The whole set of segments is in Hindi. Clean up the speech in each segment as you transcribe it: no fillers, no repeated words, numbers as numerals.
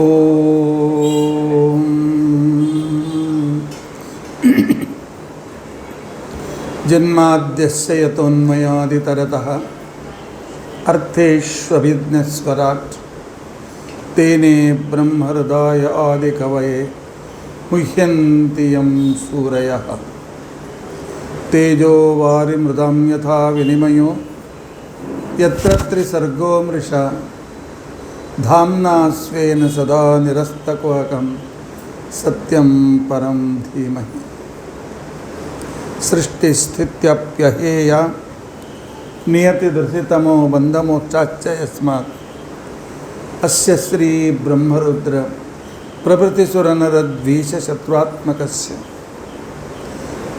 ओम जन्माद्यस्य यतोन्मयादितरतः अर्थेष्वभिज्ञस्वराट् तेने ब्रह्महृदाय आदिकवये मुह्यन्ति यं सूरयः तेजो वारिमृदां यथा विनिमयो यत्र त्रिसर्गो मृषा धाम्ना स्वेन सदा निरस्तकुहकं सत्यं परं धीमहि सृष्टिस्थित्यप्यहेया नियतिदृशितमो बन्धमोक्षाच्च यस्मात् अस्य श्री ब्रह्मरुद्र प्रभृतिसुरनरद्वीषशत्रुत्मकस्य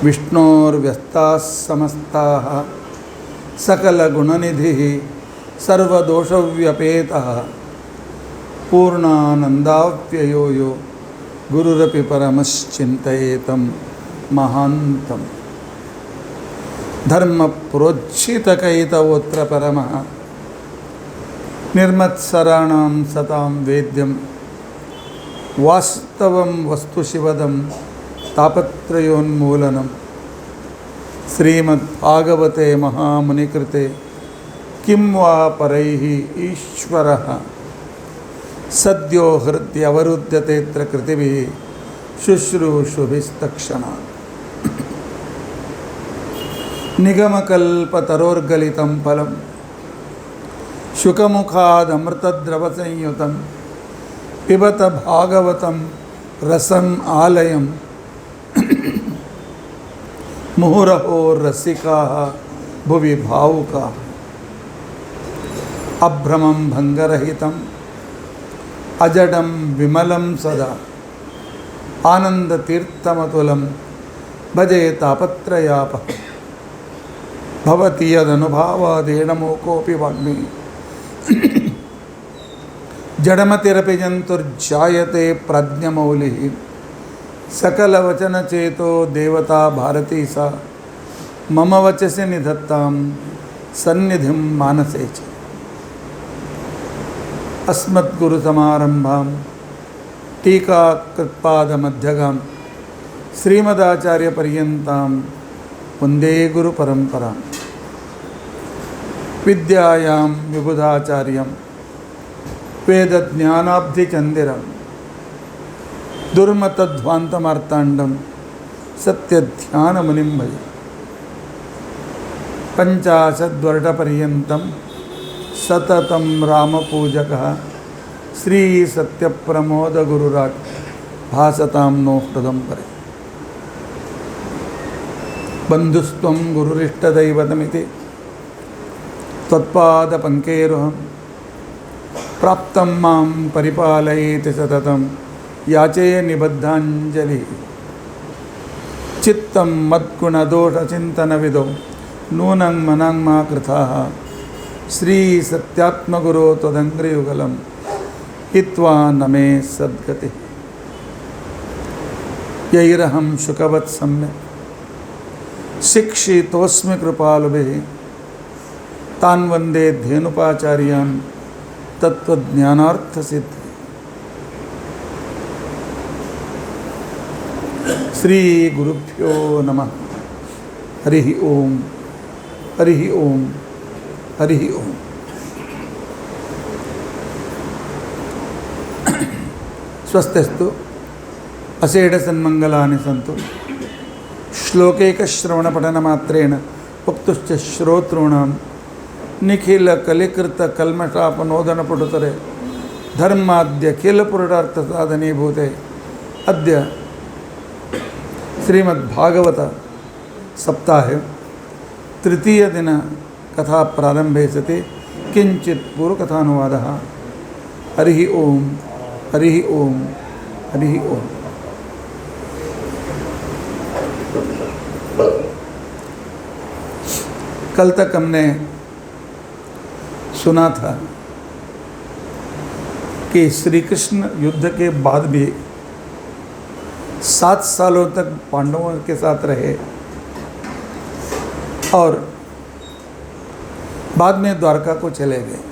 विष्णोर्व्यस्ताः समस्ताः सकलगुणनिधिः सर्वदोषव्यपेतः पूर्णानन्दाव्ययो यो गुरुरपि परमश्चिन्तयेतं महान्तं धर्मप्रोज्झितकैतवोऽत्र परमः निर्मत्सराणां सतां वेद्यं वास्तवं वस्तुशिवदं तापत्रयोन्मूलनं श्रीमद्भागवते महामुनिकृते किं वा परैः ईश्वरः सद्यो हृद्यवरुध्यतेऽत्र कृतिभिः शुश्रूषुभिस्तक्षणात् निगमकल्पतरोर्गलितं फलं शुकमुखादमृतद्रवसंयुतं पिबत भागवतं रसम् आलयं मुहुरहो रसिकाः भुवि भावुकाः अभ्रमं भङ्गरहितं अजडं विमलं सदा आनन्दतीर्थमतुलं भजे तापत्रयापः भवति यदनुभावादेडमोकोऽपि वाग्मी जडमतिरपि जन्तुर्जायते प्रज्ञमौलिः सकलवचनचेतो देवता भारती सा मम वचसि निधत्तां सन्निधिं मानसे च अस्मद्गुरुसमारम्भां टीकाकृत्पादमध्यगां श्रीमदाचार्यपर्यन्तां वन्दे गुरुपरम्परां विद्यायां विबुधाचार्यं वेदज्ञानाब्धिचन्दिरं दुर्मतध्वान्तमार्ताण्डं सत्यध्यानमुनिं भजे पञ्चाशद्वर्षपर्यन्तं सततं रामपूजकः श्रीसत्यप्रमोदगुरुराट् भासतां नो हृदम्बरे बन्धुस्त्वं गुरुरिष्टदैवतमिति त्वत्पादपङ्केरुहं प्राप्तं मां परिपालयेति सततं याचे निबद्धाञ्जलिः चित्तं मद्गुणदोषचिन्तनविदो नूनं मनां मा कृथाः श्रीसत्यात्मगुरो त्वदङ्घ्रियुगलं हित्वा न मे सद्गतिः यैरहं शुकवत् सम्यक् शिक्षितोऽस्मि कृपालुभिः तान् वन्दे धेनुपाचार्यान् तत्त्वज्ञानार्थसिद्धिः श्रीगुरुभ्यो नमः हरिः ओम हरिः ओम हरिः ओम। स्वस्तिस्तु अषेढसन्मङ्गलानि सन्तु श्लोकैकश्रवणपठनमात्रेण उक्तुश्च श्रोतॄणां निखिलकलिकृतकल्मषापनोदनपटुतरे धर्माद्यखिलपुरुषार्थसाधनीभूते अद्य श्रीमद्भागवत सप्ताहे तृतीय दिन कथा प्रारंभे सति किंचित पूर्वकथानुवादः। हरिः ओम हरिः ओम हरिः ओम। कल तक हमने सुना था कि श्री कृष्ण युद्ध के बाद भी 7 सालों तक पांडवों के साथ रहे और बाद में द्वारका को चले गए।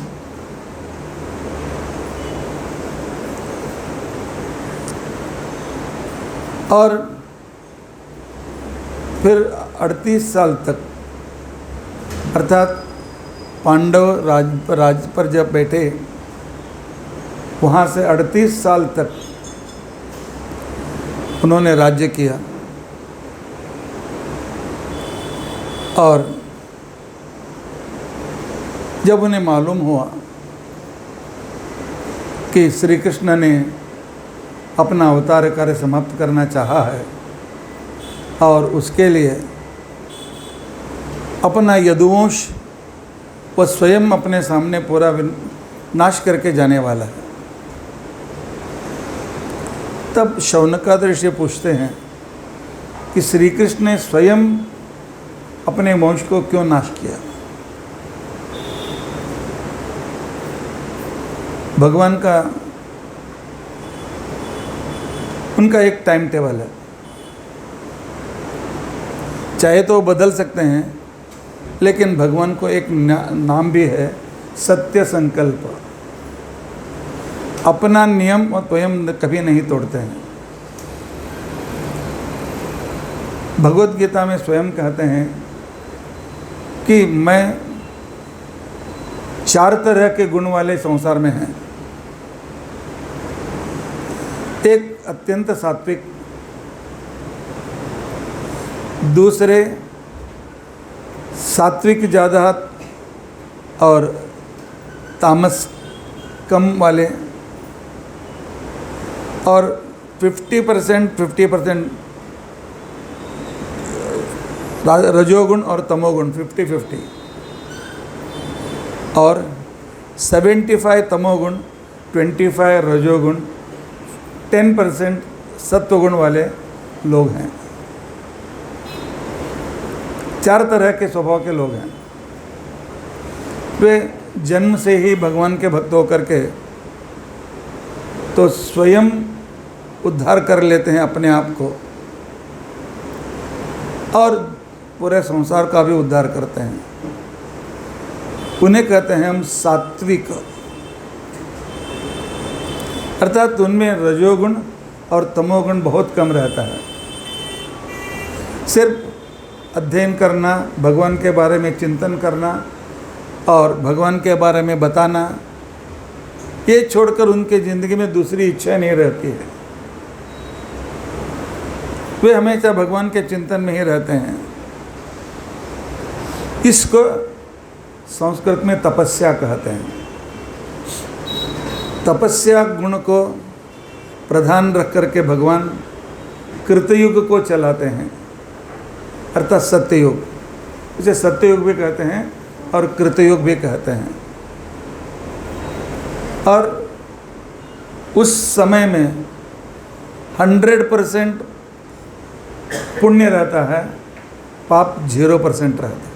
और फिर 38 साल तक, अर्थात पांडव राज पर जब बैठे, वहाँ से 38 साल तक उन्होंने राज्य किया। और जब उन्हें मालूम हुआ कि श्री कृष्ण ने अपना अवतार कार्य समाप्त करना चाहा है और उसके लिए अपना यदुवंश वह स्वयं अपने सामने पूरा नाश करके जाने वाला है, तब शौनकादि ऋषि पूछते हैं कि श्री कृष्ण ने स्वयं अपने वंश को क्यों नाश किया। भगवान का उनका एक टाइम टेबल है, चाहे तो बदल सकते हैं, लेकिन भगवान को एक नाम भी है, सत्य संकल्प। अपना नियम और स्वयं कभी नहीं तोड़ते हैं। भगवत गीता में स्वयं कहते हैं कि मैं 4 तरह के गुण वाले संसार में हैं। एक अत्यंत सात्विक, दूसरे सात्विक ज़्यादा और तामस कम वाले, और 50% रजोगुण और तमोगुण 50-50, और 75 तमोगुण, 25 रजोगुण, 10% सत्वगुण वाले लोग हैं। 4 तरह के स्वभाव के लोग हैं। वे जन्म से ही भगवान के भक्त होकर के तो स्वयं उद्धार कर लेते हैं अपने आप को, और पूरे संसार का भी उद्धार करते हैं। उन्हें कहते हैं हम सात्विक, अर्थात उनमें रजोगुण और तमोगुण बहुत कम रहता है। सिर्फ अध्ययन करना, भगवान के बारे में चिंतन करना और भगवान के बारे में बताना, ये छोड़कर उनके ज़िंदगी में दूसरी इच्छा नहीं रहती है। वे हमेशा भगवान के चिंतन में ही रहते हैं। इसको संस्कृत में तपस्या कहते हैं। तपस्या गुण को प्रधान रख करके भगवान कृतयुग को चलाते हैं, अर्थात सत्ययुग। इसे सत्ययुग भी कहते हैं और कृतयुग भी कहते हैं। और उस समय में 100% पुण्य रहता है, पाप 0% रहता है।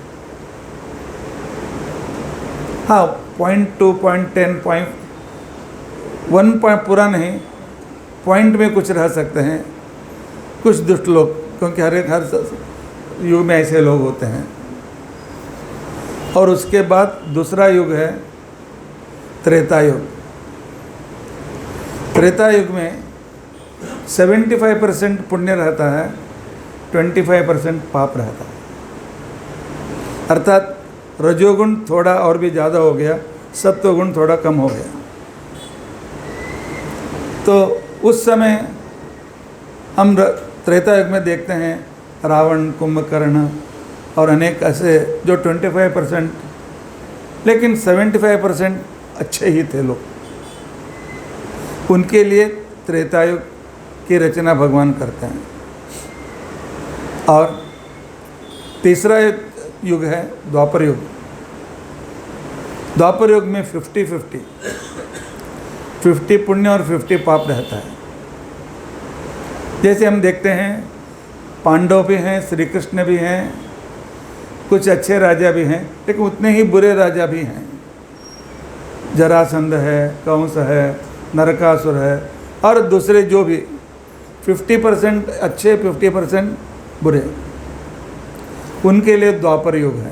हाँ, 0.2, 0.10, 1 पूरा नहीं, पॉइंट में कुछ रह सकते हैं कुछ दुष्ट लोग, क्योंकि हर युग में ऐसे लोग होते हैं। और उसके बाद दूसरा युग है त्रेता युग। त्रेता युग में 75% पुण्य रहता है, 25% पाप रहता है। अर्थात रजोगुण थोड़ा और भी ज़्यादा हो गया, सत्वगुण थोड़ा कम हो गया। तो उस समय हम त्रेता युग में देखते हैं रावण, कुंभकर्ण और अनेक ऐसे जो 25%, लेकिन 75% अच्छे ही थे लोग। उनके लिए त्रेतायुग की रचना भगवान करते हैं। और तीसरा युग है द्वापर युग। द्वापर युग में 50-50, 50 पुण्य और 50 पाप रहता है। जैसे हम देखते हैं पांडव भी हैं, श्री कृष्ण भी हैं, कुछ अच्छे राजा भी हैं, लेकिन उतने ही बुरे राजा भी हैं। जरासंध है, कंस है, नरकासुर है, और दूसरे जो भी 50% अच्छे, 50% बुरे, उनके लिए द्वापर युग है।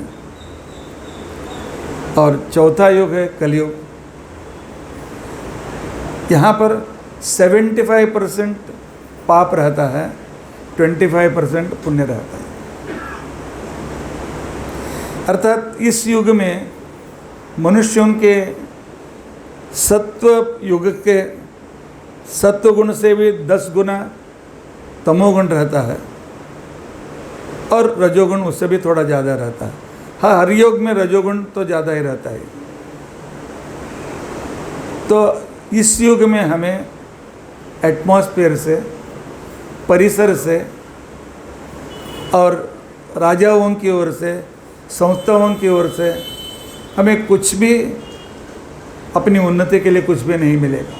और चौथा युग है कलयुग। यहाँ पर 75% पाप रहता है 25% पुण्य रहता है। अर्थात इस युग में मनुष्यों के सत्व युग के सत्व गुण से भी 10 गुना तमोगुण रहता है और रजोगुण उससे भी थोड़ा ज़्यादा रहता है। हाँ, हर योग में रजोगुण तो ज़्यादा ही रहता है। तो इस युग में हमें एटमॉस्फेयर से, परिसर से और राजाओं की ओर से, संस्थाओं की ओर से हमें कुछ भी अपनी उन्नति के लिए कुछ भी नहीं मिलेगा,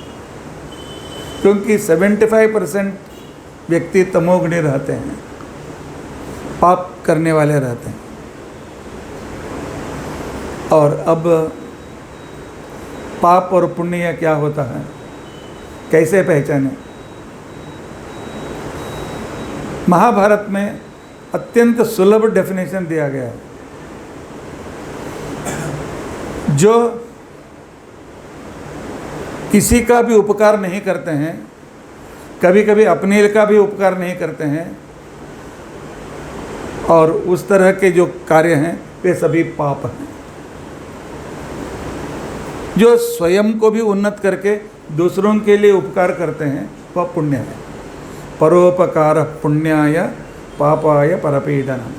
क्योंकि 75% व्यक्ति तमोगुणी रहते हैं, पाप करने वाले रहते हैं। और अब पाप और पुण्य क्या होता है, कैसे पहचाने? महाभारत में अत्यंत सुलभ डेफिनेशन दिया गया है। जो किसी का भी उपकार नहीं करते हैं, कभी कभी अपने का भी उपकार नहीं करते हैं, और उस तरह के जो कार्य हैं वे सभी पाप हैं। जो स्वयं को भी उन्नत करके दूसरों के लिए उपकार करते हैं वह पुण्य है। परोपकार पुण्याय पापाय परपीडनम।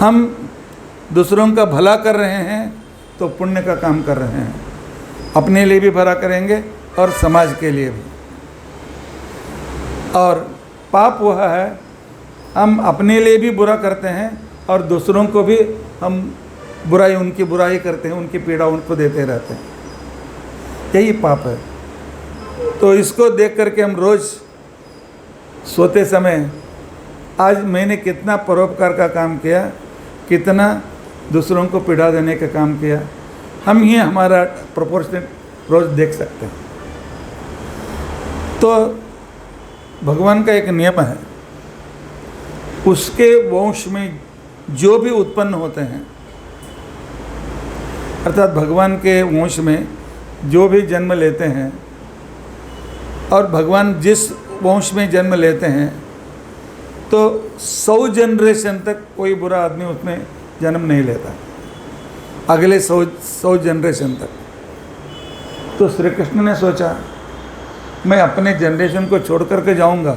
हम दूसरों का भला कर रहे हैं तो पुण्य का काम कर रहे हैं, अपने लिए भी भला करेंगे और समाज के लिए भी। और पाप वह है, हम अपने लिए भी बुरा करते हैं और दूसरों को भी हम उनकी बुराई करते हैं, उनकी पीड़ा उनको देते रहते हैं, यही पाप है। तो इसको देख करके हम रोज़ सोते समय आज मैंने कितना परोपकार का काम किया, कितना दूसरों को पीड़ा देने का काम किया, हम ही हमारा प्रोपोर्शनल रोज़ देख सकते हैं। तो भगवान का एक नियम है, उसके वंश में जो भी उत्पन्न होते हैं, अर्थात भगवान के वंश में जो भी जन्म लेते हैं, और भगवान जिस वंश में जन्म लेते हैं तो 100 जनरेशन तक कोई बुरा आदमी उसमें जन्म नहीं लेता, अगले 100 जनरेशन तक। तो श्री कृष्ण ने सोचा मैं अपने जनरेशन को छोड़ करके जाऊंगा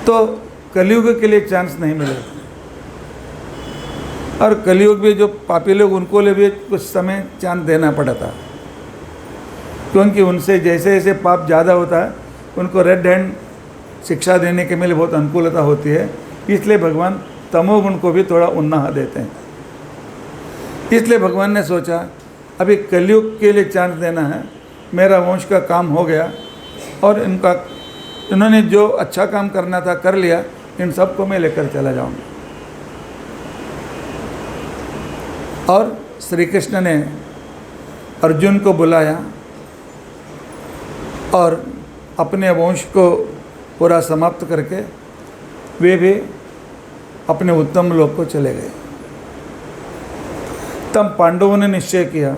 तो कलयुग के लिए चांस नहीं मिलेगा, और कलयुग में जो पापी लोग उनको लिए भी कुछ समय चांस देना पड़ता, क्योंकि उनसे जैसे जैसे पाप ज़्यादा होता है उनको रेड हैंड शिक्षा देने के लिए बहुत अनुकूलता होती है। इसलिए भगवान तमोगुण को भी थोड़ा उन्नाह देते हैं। इसलिए भगवान ने सोचा अभी कलयुग के लिए चांस देना है, मेरा वंश का काम हो गया और इन्होंने जो अच्छा काम करना था कर लिया, इन सबको मैं लेकर चला जाऊंगा। और श्री कृष्ण ने अर्जुन को बुलाया और अपने वंश को पूरा समाप्त करके वे भी अपने उत्तम लोक को चले गए। तब पांडवों ने निश्चय किया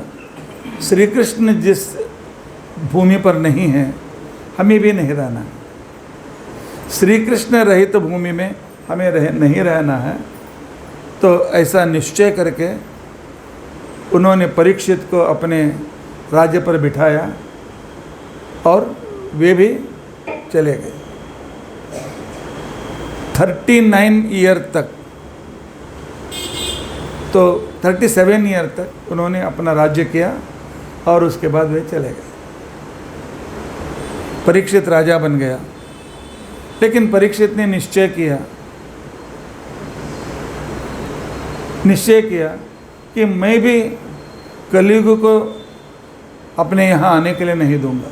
श्री कृष्ण जिस भूमि पर नहीं है हमें भी नहीं रहना, श्री कृष्ण रहित भूमि में हमें नहीं रहना है। तो ऐसा निश्चय करके उन्होंने परीक्षित को अपने राज्य पर बिठाया और वे भी चले गए। 39 ईयर तक, तो 37 ईयर तक उन्होंने अपना राज्य किया और उसके बाद वे चले गए। परीक्षित राजा बन गया, लेकिन परीक्षित ने निश्चय किया कि मैं भी कलयुग को अपने यहाँ आने के लिए नहीं दूंगा।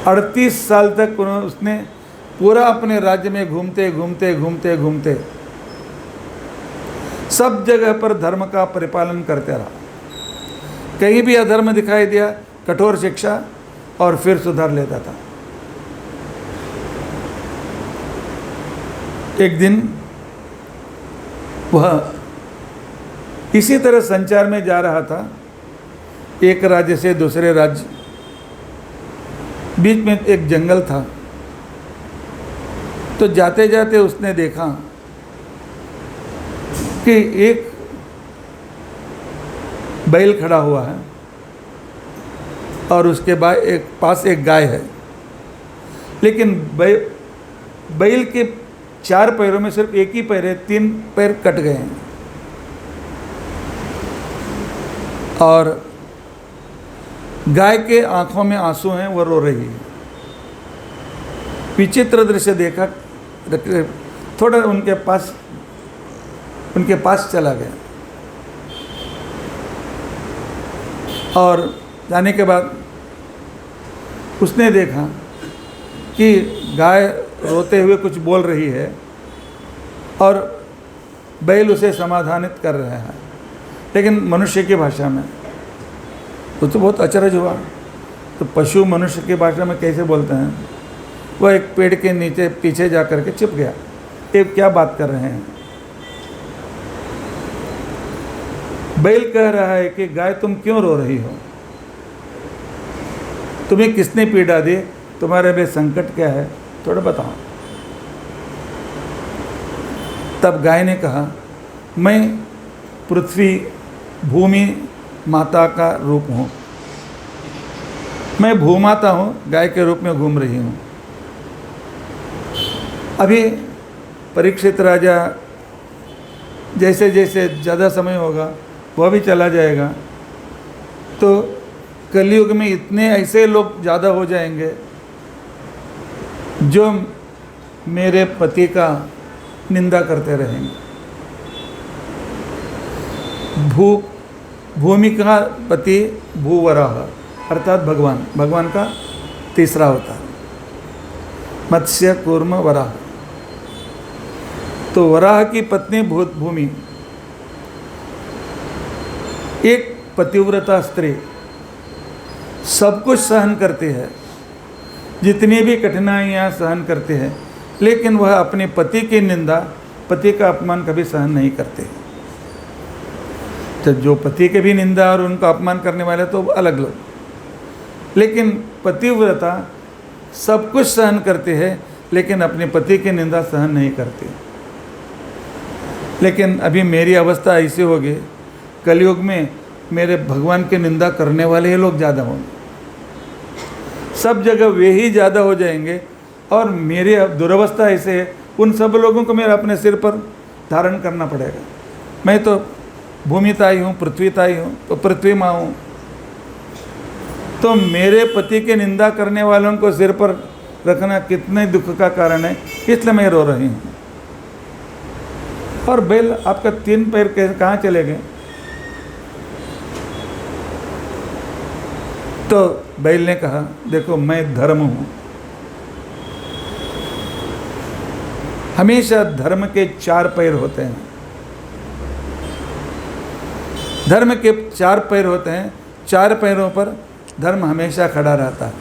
38 साल तक उसने पूरा अपने राज्य में घूमते सब जगह पर धर्म का परिपालन करते रहा। कहीं भी अधर्म दिखाई दिया, कठोर शिक्षा और फिर सुधार लेता था। एक दिन वह इसी तरह संचार में जा रहा था, एक राज्य से दूसरे राज्य, बीच में एक जंगल था। तो जाते जाते उसने देखा कि एक बैल खड़ा हुआ है और उसके बाद पास एक गाय है, लेकिन बैल के 4 पैरों में सिर्फ एक ही पैर है, 3 पैर कट गए हैं। और गाय के आंखों में आंसू हैं, वो रो रही है। विचित्र दृश्य देखा, थोड़ा उनके पास चला गया और जाने के बाद उसने देखा कि गाय रोते हुए कुछ बोल रही है और बैल उसे समाधानित कर रहा है, लेकिन मनुष्य की भाषा में। तो बहुत अचरज हुआ। तो पशु मनुष्य की भाषा में कैसे बोलते हैं? वह एक पेड़ के नीचे पीछे जा कर के छिप गया। ये क्या बात कर रहे हैं? बैल कह रहा है कि गाय तुम क्यों रो रही हो? तुम्हें किसने पीड़ा दी? तुम्हारे में संकट क्या है? थोड़ा बताओ। तब गाय ने कहा, मैं पृथ्वी भूमि माता का रूप हूँ, मैं भूमाता हूँ, गाय के रूप में घूम रही हूँ। अभी परीक्षित राजा जैसे जैसे ज़्यादा समय होगा वह भी चला जाएगा, तो कलयुग में इतने ऐसे लोग ज़्यादा हो जाएंगे जो मेरे पति का निंदा करते रहेंगे। भूमि का पति भूवराह अर्थात भगवान का तीसरा अवतार, मत्स्य कूर्म वराह। तो वराह की पत्नी भूमि एक पतिव्रता स्त्री, सब कुछ सहन करती है, जितनी भी कठिनाइयाँ सहन करती है, लेकिन वह अपने पति की निंदा, पति का अपमान कभी सहन नहीं करते। तो जो पति के भी निंदा और उनका अपमान करने वाले तो अलग लोग, लेकिन पतिव्रता सब कुछ सहन करते हैं, लेकिन अपने पति की निंदा सहन नहीं करते। लेकिन अभी मेरी अवस्था ऐसी होगी, कलयुग में मेरे भगवान की निंदा करने वाले ही लोग ज़्यादा होंगे, सब जगह वे ही ज़्यादा हो जाएंगे। और मेरी दुर्वस्था ऐसे है, उन सब लोगों को मेरा अपने सिर पर धारण करना पड़ेगा। मैं तो भूमि ताई हूँ, पृथ्वी ताई हूँ, तो पृथ्वी माँ हूँ। तो मेरे पति की निंदा करने वालों को सिर पर रखना कितने दुख का कारण है, इसलिए मैं रो रही हूँ। और बैल आपका 3 पैर कहाँ चले गए? तो बैल ने कहा, देखो मैं धर्म हूँ, हमेशा धर्म के 4 पैर होते हैं। धर्म के 4 पैर होते हैं, 4 पैरों पर धर्म हमेशा खड़ा रहता है।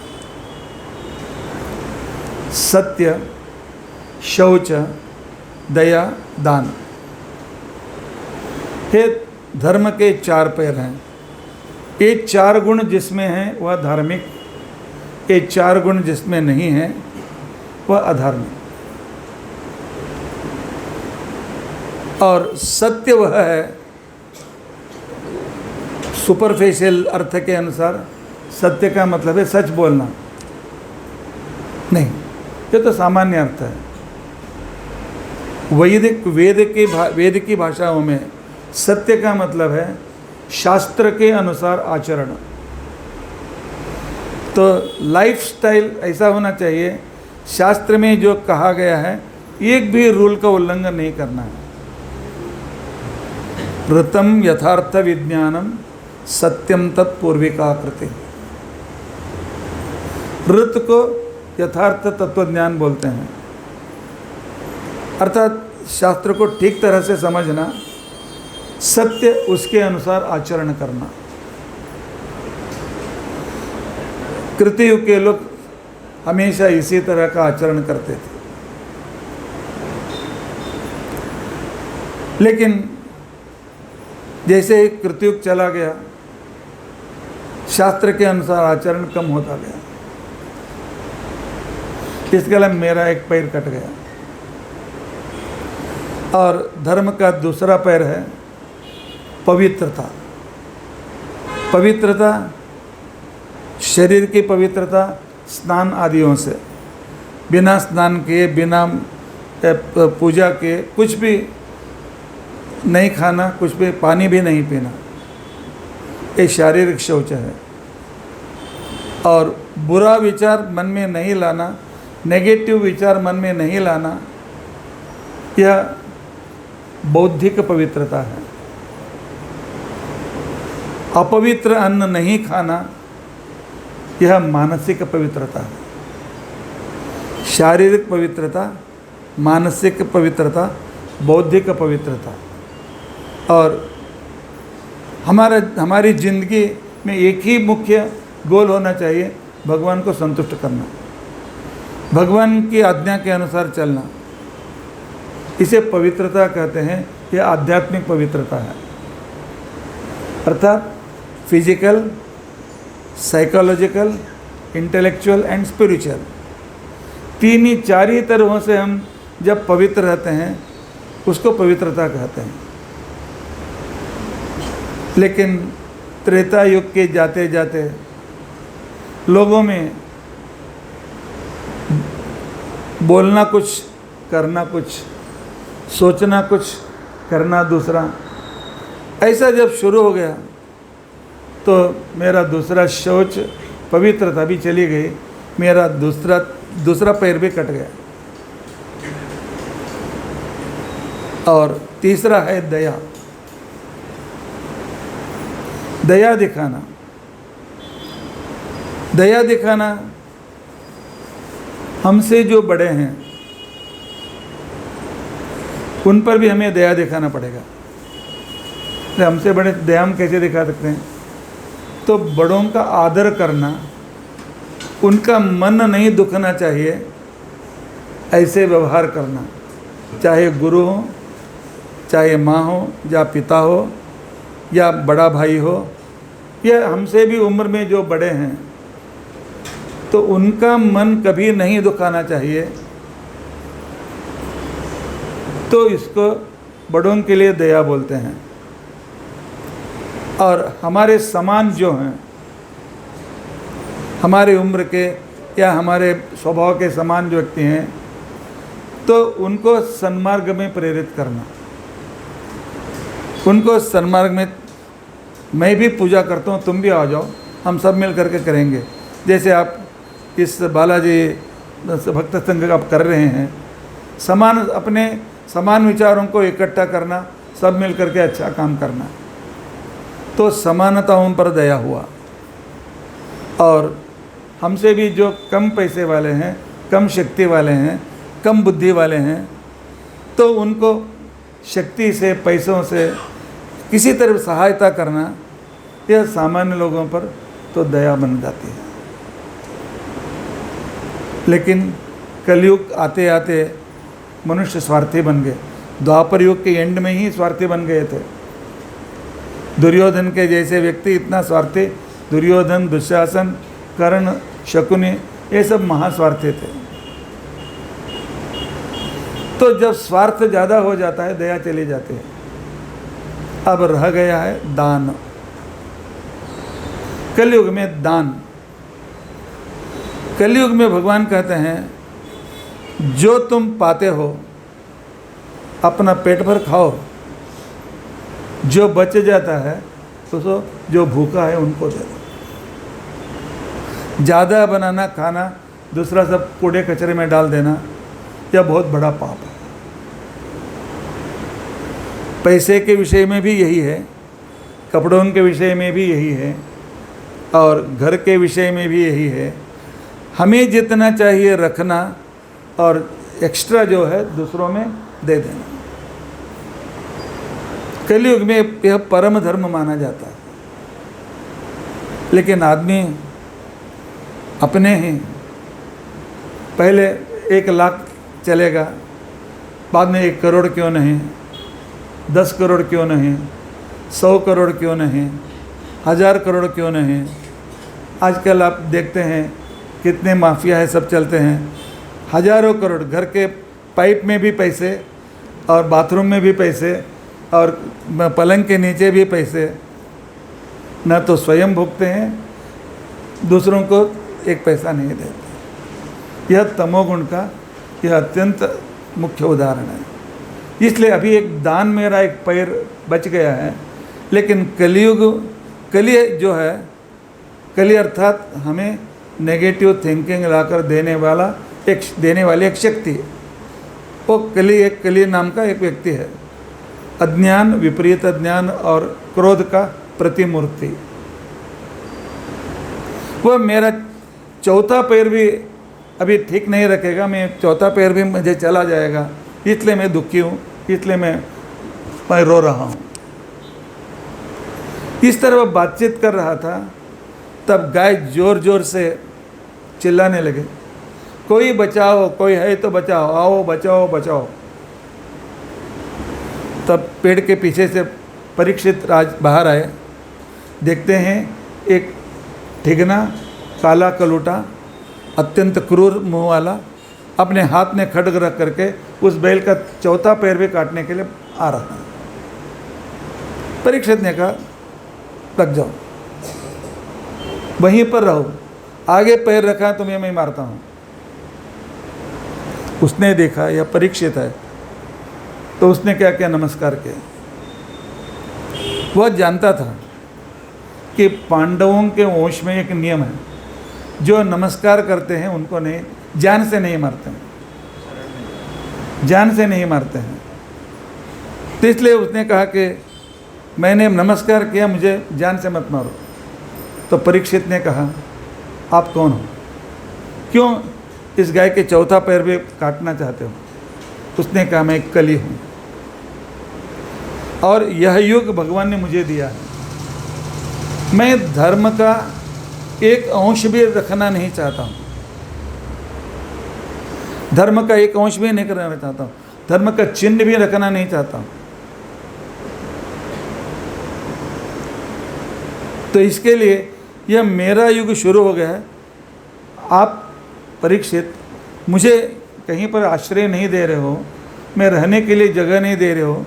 सत्य, शौच, दया, दान, ये धर्म के 4 पैर हैं। ये 4 गुण जिसमें हैं वह धार्मिक, ये 4 गुण जिसमें नहीं हैं वह अधार्मिक। और सत्य वह है, सुपरफिशियल अर्थ के अनुसार सत्य का मतलब है सच बोलना नहीं, ये तो सामान्य अर्थ है। वेद की भाषाओं में सत्य का मतलब है शास्त्र के अनुसार आचरण। तो लाइफ स्टाइल ऐसा होना चाहिए, शास्त्र में जो कहा गया है एक भी रूल का उल्लंघन नहीं करना है। ऋतम यथार्थ विज्ञानम सत्यम तत्पूर्विका कृति। ऋत को यथार्थ तत्वज्ञान बोलते हैं, अर्थात शास्त्र को ठीक तरह से समझना, सत्य उसके अनुसार आचरण करना। कृतयुग के लोग हमेशा इसी तरह का आचरण करते थे। लेकिन जैसे ही कृतयुग चला गया, शास्त्र के अनुसार आचरण कम होता गया। इसके अलावा मेरा एक पैर कट गया। और धर्म का दूसरा पैर है पवित्रता। पवित्रता, शरीर की पवित्रता स्नान आदियों से, बिना स्नान किए, बिना पूजा के कुछ भी नहीं खाना, कुछ भी, पानी भी नहीं पीना, ये शारीरिक शौच है। और बुरा विचार मन में नहीं लाना, नेगेटिव विचार मन में नहीं लाना, यह बौद्धिक पवित्रता है। अपवित्र अन्न नहीं खाना, यह मानसिक पवित्रता है। शारीरिक पवित्रता, मानसिक पवित्रता, बौद्धिक पवित्रता। और हमारी जिंदगी में एक ही मुख्य गोल होना चाहिए, भगवान को संतुष्ट करना, भगवान की आज्ञा के अनुसार चलना। इसे पवित्रता कहते हैं। यह आध्यात्मिक पवित्रता है, अर्थात physical, psychological, intellectual and spiritual, चार ही तरहों से हम जब पवित्र रहते हैं उसको पवित्रता कहते हैं। लेकिन त्रेता युग के जाते जाते लोगों में बोलना कुछ, करना कुछ, सोचना कुछ, करना दूसरा, ऐसा जब शुरू हो गया तो मेरा दूसरा शौच, पवित्रता भी चली गई, मेरा दूसरा पैर भी कट गया। और तीसरा है दया। दया दिखाना। दया दिखाना, हमसे जो बड़े हैं उन पर भी हमें दया दिखाना पड़ेगा। हमसे बड़े दया हम कैसे दिखा सकते हैं? तो बड़ों का आदर करना, उनका मन नहीं दुखना चाहिए, ऐसे व्यवहार करना, चाहे गुरु हो, चाहे माँ हो, या पिता हो, या बड़ा भाई हो, या हमसे भी उम्र में जो बड़े हैं, तो उनका मन कभी नहीं दुखाना चाहिए। तो इसको बड़ों के लिए दया बोलते हैं। और हमारे समान जो हैं, हमारे उम्र के या हमारे स्वभाव के समान जो व्यक्ति हैं, तो उनको सन्मार्ग में प्रेरित करना, उनको सन्मार्ग में, मैं भी पूजा करता हूँ, तुम भी आ जाओ, हम सब मिल करके करेंगे। जैसे आप इस बालाजी भक्त संघ आप कर रहे हैं, अपने समान विचारों को इकट्ठा करना, सब मिल करके अच्छा काम करना, तो समानताओं पर दया हुआ। और हमसे भी जो कम पैसे वाले हैं, कम शक्ति वाले हैं, कम बुद्धि वाले हैं, तो उनको शक्ति से, पैसों से किसी तरह सहायता करना, यह सामान्य लोगों पर तो दया बन जाती है। लेकिन कलयुग आते आते मनुष्य स्वार्थी बन गए। द्वापर युग के एंड में ही स्वार्थी बन गए थे। दुर्योधन के जैसे व्यक्ति इतना स्वार्थी, दुर्योधन, दुशासन, कर्ण, शकुनी, ये सब महास्वार्थी थे। तो जब स्वार्थ ज़्यादा हो जाता है, दया चली जाती है। अब रह गया है दान। कलयुग में दान। कलयुग में भगवान कहते हैं, जो तुम पाते हो अपना पेट भर खाओ, जो बच जाता है तो जो भूखा है उनको दे दो। ज़्यादा बनाना, खाना, दूसरा सब कूड़े कचरे में डाल देना, यह बहुत बड़ा पाप है। पैसे के विषय में भी यही है, कपड़ों के विषय में भी यही है, और घर के विषय में भी यही है। हमें जितना चाहिए रखना और एक्स्ट्रा जो है दूसरों में दे देना। कलयुग में यह परम धर्म माना जाता है। लेकिन आदमी अपने ही, पहले 1 लाख चलेगा, बाद में 1 करोड़ क्यों नहीं, 10 करोड़ क्यों नहीं, 100 करोड़ क्यों नहीं, 1000 करोड़ क्यों नहीं। आजकल आप देखते हैं कितने माफिया है, सब चलते हैं। हजारों करोड़, घर के पाइप में भी पैसे और बाथरूम में भी पैसे और पलंग के नीचे भी पैसे, न तो स्वयं भोगते हैं, दूसरों को एक पैसा नहीं देते। यह तमोगुण का यह अत्यंत मुख्य उदाहरण है। इसलिए अभी एक दान मेरा एक पैर बच गया है, लेकिन कली जो है, कली अर्थात हमें नेगेटिव थिंकिंग लाकर देने वाली एक शक्ति है। वो कली नाम का एक व्यक्ति है, अज्ञान, विपरीत अज्ञान और क्रोध का प्रतिमूर्ति। वह मेरा चौथा पैर भी अभी ठीक नहीं रखेगा, मैं चौथा पैर भी मुझे चला जाएगा, इसलिए मैं दुखी हूँ, इसलिए मैं रो रहा हूँ। इस तरह वह बातचीत कर रहा था, तब गाय जोर जोर से चिल्लाने लगे, कोई बचाओ, कोई है तो बचाओ, आओ बचाओ बचाओ। तब पेड़ के पीछे से परीक्षित राज बाहर आए। देखते हैं एक ठिगना, काला कलूटा, अत्यंत क्रूर मुंह वाला, अपने हाथ में खड्ग रख करके उस बैल का चौथा पैर भी काटने के लिए आ रहा है। परीक्षित ने कहा, रख जाओ, वहीं पर रहो, आगे पैर रखा तो मैं मारता हूँ। उसने देखा यह परीक्षित है, तो उसने क्या किया, नमस्कार किया। वह जानता था कि पांडवों के वंश में एक नियम है, जो नमस्कार करते हैं उनको नहीं, जान से नहीं मारते हैं, जान से नहीं मारते हैं। तो इसलिए उसने कहा कि मैंने नमस्कार किया, मुझे जान से मत मारो। तो परीक्षित ने कहा, आप कौन हो, क्यों इस गाय के चौथा पैर भी काटना चाहते हो? उसने कहा, मैं कली हूँ और यह युग भगवान ने मुझे दिया है, मैं धर्म का एक अंश भी रखना नहीं चाहता हूँ, धर्म का एक अंश भी नहीं करना चाहता हूँ, धर्म का चिन्ह भी रखना नहीं चाहता हूँ। तो इसके लिए यह मेरा युग शुरू हो गया है। आप परीक्षित मुझे कहीं पर आश्रय नहीं दे रहे हो, मैं रहने के लिए जगह नहीं दे रहे हो,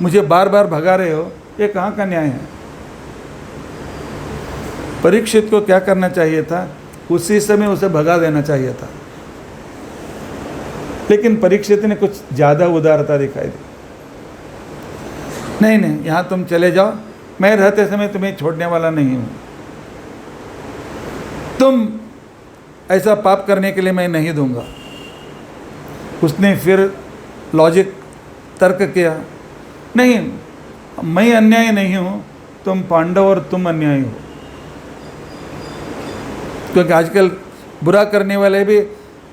मुझे बार बार भगा रहे हो, ये कहाँ का न्याय है? परीक्षित को क्या करना चाहिए था, उसी समय उसे भगा देना चाहिए था, लेकिन परीक्षित ने कुछ ज़्यादा उदारता दिखाई दी। नहीं नहीं, यहाँ तुम चले जाओ, मैं रहते समय तुम्हें छोड़ने वाला नहीं हूँ, तुम ऐसा पाप करने के लिए मैं नहीं दूंगा। उसने फिर लॉजिक तर्क किया, नहीं मैं अन्यायी नहीं हूँ, तुम पांडव और तुम अन्यायी हो, क्योंकि आजकल बुरा करने वाले भी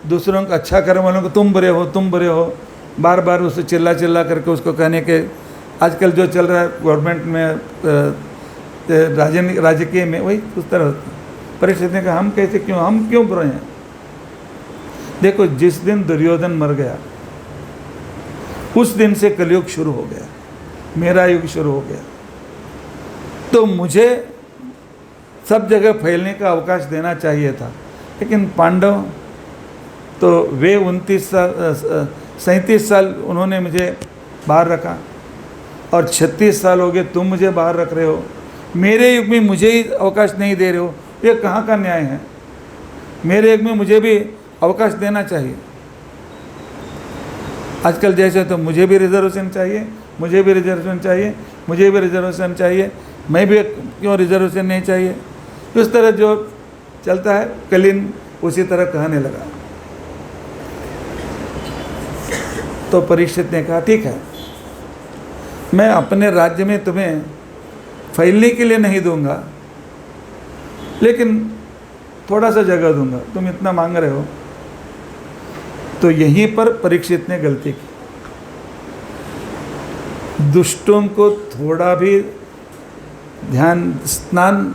दूसरों को अच्छा करने वालों को तुम बुरे हो, तुम बुरे हो, बार बार उसे चिल्ला चिल्ला करके उसको कहने के, आजकल जो चल रहा है गवर्नमेंट में, राजकीय में, वही उस तरह होता है। परीक्षित ने कहा, हम कैसे, क्यों, हम क्यों बुरे हैं? देखो, जिस दिन दुर्योधन मर गया उस दिन से कलयुग शुरू हो गया, मेरा युग शुरू हो गया। तो मुझे सब जगह फैलने का अवकाश देना चाहिए था, लेकिन पांडव तो वे 37 साल उन्होंने मुझे बाहर रखा, और 36 साल हो गए तुम मुझे बाहर रख रहे हो, मेरे युग में मुझे ही अवकाश नहीं दे रहे हो, ये कहाँ का न्याय है? मेरे युग में मुझे भी अवकाश देना चाहिए। आजकल जैसे तो मुझे भी रिजर्वेशन चाहिए, मुझे भी रिजर्वेशन चाहिए, मुझे भी रिजर्वेशन चाहिए, मैं भी क्यों रिजर्वेशन नहीं चाहिए? इस तरह जो चलता है, कलीन उसी तरह कहने लगा। तो परीक्षित ने कहा, ठीक है, मैं अपने राज्य में तुम्हें फैलने के लिए नहीं दूंगा, लेकिन थोड़ा सा जगह दूंगा, तुम इतना मांग रहे हो। तो यहीं पर परीक्षित ने गलती की, दुष्टों को थोड़ा भी स्थान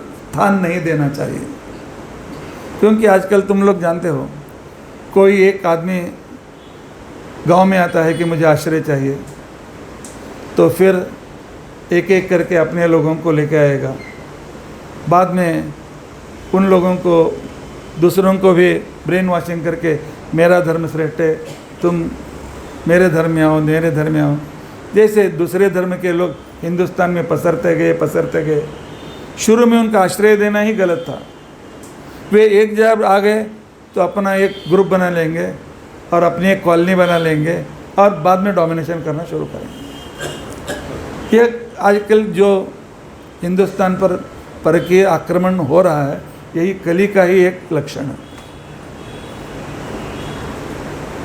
नहीं देना चाहिए, क्योंकि आजकल तुम लोग जानते हो, कोई एक आदमी गांव में आता है कि मुझे आश्रय चाहिए, तो फिर एक एक करके अपने लोगों को लेकर आएगा, बाद में उन लोगों को दूसरों को भी ब्रेन वॉशिंग करके मेरा धर्म श्रेष्ठ है, तुम मेरे धर्म में आओ, मेरे धर्म में आओ। जैसे दूसरे धर्म के लोग हिंदुस्तान में पसरते गए। शुरू में उनका आश्रय देना ही गलत था। वे एक जब आ गए तो अपना एक ग्रुप बना लेंगे और अपनी एक कॉलोनी बना लेंगे और बाद में डोमिनेशन करना शुरू करेंगे। यह आजकल जो हिंदुस्तान पर परकीय आक्रमण हो रहा है, यही कली का ही एक लक्षण है।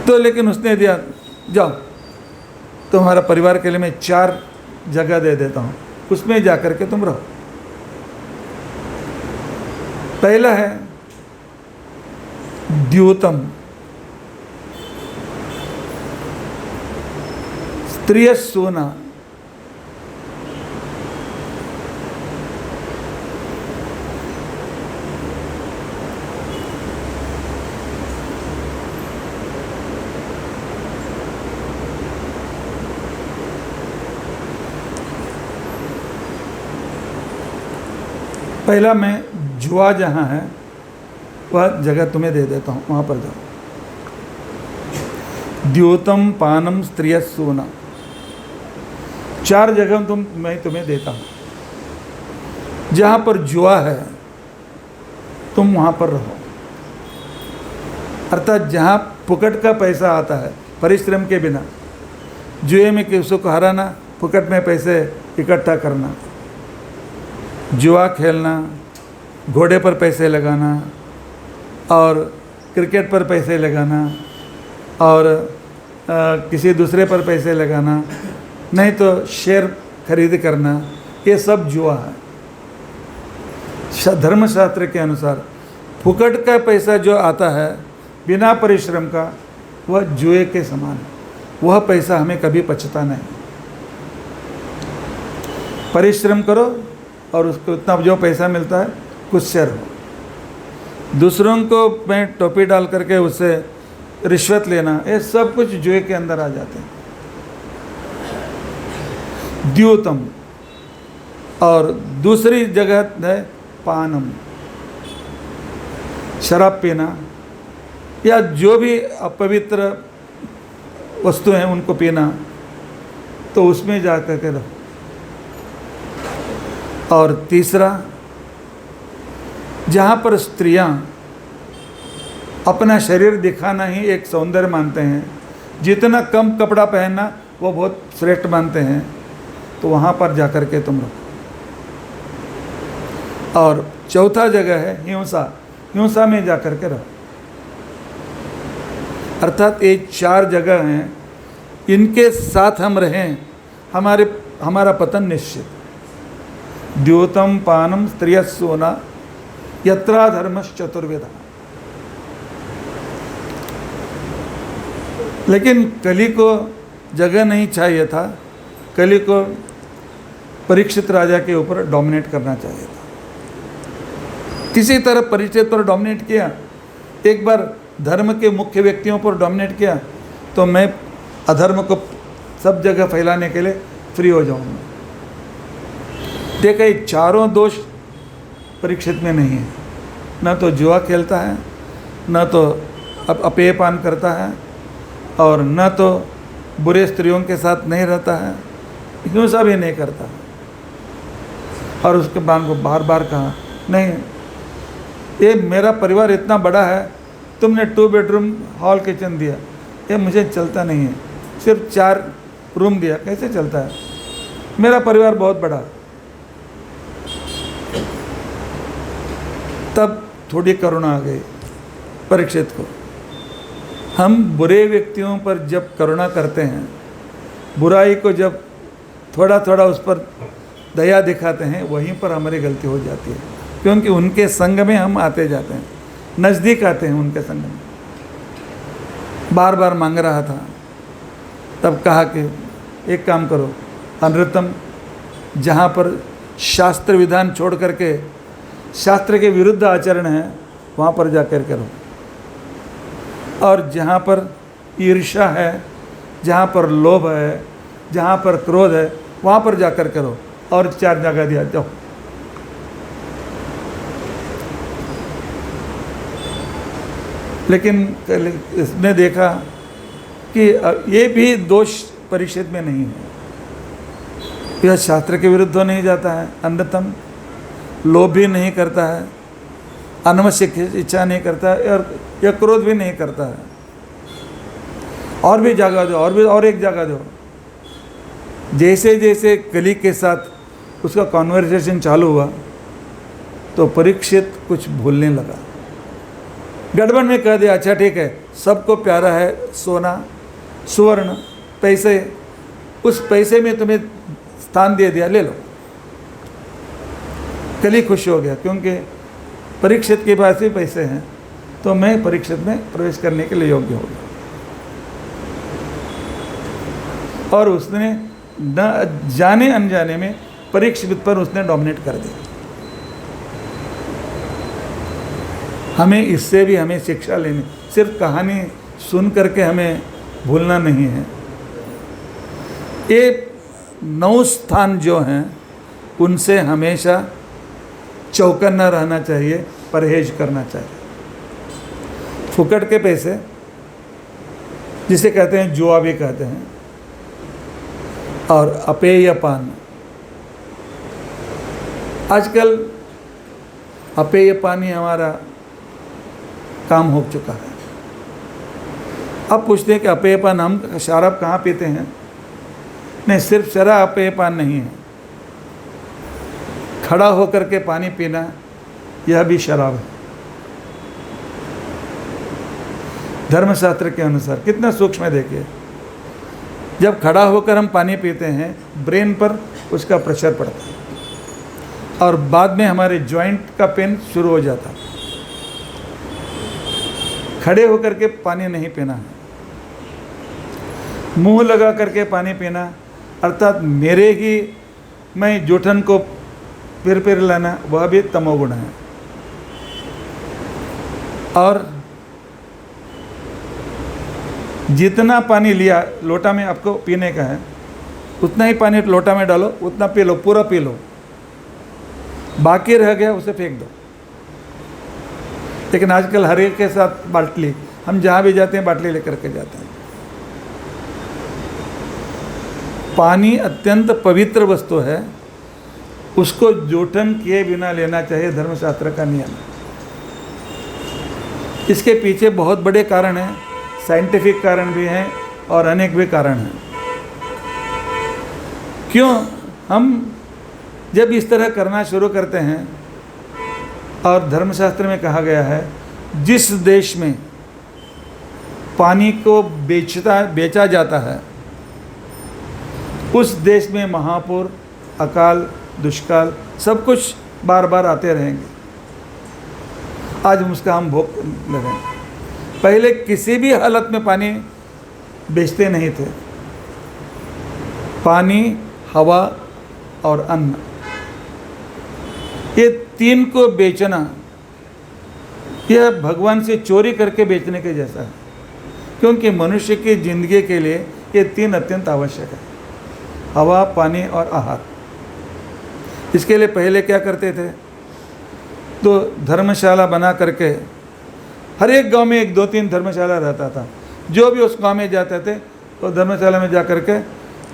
तो लेकिन उसने दिया, जाओ तुम्हारा परिवार के लिए मैं 4 जगह दे देता हूँ, उसमें जाकर के तुम रहो। पहला है द्योतम, स्त्रिय सोना। पहला मैं जुआ जहाँ है वह जगह तुम्हें दे देता हूँ, वहाँ पर जाओ। द्योतम पानम स्त्रिय सोना, 4 जगह मैं तुम्हें देता हूँ। जहाँ पर जुआ है तुम वहाँ पर रहो। अर्थात जहाँ फुकट का पैसा आता है परिश्रम के बिना, जुए में किसी को हराना, फुकट में पैसे इकट्ठा करना, जुआ खेलना, घोड़े पर पैसे लगाना और क्रिकेट पर पैसे लगाना और किसी दूसरे पर पैसे लगाना, नहीं तो शेयर खरीद करना, ये सब जुआ है। धर्मशास्त्र के अनुसार फुकट का पैसा जो आता है बिना परिश्रम का, वह जुए के समान है। वह पैसा हमें कभी पछता नहीं। परिश्रम करो और उसको इतना जो पैसा मिलता है कुछ शेयर हो। दूसरों को में टोपी डाल करके उससे रिश्वत लेना, ये सब कुछ जुए के अंदर आ जाते हैं। द्योतम। और दूसरी जगह है पानम, शराब पीना या जो भी अपवित्र वस्तु हैं उनको पीना, तो उसमें जा कर के रहो। और तीसरा, जहाँ पर स्त्रियाँ अपना शरीर दिखाना ही एक सौंदर्य मानते हैं, जितना कम कपड़ा पहनना वो बहुत श्रेष्ठ मानते हैं, तो वहाँ पर जाकर के तुम रहो। और चौथा जगह है हिंसा, हिंसा में जाकर के रहो। अर्थात ये 4 जगह हैं, इनके साथ हम रहें, हमारा पतन निश्चित। द्योतम पानम स्त्रिय सोना यत्रा धर्मश्चतुर्वेदा। लेकिन कली को जगह नहीं चाहिए था, कली को परीक्षित राजा के ऊपर डोमिनेट करना चाहिए था। किसी तरह परीक्षित पर डोमिनेट किया, एक बार धर्म के मुख्य व्यक्तियों पर डोमिनेट किया, तो मैं अधर्म को सब जगह फैलाने के लिए फ्री हो जाऊंगा। देखा, ये 4 दोष परीक्षित में नहीं है। न तो जुआ खेलता है, न तो अपेयपान करता है, और न तो बुरे स्त्रियों के साथ नहीं रहता है, हिंसा भी नहीं करता। और उसके बाद को बार बार कहा, नहीं ये मेरा परिवार इतना बड़ा है, तुमने 2 बेडरूम हॉल किचन दिया, ये मुझे चलता नहीं है। सिर्फ 4 रूम दिया, कैसे चलता है? मेरा परिवार बहुत बड़ा। तब थोड़ी करुणा आ गई परीक्षित को। हम बुरे व्यक्तियों पर जब करुणा करते हैं, बुराई को जब थोड़ा थोड़ा उस पर दया दिखाते हैं, वहीं पर हमारी गलती हो जाती है, क्योंकि उनके संग में हम आते जाते हैं, नज़दीक आते हैं उनके संग में। बार बार मांग रहा था, तब कहा कि एक काम करो, अनृतम, जहाँ पर शास्त्र विधान छोड़ करके शास्त्र के विरुद्ध आचरण है, वहाँ पर जाकर करो। और जहाँ पर ईर्ष्या है, जहाँ पर लोभ है, जहाँ पर क्रोध है, वहाँ पर जाकर करो। और 4 जगह दिया, जाओ। लेकिन इसने देखा कि ये भी दोष परिषद में नहीं है। यह शास्त्र के विरुद्ध नहीं जाता है, अन्यतम लोभ भी नहीं करता है, अनवश्यक इच्छा नहीं करता है, और यह क्रोध भी नहीं करता है। और भी जगह दो, और एक जगह दो। जैसे जैसे कली के साथ उसका कॉन्वर्सेशन चालू हुआ तो परीक्षित कुछ भूलने लगा। गड़बड़ में कह दिया, अच्छा ठीक है, सबको प्यारा है सोना, सुवर्ण, पैसे, उस पैसे में तुम्हें स्थान दे दिया, ले लो। कली खुश हो गया क्योंकि परीक्षित के पास भी पैसे हैं, तो मैं परीक्षित में प्रवेश करने के लिए योग्य हो गया। और उसने न जाने अनजाने में परीक्षित पर उसने डोमिनेट कर दिया। हमें इससे भी हमें शिक्षा लेनी, सिर्फ कहानी सुन करके हमें भूलना नहीं है। ये 9 स्थान जो हैं उनसे हमेशा चौकन्ना रहना चाहिए, परहेज करना चाहिए। फुकट के पैसे, जिसे कहते हैं जुआ भी कहते हैं, और अपेय पान। आजकल अपेय पान ही हमारा काम हो चुका है। अब पूछते हैं कि अपेय पान हम शराब कहाँ पीते हैं? नहीं, सिर्फ शराब अपेय पान नहीं है, खड़ा होकर के पानी पीना यह भी शराब है। धर्मशास्त्र के अनुसार कितना सूक्ष्म है देखिए। जब खड़ा होकर हम पानी पीते हैं, ब्रेन पर उसका प्रेशर पड़ता है और बाद में हमारे जॉइंट का पेन शुरू हो जाता है। खड़े होकर के पानी नहीं पीना है, मुंह लगा करके पानी पीना, अर्थात मेरे ही मैं जूठन को फिर लाना, वह भी तमोगुण है। और जितना पानी लिया लोटा में आपको पीने का है, उतना ही पानी लोटा में डालो, उतना पी लो, पूरा पी लो। बाकी रह गया उसे फेंक दो। लेकिन आजकल हर एक के साथ बाटली, हम जहाँ भी जाते हैं बाटली लेकर के जाते हैं। पानी अत्यंत पवित्र वस्तु है, उसको जूठन किए बिना लेना चाहिए, धर्मशास्त्र का नियम। इसके पीछे बहुत बड़े कारण हैं, साइंटिफिक कारण भी हैं और अनेक भी कारण हैं। क्यों हम जब इस तरह करना शुरू करते हैं, और धर्मशास्त्र में कहा गया है जिस देश में पानी को बेचा जाता है उस देश में महापुर, अकाल, दुष्काल सब कुछ बार बार आते रहेंगे। आज उसका हम भोग लगाएं। पहले किसी भी हालत में पानी बेचते नहीं थे। पानी, हवा और अन्न, ये 3 को बेचना यह भगवान से चोरी करके बेचने के जैसा है, क्योंकि मनुष्य की जिंदगी के लिए ये 3 अत्यंत आवश्यक है, हवा, पानी और आहार। इसके लिए पहले क्या करते थे, तो धर्मशाला बना करके हर एक गांव में 1-2-3 धर्मशाला रहता था। जो भी उस गांव में जाते थे तो धर्मशाला में जा करके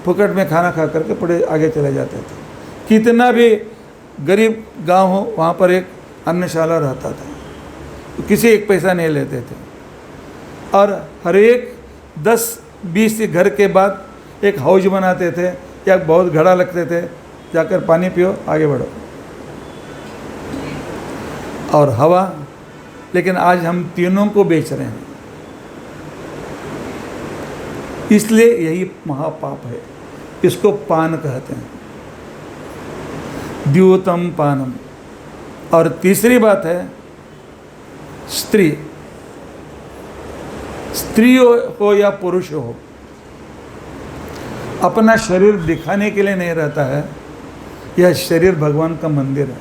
फुकट में खाना खा करके पूरे आगे चले जाते थे। कितना भी गरीब गांव हो वहाँ पर एक अन्नशाला रहता था, तो किसी एक पैसा नहीं लेते थे। और हर एक 10-20 घर के बाद एक हाउस बनाते थे या बहुत घड़ा लगते थे, जाकर पानी पियो, आगे बढ़ो। और हवा, लेकिन आज हम तीनों को बेच रहे हैं, इसलिए यही महापाप है। इसको पान कहते हैं, द्यूतम पानम। और तीसरी बात है स्त्री, स्त्री हो या पुरुष हो, अपना शरीर दिखाने के लिए नहीं रहता है। यह शरीर भगवान का मंदिर है।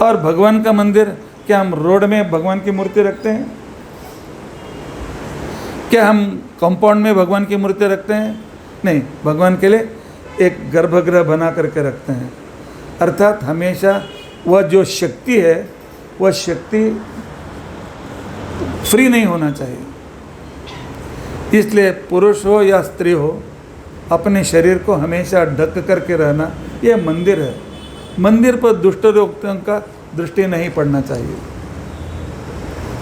और भगवान का मंदिर, क्या हम रोड में भगवान की मूर्ति रखते हैं? क्या हम कंपाउंड में भगवान की मूर्ति रखते हैं? नहीं, भगवान के लिए एक गर्भगृह बना करके रखते हैं। अर्थात हमेशा वह जो शक्ति है, वह शक्ति फ्री नहीं होना चाहिए। इसलिए पुरुष हो या स्त्री हो, अपने शरीर को हमेशा ढक करके रहना, यह मंदिर है। मंदिर पर दुष्ट लोगों का दृष्टि नहीं पड़ना चाहिए।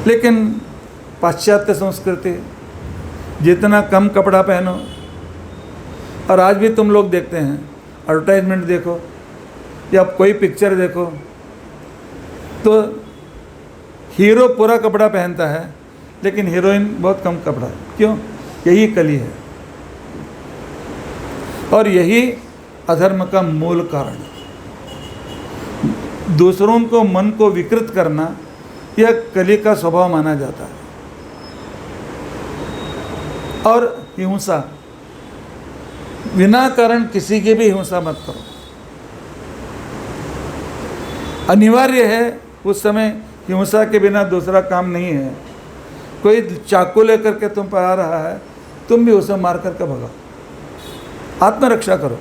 लेकिन पाश्चात्य संस्कृति, जितना कम कपड़ा पहनो, और आज भी तुम लोग देखते हैं, एडवर्टाइजमेंट देखो या कोई पिक्चर देखो तो हीरो पूरा कपड़ा पहनता है लेकिन हीरोइन बहुत कम कपड़ा। क्यों? यही कली है और यही अधर्म का मूल कारण। दूसरों को मन को विकृत करना यह कली का स्वभाव माना जाता है। और हिंसा, बिना कारण किसी की भी हिंसा मत करो। अनिवार्य है, उस समय हिंसा के बिना दूसरा काम नहीं है। कोई चाकू लेकर के तुम पर आ रहा है, तुम भी उसे मार करके भगाओ, आत्मरक्षा करो,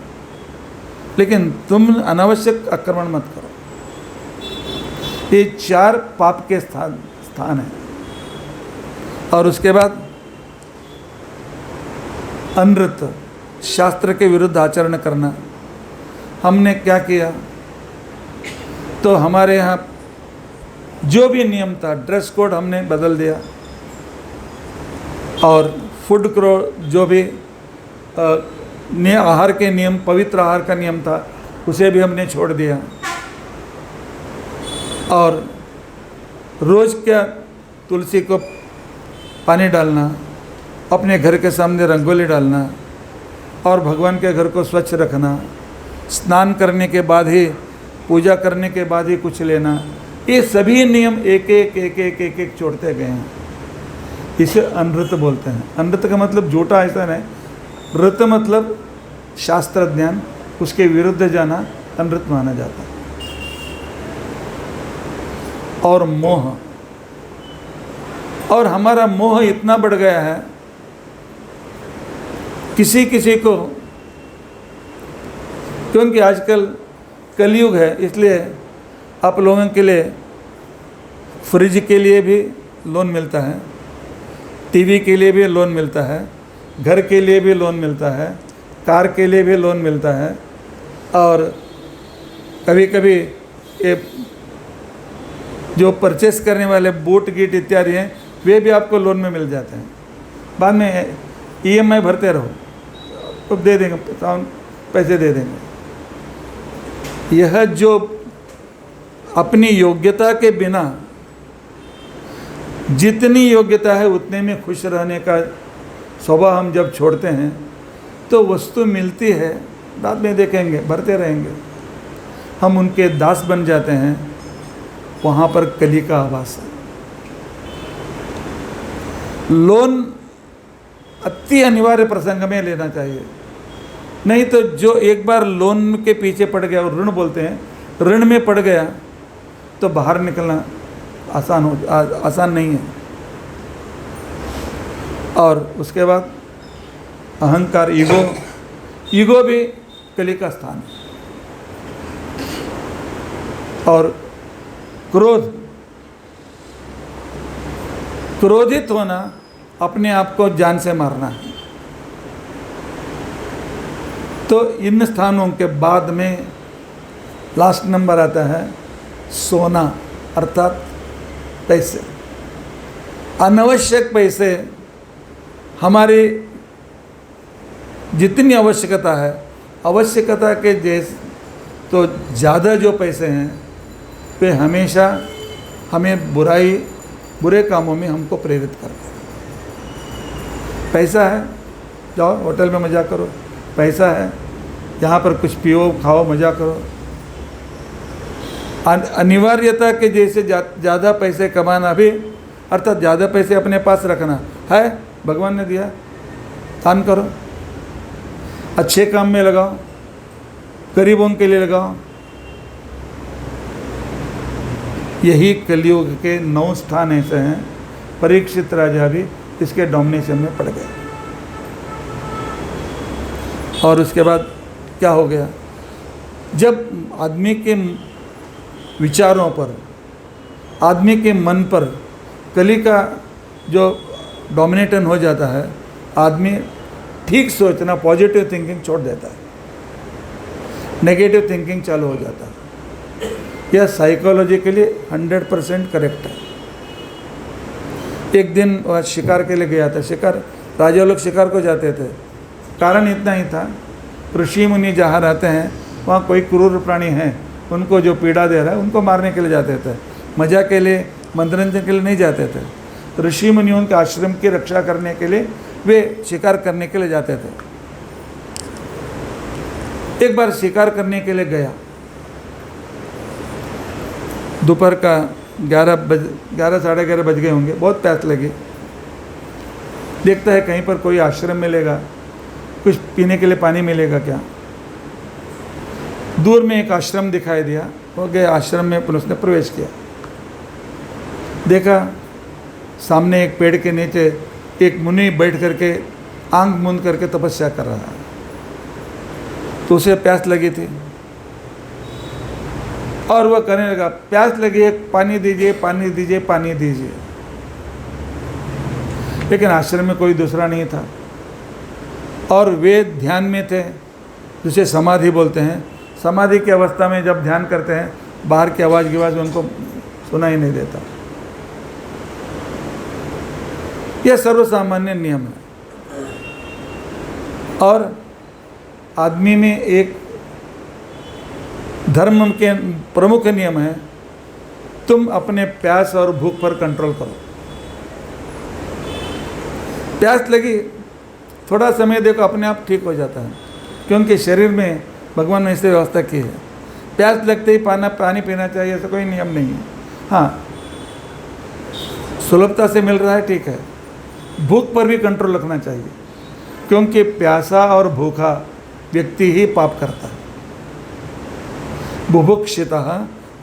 लेकिन तुम अनावश्यक आक्रमण मत करो। ये 4 पाप के स्थान हैं। और उसके बाद अनृत, शास्त्र के विरुद्ध आचरण करना। हमने क्या किया? तो हमारे यहाँ जो भी नियम था, ड्रेस कोड हमने बदल दिया, और फूड जो भी आहार के नियम, पवित्र आहार का नियम था, उसे भी हमने छोड़ दिया। और रोज़ क्या तुलसी को पानी डालना, अपने घर के सामने रंगोली डालना, और भगवान के घर को स्वच्छ रखना, स्नान करने के बाद ही, पूजा करने के बाद ही कुछ लेना, ये सभी नियम एक एक छोड़ते गए हैं। इसे अनृत बोलते हैं। अनृत का मतलब झूठा ऐसा नहीं, ऋत मतलब शास्त्र ज्ञान, उसके विरुद्ध जाना अनृत माना जाता है। और मोह, और हमारा मोह इतना बढ़ गया है, किसी किसी को, क्योंकि आजकल कलयुग है, इसलिए आप लोगों के लिए फ्रिज के लिए भी लोन मिलता है, टीवी के लिए भी लोन मिलता है, घर के लिए भी लोन मिलता है, कार के लिए भी लोन मिलता है, और कभी कभी ये जो परचेस करने वाले बूट गीट इत्यादि हैं, वे भी आपको लोन में मिल जाते हैं। बाद में EMI भरते रहो तो दे देंगे, पैसे दे देंगे। यह जो अपनी योग्यता के बिना, जितनी योग्यता है उतने में खुश रहने का स्वभाव हम जब छोड़ते हैं, तो वस्तु मिलती है, बाद में देखेंगे, भरते रहेंगे, हम उनके दास बन जाते हैं। वहाँ पर कली का आभास है। लोन अति अनिवार्य प्रसंग में लेना चाहिए, नहीं तो जो एक बार लोन के पीछे पड़ गया, और ऋण बोलते हैं, ऋण में पड़ गया तो बाहर निकलना आसान नहीं है। और उसके बाद अहंकार, ईगो भी कली का स्थान है। और क्रोधित होना, अपने आप को जान से मारना है। तो इन स्थानों के बाद में लास्ट नंबर आता है सोना, अर्थात पैसे। अनावश्यक पैसे, हमारी जितनी आवश्यकता है, आवश्यकता के तो ज़्यादा जो पैसे हैं, वे हमेशा हमें बुरे कामों में हमको प्रेरित करते हैं। पैसा है, जाओ होटल में मज़ा करो, पैसा है, यहाँ पर कुछ पियो, खाओ, मज़ा करो। अनिवार्यता के जैसे ज़्यादा पैसे कमाना भी, अर्थात ज़्यादा पैसे अपने पास रखना है, भगवान ने दिया, दान करो, अच्छे काम में लगाओ, गरीबों के लिए लगाओ। यही कलयुग के 9 स्थान ऐसे हैं। परीक्षित राजा भी इसके डोमिनेशन में पड़ गए। और उसके बाद क्या हो गया? जब आदमी के विचारों पर, आदमी के मन पर कली का जो डोमिनेटन हो जाता है, आदमी ठीक सोचना, पॉजिटिव थिंकिंग छोड़ देता है, नेगेटिव थिंकिंग चालू हो जाता है। यह साइकोलॉजिकली 100% करेक्ट है। एक दिन वह शिकार के लिए गया था। शिकार, राजा लोग शिकार को जाते थे, कारण इतना ही था, ऋषि मुनि जहाँ रहते हैं वहाँ कोई क्रूर प्राणी हैं, उनको जो पीड़ा दे रहा है उनको मारने के लिए जाते थे, मजा के लिए, मनोरंजन के लिए नहीं जाते थे। ऋषि मुनि उनके आश्रम की रक्षा करने के लिए वे शिकार करने के लिए जाते थे। एक बार शिकार करने के लिए गया, दोपहर का 11 साढ़े 11 बज गए होंगे, बहुत प्यास लगी। देखता है कहीं पर कोई आश्रम मिलेगा, कुछ पीने के लिए पानी मिलेगा क्या। दूर में एक आश्रम दिखाई दिया, वो गए आश्रम में, उसने प्रवेश किया। देखा सामने एक पेड़ के नीचे एक मुनि बैठ करके आंख मूंद करके तपस्या कर रहा है। तो उसे प्यास लगी थी और वह कहने लगा, प्यास लगी है, पानी दीजिए, पानी दीजिए, पानी दीजिए। लेकिन आश्रम में कोई दूसरा नहीं था और वे ध्यान में थे, जिसे समाधि बोलते हैं। समाधि की अवस्था में जब ध्यान करते हैं, बाहर की आवाज़ उनको सुना ही नहीं देता। यह सर्वसामान्य नियम है। और आदमी में एक धर्म के प्रमुख नियम है, तुम अपने प्यास और भूख पर कंट्रोल करो। प्यास लगी, थोड़ा समय देखो, अपने आप ठीक हो जाता है, क्योंकि शरीर में भगवान ने ऐसे व्यवस्था की है। प्यास लगते ही पानी पीना चाहिए, ऐसा कोई नियम नहीं है। हाँ, सुलभता से मिल रहा है, ठीक है। भूख पर भी कंट्रोल रखना चाहिए, क्योंकि प्यासा और भूखा व्यक्ति ही पाप करता है। बुभुक्षितः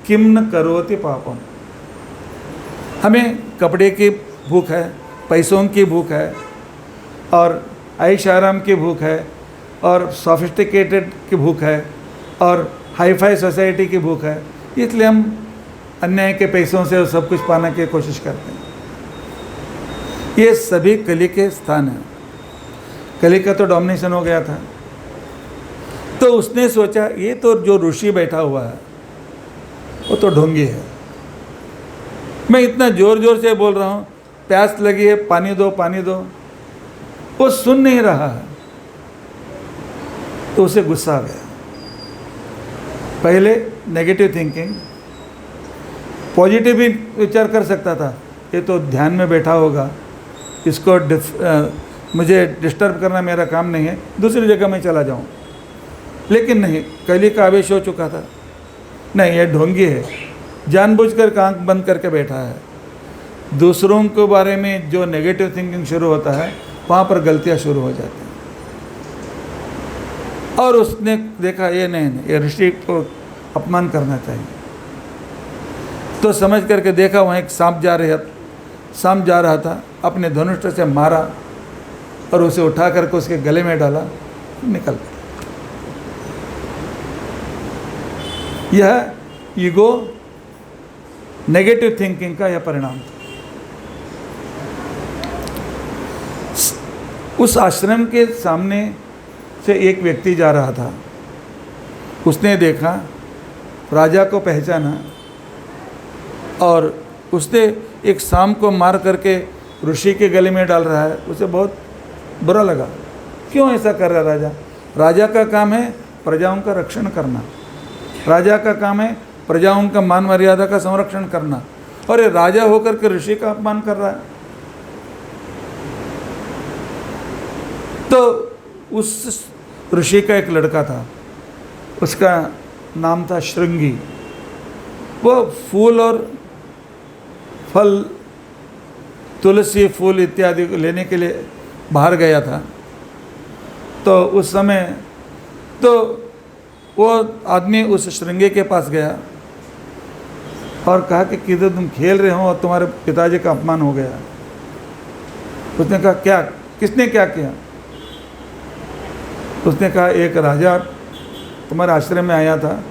किम न करोति पापम। हमें कपड़े की भूख है, पैसों की भूख है, और ऐश आराम की भूख है, और सोफिस्टिकेटेड की भूख है, और हाई फाई सोसाइटी की भूख है। इसलिए हम अन्याय के पैसों से सब कुछ पाने की कोशिश करते हैं। ये सभी कली के स्थान हैं। कली का तो डोमिनेशन हो गया था, तो उसने सोचा ये तो जो ऋषि बैठा हुआ है वो तो ढोंगी है। मैं इतना जोर जोर से बोल रहा हूँ, प्यास लगी है, पानी दो, पानी दो, वो सुन नहीं रहा है। तो उसे गुस्सा आ गया। पहले नेगेटिव थिंकिंग, पॉजिटिव भी विचार कर सकता था, ये तो ध्यान में बैठा होगा, इसको मुझे डिस्टर्ब करना मेरा काम नहीं है, दूसरी जगह मैं चला जाऊँ। लेकिन नहीं, कली का आवेश हो चुका था। नहीं, ये ढोंगी है, जानबूझकर आंख बंद करके बैठा है। दूसरों के बारे में जो नेगेटिव थिंकिंग शुरू होता है, वहाँ पर गलतियाँ शुरू हो जाती हैं। और उसने देखा ये नहीं, ये ऋषि को अपमान करना चाहिए। तो समझ करके देखा, वहाँ एक सांप जा रहा था, अपने धनुष से मारा और उसे उठा करके उसके गले में डाला, निकल गया। यह ईगो, नेगेटिव थिंकिंग का यह परिणाम था। उस आश्रम के सामने से एक व्यक्ति जा रहा था। उसने देखा, राजा को पहचाना, और उसने एक सांप को मार करके ऋषि के गले में डाल रहा है। उसे बहुत बुरा लगा, क्यों ऐसा कर रहा है राजा? राजा का काम है प्रजाओं का रक्षण करना, राजा का काम है प्रजाओं का मान मर्यादा का संरक्षण करना, और ये राजा होकर के ऋषि का अपमान कर रहा है। तो उस ऋषि का एक लड़का था, उसका नाम था श्रृंगी। वो फूल और फल, तुलसी फूल इत्यादि लेने के लिए बाहर गया था। तो उस समय तो वो आदमी उस श्रृंगी के पास गया और कहा कि किधर तुम खेल रहे हो और तुम्हारे पिताजी का अपमान हो गया। उसने कहा क्या, किसने क्या किया? उसने कहा एक राजा तुम्हारे आश्रम में आया था,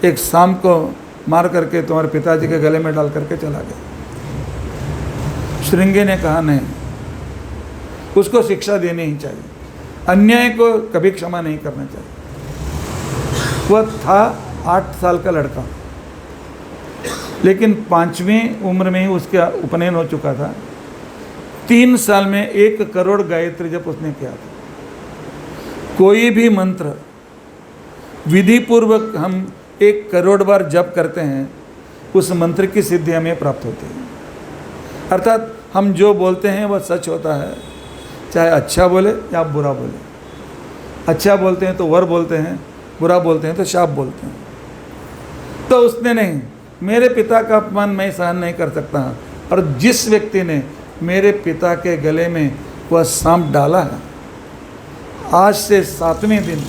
एक सांप को मार करके तुम्हारे पिताजी के गले में डाल करके चला गया। श्रृंगी ने कहा नहीं, उसको शिक्षा देनी ही चाहिए, अन्याय को कभी क्षमा नहीं करना चाहिए। वह था 8 साल का लड़का, लेकिन 5वीं उम्र में ही उसका उपनयन हो चुका था। 3 साल में 1 करोड़ गायत्री जप उसने किया था। कोई भी मंत्र विधि पूर्वक हम 1 करोड़ बार जप करते हैं, उस मंत्र की सिद्धि हमें प्राप्त होती है। अर्थात हम जो बोलते हैं वह सच होता है, चाहे अच्छा बोले या बुरा बोले। अच्छा बोलते हैं तो वर बोलते हैं, बुरा बोलते हैं तो शाप बोलते हैं। तो उसने नहीं, मेरे पिता का अपमान मैं सहन नहीं कर सकता। और जिस व्यक्ति ने मेरे पिता के गले में वह सांप डाला है, आज से 7वें दिन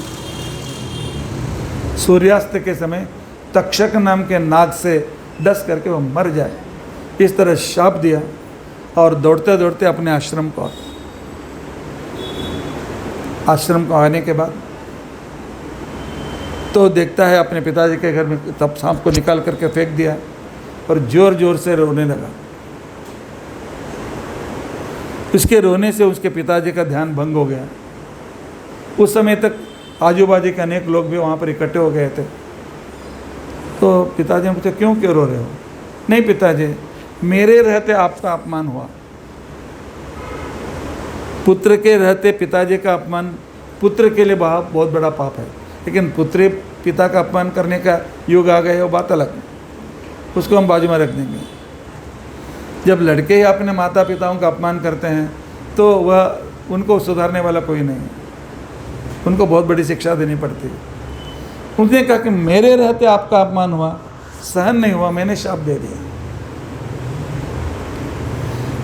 सूर्यास्त के समय तक्षक नाम के नाग से डस करके वह मर जाए, इस तरह शाप दिया। और दौड़ते दौड़ते अपने आश्रम को आने के बाद तो देखता है अपने पिताजी के घर में, तब सांप को निकाल करके फेंक दिया और ज़ोर ज़ोर से रोने लगा। उसके रोने से उसके पिताजी का ध्यान भंग हो गया। उस समय तक आजू बाजू के अनेक लोग भी वहाँ पर इकट्ठे हो गए थे। तो पिताजी ने पूछा, क्यों क्यों रो रहे हो? नहीं पिताजी, मेरे रहते आपका अपमान हुआ। पुत्र के रहते पिताजी का अपमान पुत्र के लिए बहुत बड़ा पाप है, लेकिन पुत्री पिता का अपमान करने का युग आ गया है, वो बात अलग है, उसको हम बाजू में रख देंगे। जब लड़के ही अपने माता पिताओं का अपमान करते हैं तो वह उनको सुधारने वाला कोई नहीं है, उनको बहुत बड़ी शिक्षा देनी पड़ती है। उसने कहा कि मेरे रहते आपका अपमान हुआ, सहन नहीं हुआ, मैंने शाप दे दिया।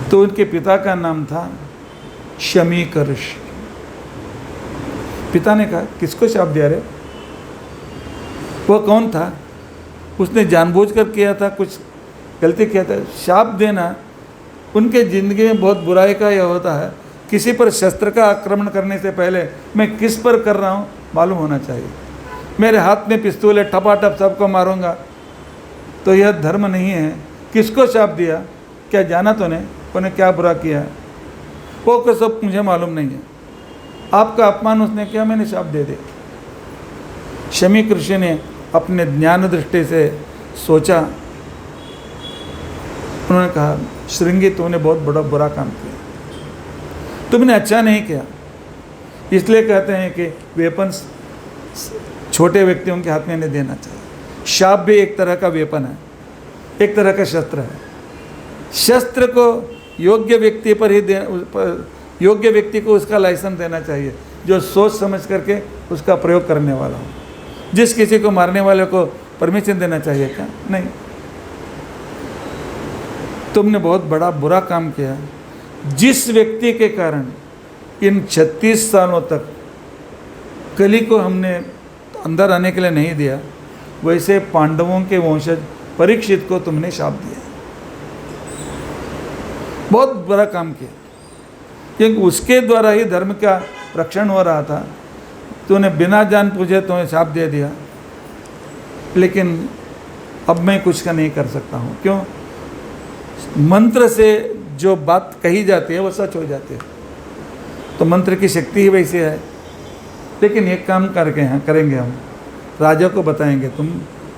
तो उनके पिता का नाम था शमीकर्ष। पिता ने कहा, किसको शाप दिया रे? वह कौन था? उसने जानबूझकर किया था, कुछ गलती किया था? शाप देना उनके ज़िंदगी में बहुत बुराई का यह होता है, किसी पर शस्त्र का आक्रमण करने से पहले मैं किस पर कर रहा हूँ मालूम होना चाहिए। मेरे हाथ में पिस्तौल है, ठपाठप सबको मारूंगा, तो यह धर्म नहीं है। किसको शाप दिया, क्या जाना तो नहीं, उन्हें क्या बुरा किया, वो को सब मुझे मालूम नहीं है। आपका अपमान उसने किया, मैंने शाप दे दिया। शमीकर्ष ने अपने ज्ञान दृष्टि से सोचा, उन्होंने कहा, श्रृंगी तुमने बहुत बड़ा बुरा काम किया, तुमने अच्छा नहीं किया। इसलिए कहते हैं कि वेपन्स छोटे व्यक्तियों के हाथ में नहीं देना चाहिए। शाप भी एक तरह का वेपन है, एक तरह का शस्त्र है। शस्त्र को योग्य व्यक्ति पर ही योग्य व्यक्ति को उसका लाइसेंस देना चाहिए, जो सोच समझ करके उसका प्रयोग करने वाला हो। जिस किसी को मारने वाले को परमिशन देना चाहिए क्या? नहीं। तुमने बहुत बड़ा बुरा काम किया। जिस व्यक्ति के कारण इन 36 सालों तक कली को हमने अंदर आने के लिए नहीं दिया, वैसे पांडवों के वंशज परीक्षित को तुमने शाप दिया। बहुत बड़ा काम किया, क्योंकि उसके द्वारा ही धर्म का रक्षण हो रहा था। तूने बिना जान पूछे तुम्हें शाप दे दिया, लेकिन अब मैं कुछ का नहीं कर सकता हूँ। क्यों? मंत्र से जो बात कही जाती है वो सच हो जाती है, तो मंत्र की शक्ति ही वैसी है। लेकिन एक काम करके हैं करेंगे, हम राजा को बताएंगे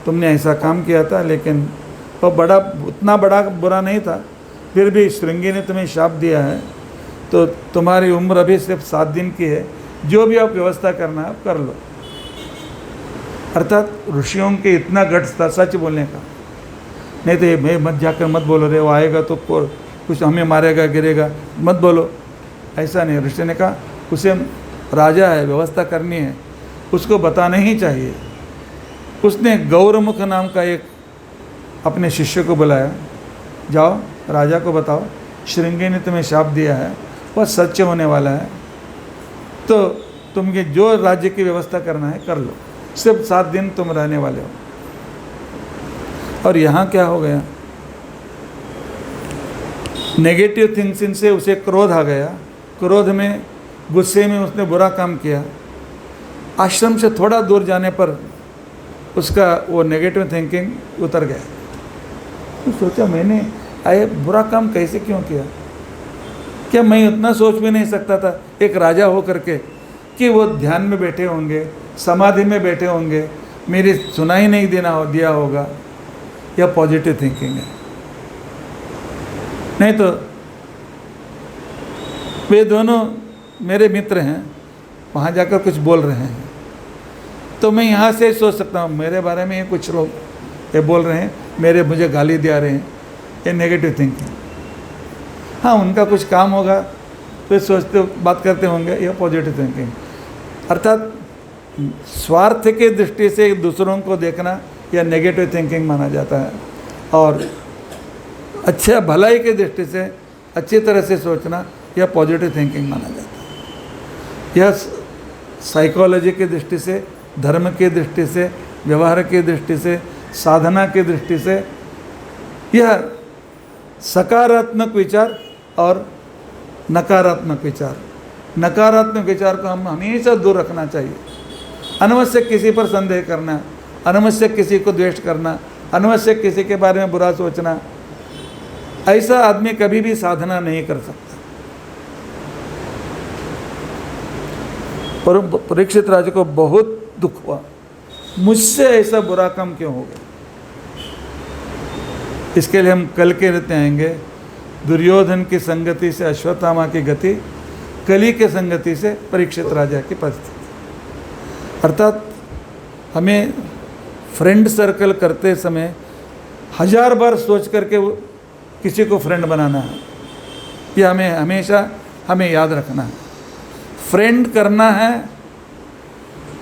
तुमने ऐसा काम किया था, लेकिन वो बड़ा उतना बड़ा बुरा नहीं था, फिर भी श्रृंगी ने तुम्हें शाप दिया है, तो तुम्हारी उम्र अभी सिर्फ 7 दिन की है, जो भी आप व्यवस्था करना है आप कर लो। अर्थात ऋषियों के इतना गट्स था सच बोलने का। नहीं तो ये मैं मत जाकर मत बोलो रे, वो आएगा तो कुछ हमें मारेगा गिरेगा, मत बोलो, ऐसा नहीं। ऋषि ने कहा उसे राजा है, व्यवस्था करनी है, उसको बताना ही चाहिए। उसने गौरमुख नाम का एक अपने शिष्य को बुलाया, जाओ राजा को बताओ श्रृंगी ने तुम्हें शाप दिया है, वह सच होने वाला है, तो तुम्हें जो राज्य की व्यवस्था करना है कर लो, सिर्फ 7 दिन तुम रहने वाले हो। और यहाँ क्या हो गया, नेगेटिव थिंकिंग से उसे क्रोध आ गया। क्रोध में, गुस्से में उसने बुरा काम किया। आश्रम से थोड़ा दूर जाने पर उसका वो नेगेटिव थिंकिंग उतर गया। तो सोचा मैंने आए बुरा काम कैसे क्यों किया, क्या मैं उतना सोच भी नहीं सकता था एक राजा हो करके कि वो ध्यान में बैठे होंगे, समाधि में बैठे होंगे, मेरी सुनाई नहीं दिया होगा? या पॉजिटिव थिंकिंग है? नहीं तो वे दोनों मेरे मित्र हैं, वहाँ जाकर कुछ बोल रहे हैं, तो मैं यहाँ से सोच सकता हूँ मेरे बारे में ये कुछ लोग ये बोल रहे हैं, मुझे गाली दे रहे हैं, ये नेगेटिव थिंकिंग। हाँ, उनका कुछ काम होगा तो सोचते बात करते होंगे, यह पॉजिटिव थिंकिंग। अर्थात स्वार्थ के दृष्टि से दूसरों को देखना यह नेगेटिव थिंकिंग माना जाता है, और अच्छा भलाई की दृष्टि से अच्छी तरह से सोचना यह पॉजिटिव थिंकिंग माना जाता है। यह साइकोलॉजी की दृष्टि से, धर्म की दृष्टि से, व्यवहार की दृष्टि से, साधना की दृष्टि से यह सकारात्मक विचार और नकारात्मक विचार को हम हमेशा दूर रखना चाहिए। अनावश्यक किसी पर संदेह करना, अनावश्यक किसी को द्वेष करना, अनावश्यक किसी के बारे में बुरा सोचना, ऐसा आदमी कभी भी साधना नहीं कर सकता। पर परीक्षित राजा को बहुत दुख हुआ, मुझसे ऐसा बुरा काम क्यों हो गया। इसके लिए हम कल के रहते आएंगे, दुर्योधन की संगति से अश्वत्थामा की गति, कली के संगति से परीक्षित राजा की परिस्थिति। अर्थात हमें फ्रेंड सर्कल करते समय 1000 बार सोच करके किसी को फ्रेंड बनाना है, यह हमें हमेशा याद रखना है। फ्रेंड करना है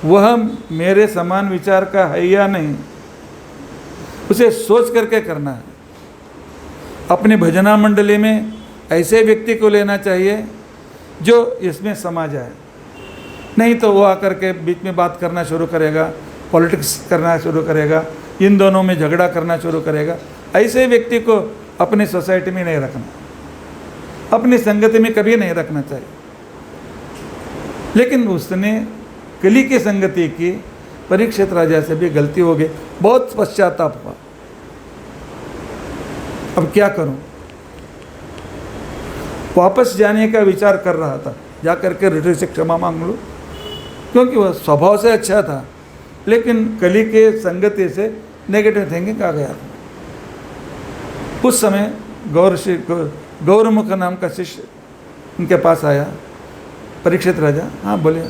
वह मेरे समान विचार का है या नहीं, उसे सोच करके करना है। अपनी भजना मंडली में ऐसे व्यक्ति को लेना चाहिए जो इसमें समा जाए, नहीं तो वो आकर के बीच में बात करना शुरू करेगा, पॉलिटिक्स करना शुरू करेगा, इन दोनों में झगड़ा करना शुरू करेगा। ऐसे व्यक्ति को अपनी सोसाइटी में नहीं रखना, अपनी संगति में कभी नहीं रखना चाहिए। लेकिन उसने कली की संगति की, परीक्षित राजा से भी गलती हो गई, बहुत पश्चाताप हुआ। अब क्या करूं? वापस जाने का विचार कर रहा था, जा करके ऋषि से क्षमा मांग लूं, क्योंकि वह स्वभाव से अच्छा था, लेकिन कली के संगति से नेगेटिव थिंकिंग आ गया था। उस समय गौरमुख नाम का शिष्य उनके पास आया। परीक्षित राजा, हाँ बोले,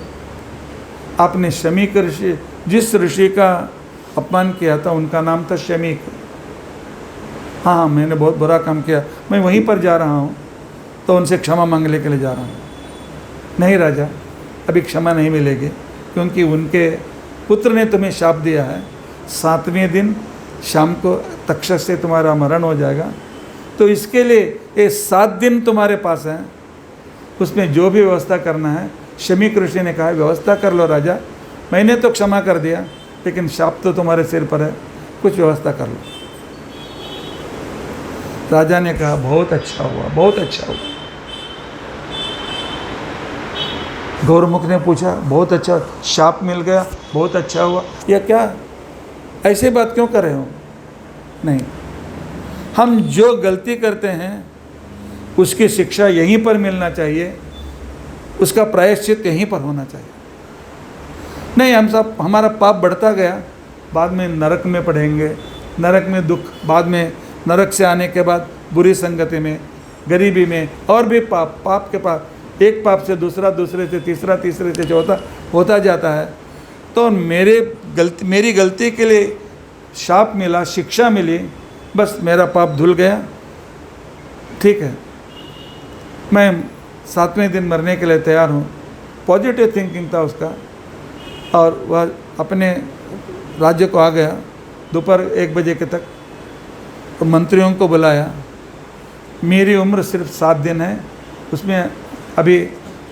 आपने शमीक ऋषि, जिस ऋषि का अपमान किया था उनका नाम था शमीक। हाँ, मैंने बहुत बुरा काम किया, मैं वहीं पर जा रहा हूँ, तो उनसे क्षमा मांगने के लिए जा रहा हूँ। नहीं राजा, अभी क्षमा नहीं मिलेगी, क्योंकि उनके पुत्र ने तुम्हें शाप दिया है, 7वें दिन शाम को तक्षक से तुम्हारा मरण हो जाएगा, तो इसके लिए ये 7 दिन तुम्हारे पास हैं, उसमें जो भी व्यवस्था करना है। शमीक ऋषि ने कहा, व्यवस्था कर लो राजा, मैंने तो क्षमा कर दिया, लेकिन शाप तो तुम्हारे सिर पर है, कुछ व्यवस्था कर लो। राजा ने कहा, बहुत अच्छा हुआ, बहुत अच्छा हुआ। गौरमुख ने पूछा, बहुत अच्छा, शाप मिल गया, बहुत अच्छा हुआ, या क्या ऐसी बात क्यों कर रहे हो? नहीं, हम जो गलती करते हैं उसकी शिक्षा यहीं पर मिलना चाहिए, उसका प्रायश्चित यहीं पर होना चाहिए। नहीं, हम सब हमारा पाप बढ़ता गया, बाद में नरक में पड़ेंगे, नरक में दुख, बाद में नरक से आने के बाद बुरी संगति में, गरीबी में, और भी पाप के पाप, एक पाप से दूसरा, दूसरे से तीसरा, तीसरे से चौथा होता जाता है। तो मेरी गलती के लिए शाप मिला, शिक्षा मिली, बस मेरा पाप धुल गया, ठीक है, मैं 7वें दिन मरने के लिए तैयार हूँ। पॉजिटिव थिंकिंग था उसका, और वह अपने राज्य को आ गया। दोपहर 1 बजे के तक तो मंत्रियों को बुलाया, मेरी उम्र सिर्फ 7 दिन है, उसमें अभी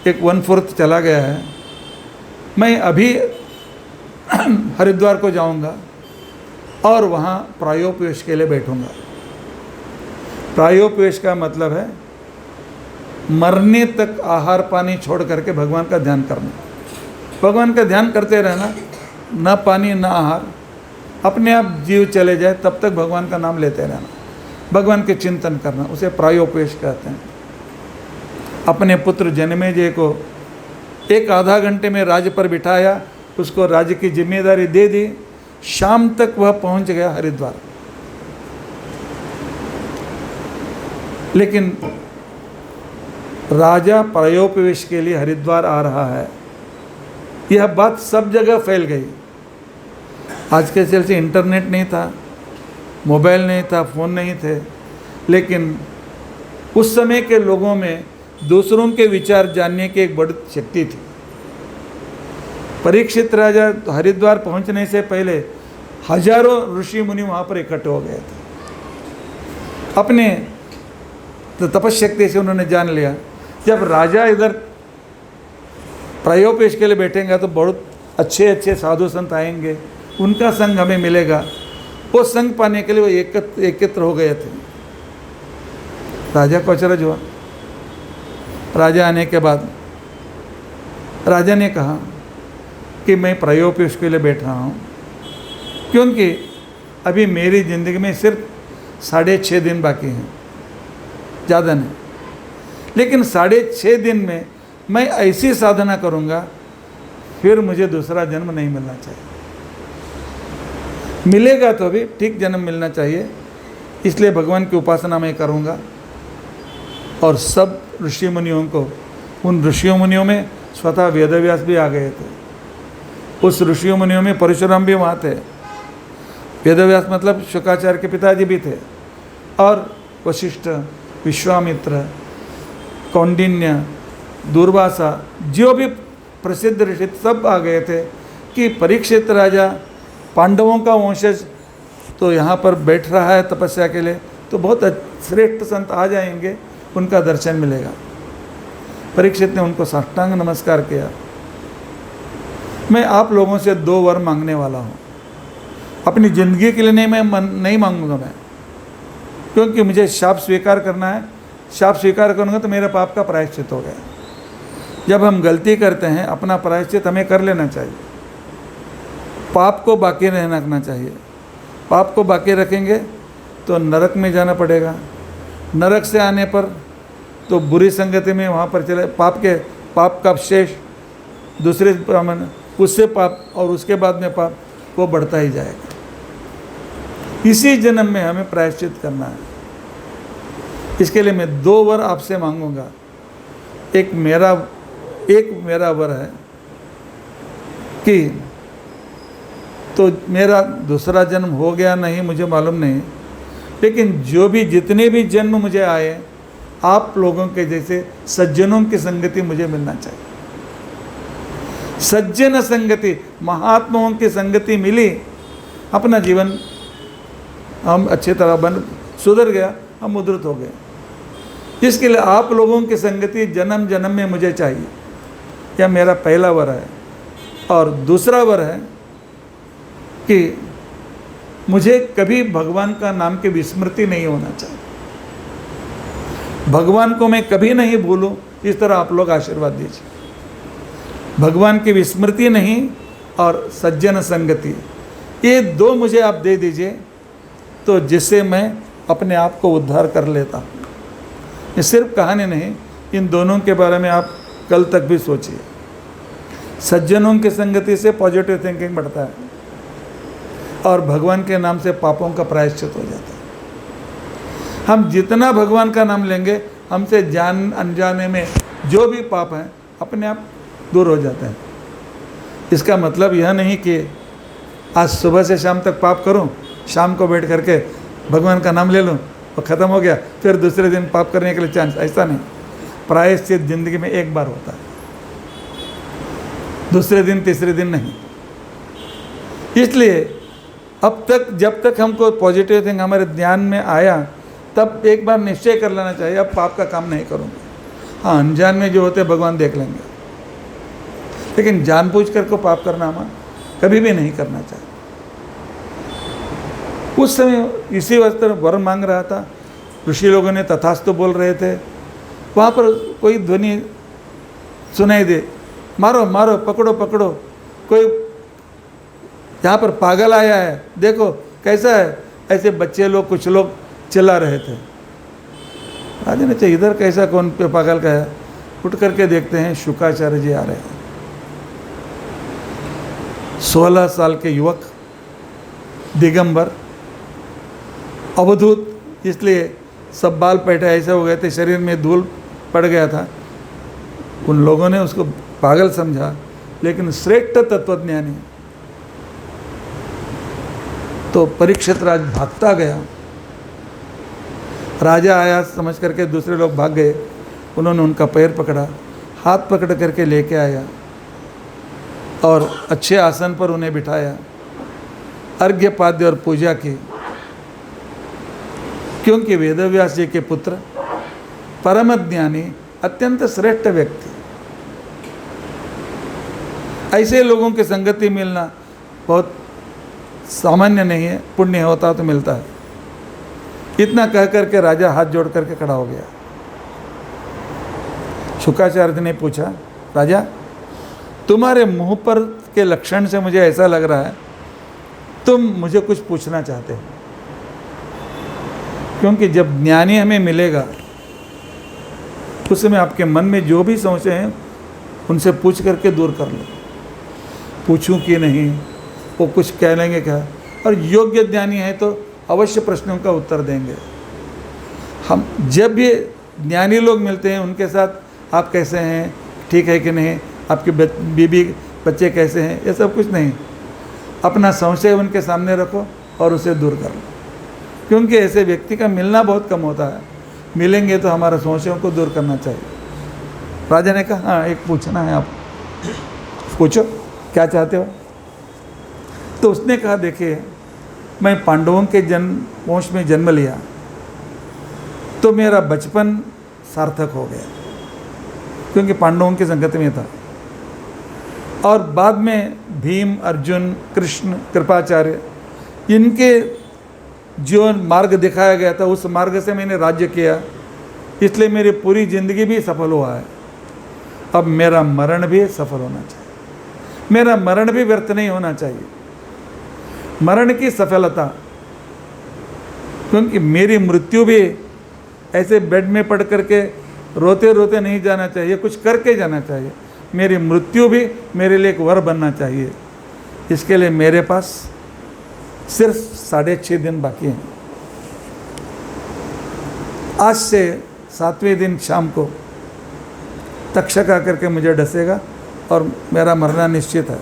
एक 1/4 चला गया है, मैं अभी हरिद्वार को जाऊंगा और वहाँ प्रायोपवेश के लिए बैठूंगा। प्रायोपवेश का मतलब है मरने तक आहार पानी छोड़ करके भगवान का ध्यान करना, भगवान का ध्यान करते रहना, ना पानी ना आहार, अपने आप जीव चले जाए तब तक भगवान का नाम लेते रहना, भगवान के चिंतन करना, उसे प्रायोपवेश कहते हैं। अपने पुत्र जन्मेजय को एक आधा घंटे में राज्य पर बिठाया, उसको राज्य की जिम्मेदारी दे दी। शाम तक वह पहुंच गया हरिद्वार। लेकिन राजा प्रायोपवेश के लिए हरिद्वार आ रहा है, यह बात सब जगह फैल गई। आज के जैसे इंटरनेट नहीं था, मोबाइल नहीं था, फ़ोन नहीं थे, लेकिन उस समय के लोगों में दूसरों के विचार जानने की एक बड़ी शक्ति थी। परीक्षित राजा हरिद्वार पहुंचने से पहले हजारों ऋषि मुनि वहाँ पर इकट्ठे हो गए थे। अपने तपस्शक्ति से उन्होंने जान लिया, जब राजा इधर प्रायोपवेश के लिए बैठेंगे तो बहुत अच्छे अच्छे साधु संत आएंगे, उनका संग हमें मिलेगा। वो संग पाने के लिए वो एकत्र हो गए थे। राजा को अचरज हुआ। राजा आने के बाद राजा ने कहा कि मैं प्रायोपवेश के लिए बैठ रहा हूँ, क्योंकि अभी मेरी ज़िंदगी में सिर्फ 6.5 दिन बाकी हैं, ज़्यादा नहीं। लेकिन 6.5 दिन में मैं ऐसी साधना करूँगा, फिर मुझे दूसरा जन्म नहीं मिलना चाहिए। मिलेगा तो भी ठीक जन्म मिलना चाहिए, इसलिए भगवान की उपासना मैं करूँगा। और सब ऋषि मुनियों को, उन ऋषियों मुनियों में स्वतः वेदव्यास भी आ गए थे। उस ऋषियों मुनियों में परशुराम भी वहाँ थे। वेदव्यास मतलब शुक्राचार्य के पिताजी भी थे। और वशिष्ठ, विश्वामित्र, कौंडिन्य, दूर्वासा, जो भी प्रसिद्ध ऋषि सब आ गए थे कि परीक्षित राजा पांडवों का वंशज तो यहाँ पर बैठ रहा है तपस्या के लिए, तो बहुत श्रेष्ठ संत आ जाएंगे, उनका दर्शन मिलेगा। परीक्षित ने उनको साष्टांग नमस्कार किया। मैं आप लोगों से 2 वर मांगने वाला हूँ। अपनी ज़िंदगी के लिए नहीं मांगूंगा मैं, क्योंकि मुझे शाप स्वीकार करना है। शाप स्वीकार करूँगा तो मेरे पाप का प्रायश्चित हो गया। जब हम गलती करते हैं, अपना प्रायश्चित हमें कर लेना चाहिए। पाप को बाकी नहीं रखना चाहिए। पाप को बाकी रखेंगे तो नरक में जाना पड़ेगा। नरक से आने पर तो बुरी संगति में वहाँ पर चले, पाप का शेष दूसरे ब्राह्मण, उससे पाप और उसके बाद में पाप, वो बढ़ता ही जाएगा। इसी जन्म में हमें प्रायश्चित करना है। इसके लिए मैं 2 वर आपसे मांगूंगा। एक मेरा वर है कि तो मेरा दूसरा जन्म हो गया नहीं, मुझे मालूम नहीं, लेकिन जितने भी जन्म मुझे आए, आप लोगों के जैसे सज्जनों की संगति मुझे मिलना चाहिए। सज्जन संगति, महात्माओं की संगति मिली, अपना जीवन हम अच्छी तरह सुधर गया, हम उद्धृत हो गए। इसके लिए आप लोगों की संगति जन्म जन्म में मुझे चाहिए। यह मेरा पहला वर है। और दूसरा वर है कि मुझे कभी भगवान का नाम की विस्मृति नहीं होना चाहिए। भगवान को मैं कभी नहीं भूलूं, इस तरह आप लोग आशीर्वाद दीजिए। भगवान की विस्मृति नहीं और सज्जन संगति, ये 2 मुझे आप दे दीजिए, तो जिससे मैं अपने आप को उद्धार कर लेता हूँ। ये सिर्फ कहानी नहीं, इन दोनों के बारे में आप कल तक भी सोचिए। सज्जनों की संगति से पॉजिटिव थिंकिंग बढ़ता है और भगवान के नाम से पापों का प्रायश्चित हो जाता है। हम जितना भगवान का नाम लेंगे, हमसे जान अनजाने में जो भी पाप हैं अपने आप दूर हो जाते हैं। इसका मतलब यह नहीं कि आज सुबह से शाम तक पाप करूं, शाम को बैठ करके भगवान का नाम ले लूं और ख़त्म हो गया, फिर दूसरे दिन पाप करने के लिए चांस, ऐसा नहीं। प्रायश्चित जिंदगी में एक बार होता है, दूसरे दिन तीसरे दिन नहीं। इसलिए अब तक जब तक हमको पॉजिटिव थिंग हमारे ध्यान में आया, तब एक बार निश्चय कर लेना चाहिए, अब पाप का काम नहीं करूँगा। हाँ, अनजान में जो होते भगवान देख लेंगे, लेकिन जानबूझ कर को पाप करना हमें कभी भी नहीं करना चाहिए। उस समय इसी वस्त्र वर मांग रहा था, ऋषि लोगों ने तथास्तु बोल रहे थे। वहाँ पर कोई ध्वनि सुनाई दे, मारो मारो, पकड़ो पकड़ो, कोई यहाँ पर पागल आया है, देखो कैसा है। ऐसे बच्चे लोग, कुछ लोग चिल्ला रहे थे। राजा ने कहा, इधर कैसा कौन पे पागल का है? उठ करके देखते हैं शुकाचार्य जी आ रहे हैं। 16 साल के युवक, दिगंबर, अवधूत, इसलिए सब बाल पैठे ऐसे हो गए थे, शरीर में धूल पड़ गया था। उन लोगों ने उसको पागल समझा, लेकिन श्रेष्ठ तत्वज्ञानी। तो परीक्षित राज भागता गया। राजा आया समझ करके दूसरे लोग भाग गए। उन्होंने उनका पैर पकड़ा, हाथ पकड़ करके लेके आया और अच्छे आसन पर उन्हें बिठाया, अर्घ्य पाद्य और पूजा की। क्योंकि वेदव्यास जी के पुत्र, परम ज्ञानी, अत्यंत श्रेष्ठ व्यक्ति, ऐसे लोगों की संगति मिलना बहुत सामान्य नहीं है, पुण्य होता तो मिलता है। इतना कह करके राजा हाथ जोड़ करके खड़ा हो गया। शुकाचार्य ने पूछा, राजा तुम्हारे मुंह पर के लक्षण से मुझे ऐसा लग रहा है तुम मुझे कुछ पूछना चाहते हो, क्योंकि जब ज्ञानी हमें मिलेगा उस समय आपके मन में जो भी समस्या हैं उनसे पूछ करके दूर कर लो। पूछूं कि नहीं, वो कुछ कह लेंगे क्या, और योग्य ज्ञानी है तो अवश्य प्रश्नों का उत्तर देंगे। हम जब भी ज्ञानी लोग मिलते हैं उनके साथ आप कैसे हैं, ठीक है कि नहीं, आपकी बीबी बच्चे कैसे हैं, ये सब कुछ नहीं। अपना संशय उनके सामने रखो और उसे दूर कर लो, क्योंकि ऐसे व्यक्ति का मिलना बहुत कम होता है। मिलेंगे तो हमारा संशयों को दूर करना चाहिए। राजा ने कहा, हाँ एक पूछना है, आप पूछो क्या चाहते हो। तो उसने कहा, देखिए मैं पांडवों के वंश में जन्म लिया तो मेरा बचपन सार्थक हो गया, क्योंकि पांडवों की संगति में था। और बाद में भीम, अर्जुन, कृष्ण, कृपाचार्य, इनके जो मार्ग दिखाया गया था उस मार्ग से मैंने राज्य किया, इसलिए मेरी पूरी जिंदगी भी सफल हुआ है। अब मेरा मरण भी सफल होना चाहिए, मेरा मरण भी व्यर्थ नहीं होना चाहिए। मरण की सफलता, क्योंकि मेरी मृत्यु भी ऐसे बेड में पड़ करके रोते रोते नहीं जाना चाहिए, कुछ करके जाना चाहिए। मेरी मृत्यु भी मेरे लिए एक वर बनना चाहिए। इसके लिए मेरे पास सिर्फ 6.5 दिन बाकी हैं। आज से 7वें दिन शाम को तक्षक आकर के मुझे डसेगा और मेरा मरना निश्चित है।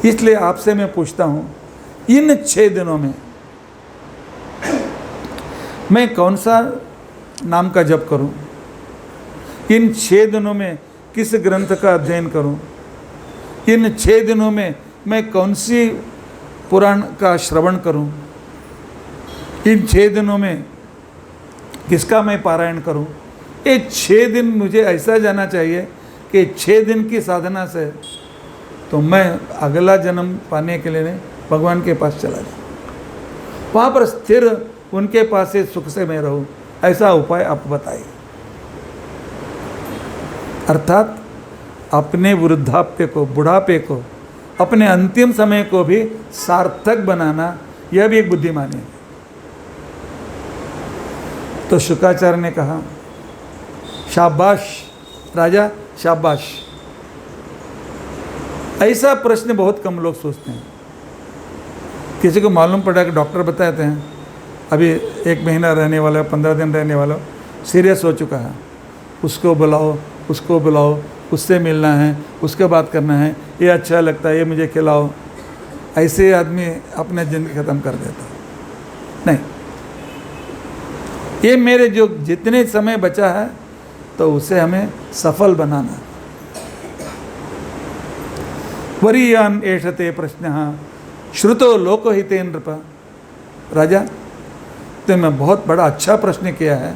इसलिए आपसे मैं पूछता हूँ, इन 6 दिनों में मैं कौन सा नाम का जप करूं? इन 6 दिनों में किस ग्रंथ का अध्ययन करूं? इन 6 दिनों में मैं कौन सी पुराण का श्रवण करूं? इन 6 दिनों में किसका मैं पारायण करूं? ये 6 दिन मुझे ऐसा जाना चाहिए कि 6 दिन की साधना से तो मैं अगला जन्म पाने के लिए भगवान के पास चला जाऊँ, वहाँ पर स्थिर उनके पास से सुख से मैं रहूँ। ऐसा उपाय आप बताइए। अर्थात अपने वृद्धाप्य को, बुढ़ापे को, अपने अंतिम समय को भी सार्थक बनाना, यह भी एक बुद्धिमानी है। तो शुकाचार्य ने कहा, शाबाश राजा, शाबाश। ऐसा प्रश्न बहुत कम लोग सोचते हैं। किसी को मालूम पड़ा कि डॉक्टर बताते हैं अभी 1 महीना रहने वाला, 15 दिन रहने वाला, सीरियस हो चुका है, उसको बुलाओ, उसको बुलाओ, उससे मिलना है, उसके बात करना है, ये अच्छा लगता है, ये मुझे खिलाओ। ऐसे आदमी अपने ज़िंदगी ख़त्म कर देता है। नहीं, ये मेरे जो जितने समय बचा है तो उसे हमें सफल बनाना है। वरीयान एषते प्रश्न श्रुतो लोकहिते नृप। राजा, तुमने बहुत बड़ा अच्छा प्रश्न किया है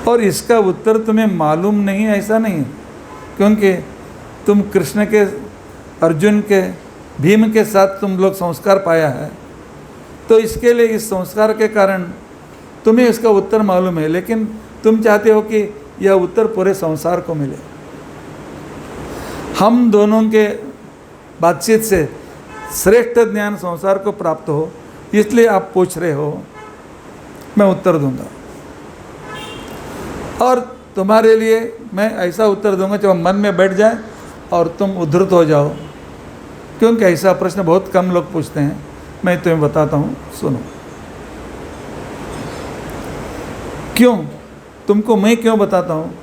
और इसका उत्तर तुम्हें मालूम नहीं है, ऐसा नहीं है, क्योंकि तुम कृष्ण के, अर्जुन के, भीम के साथ तुम लोग संस्कार पाया है, तो इसके लिए इस संस्कार के कारण तुम्हें इसका उत्तर मालूम है। लेकिन तुम चाहते हो कि यह उत्तर पूरे संसार को मिले। हम दोनों के बातचीत से श्रेष्ठ ज्ञान संसार को प्राप्त हो, इसलिए आप पूछ रहे हो, मैं उत्तर दूंगा। और तुम्हारे लिए मैं ऐसा उत्तर दूंगा जो मन में बैठ जाए और तुम उद्धृत हो जाओ, क्योंकि ऐसा प्रश्न बहुत कम लोग पूछते हैं। मैं तुम्हें बताता हूँ, सुनो। क्यों? तुमको मैं क्यों बताता हूँ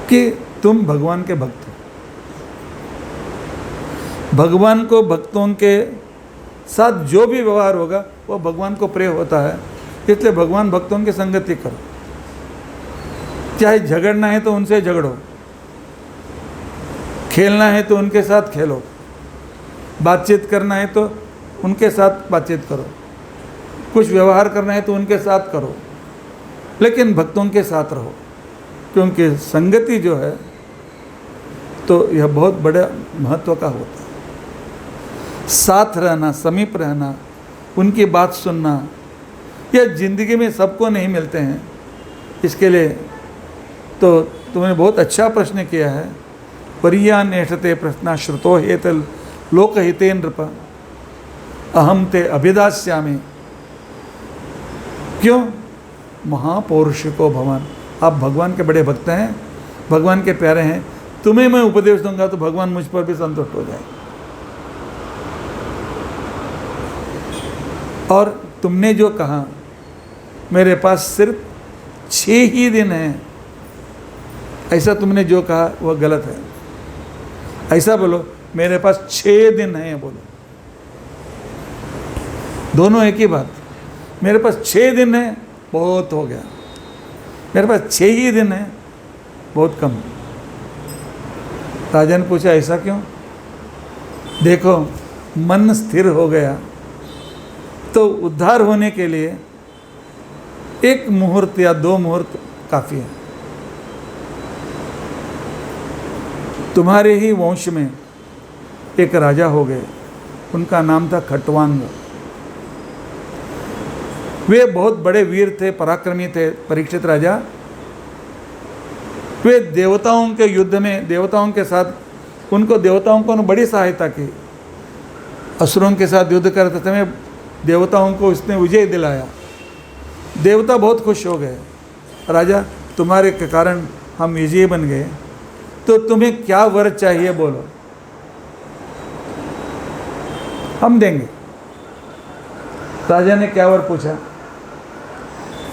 कि तुम भगवान के भक्त हो। भगवान को भक्तों के साथ जो भी व्यवहार होगा वो भगवान को प्रिय होता है, इसलिए भगवान भक्तों की संगति करो। चाहे झगड़ना है तो उनसे झगड़ो, खेलना है तो उनके साथ खेलो, बातचीत करना है तो उनके साथ बातचीत करो, कुछ व्यवहार करना है तो उनके साथ करो, लेकिन भक्तों के साथ रहो, क्योंकि संगति जो है तो यह बहुत बड़ा महत्व का होता है। साथ रहना, समीप रहना, उनकी बात सुनना, यह जिंदगी में सबको नहीं मिलते हैं। इसके लिए तो तुमने बहुत अच्छा प्रश्न किया है। परिया नेष्ठते प्रश्न श्रुतो हेत लोकहिते नृप अहम ते अभिदास्यामि। क्यों? महापौरुषिको भवान, आप भगवान के बड़े भक्त हैं, भगवान के प्यारे हैं, तुम्हें मैं उपदेश दूंगा तो भगवान मुझ पर भी संतुष्ट हो जाए। और तुमने जो कहा मेरे पास सिर्फ 6 ही दिन हैं, ऐसा तुमने जो कहा वह गलत है। ऐसा बोलो मेरे पास 6 दिन हैं, बोलो, दोनों एक ही बात। मेरे पास 6 दिन है बहुत हो गया, मेरे पास 6 ही दिन है बहुत कम। राजा ने पूछा ऐसा क्यों? देखो, मन स्थिर हो गया तो उद्धार होने के लिए 1 मुहूर्त या 2 मुहूर्त काफ़ी है। तुम्हारे ही वंश में एक राजा हो गए, उनका नाम था खट्वांग। वे बहुत बड़े वीर थे, पराक्रमी थे, परीक्षित राजा। वे देवताओं के युद्ध में देवताओं के साथ, उनको देवताओं को बड़ी सहायता की। असुरों के साथ युद्ध करते समय देवताओं को उसने विजय दिलाया। देवता बहुत खुश हो गए, राजा तुम्हारे के कारण हम विजयी बन गए, तो तुम्हें क्या वर चाहिए बोलो, हम देंगे। राजा ने क्या वर पूछा?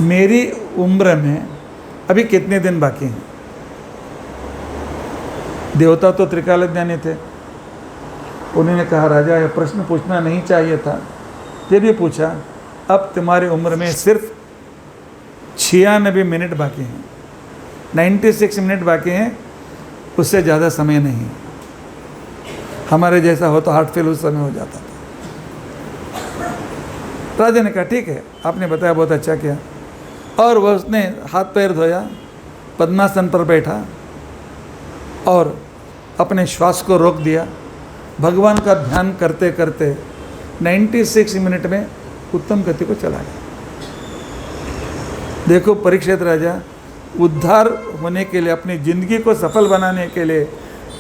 मेरी उम्र में अभी कितने दिन बाकी हैं? देवता तो त्रिकालज्ञानी थे, उन्होंने कहा राजा यह प्रश्न पूछना नहीं चाहिए था, फिर भी पूछा। अब तुम्हारी उम्र में सिर्फ 96 मिनट बाकी हैं, 96 मिनट बाकी हैं, उससे ज़्यादा समय नहीं। हमारे जैसा हो तो हार्ट फेल उस समय हो जाता था। राजा ने कहा ठीक है, आपने बताया, बहुत अच्छा किया। और वह उसने हाथ पैर धोया, पद्मासन पर बैठा और अपने श्वास को रोक दिया। भगवान का ध्यान करते करते 96 मिनट में उत्तम गति को चला गया। देखो परीक्षित राजा, उद्धार होने के लिए, अपनी ज़िंदगी को सफल बनाने के लिए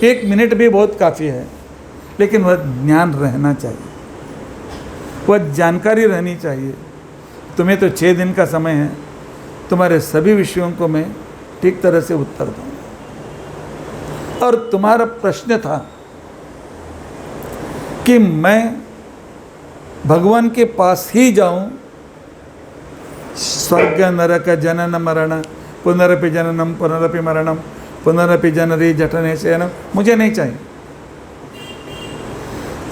1 मिनट भी बहुत काफ़ी है, लेकिन वह ज्ञान रहना चाहिए, वह जानकारी रहनी चाहिए। तुम्हें तो 6 दिन का समय है, तुम्हारे सभी विषयों को मैं ठीक तरह से उत्तर दूँगा। और तुम्हारा प्रश्न था कि मैं भगवान के पास ही जाऊं, स्वर्ग नरक जनन मरण पुनरपि जननम पुनरपि मरणम पुनरपि जनरी जठने शयनम, मुझे नहीं चाहिए।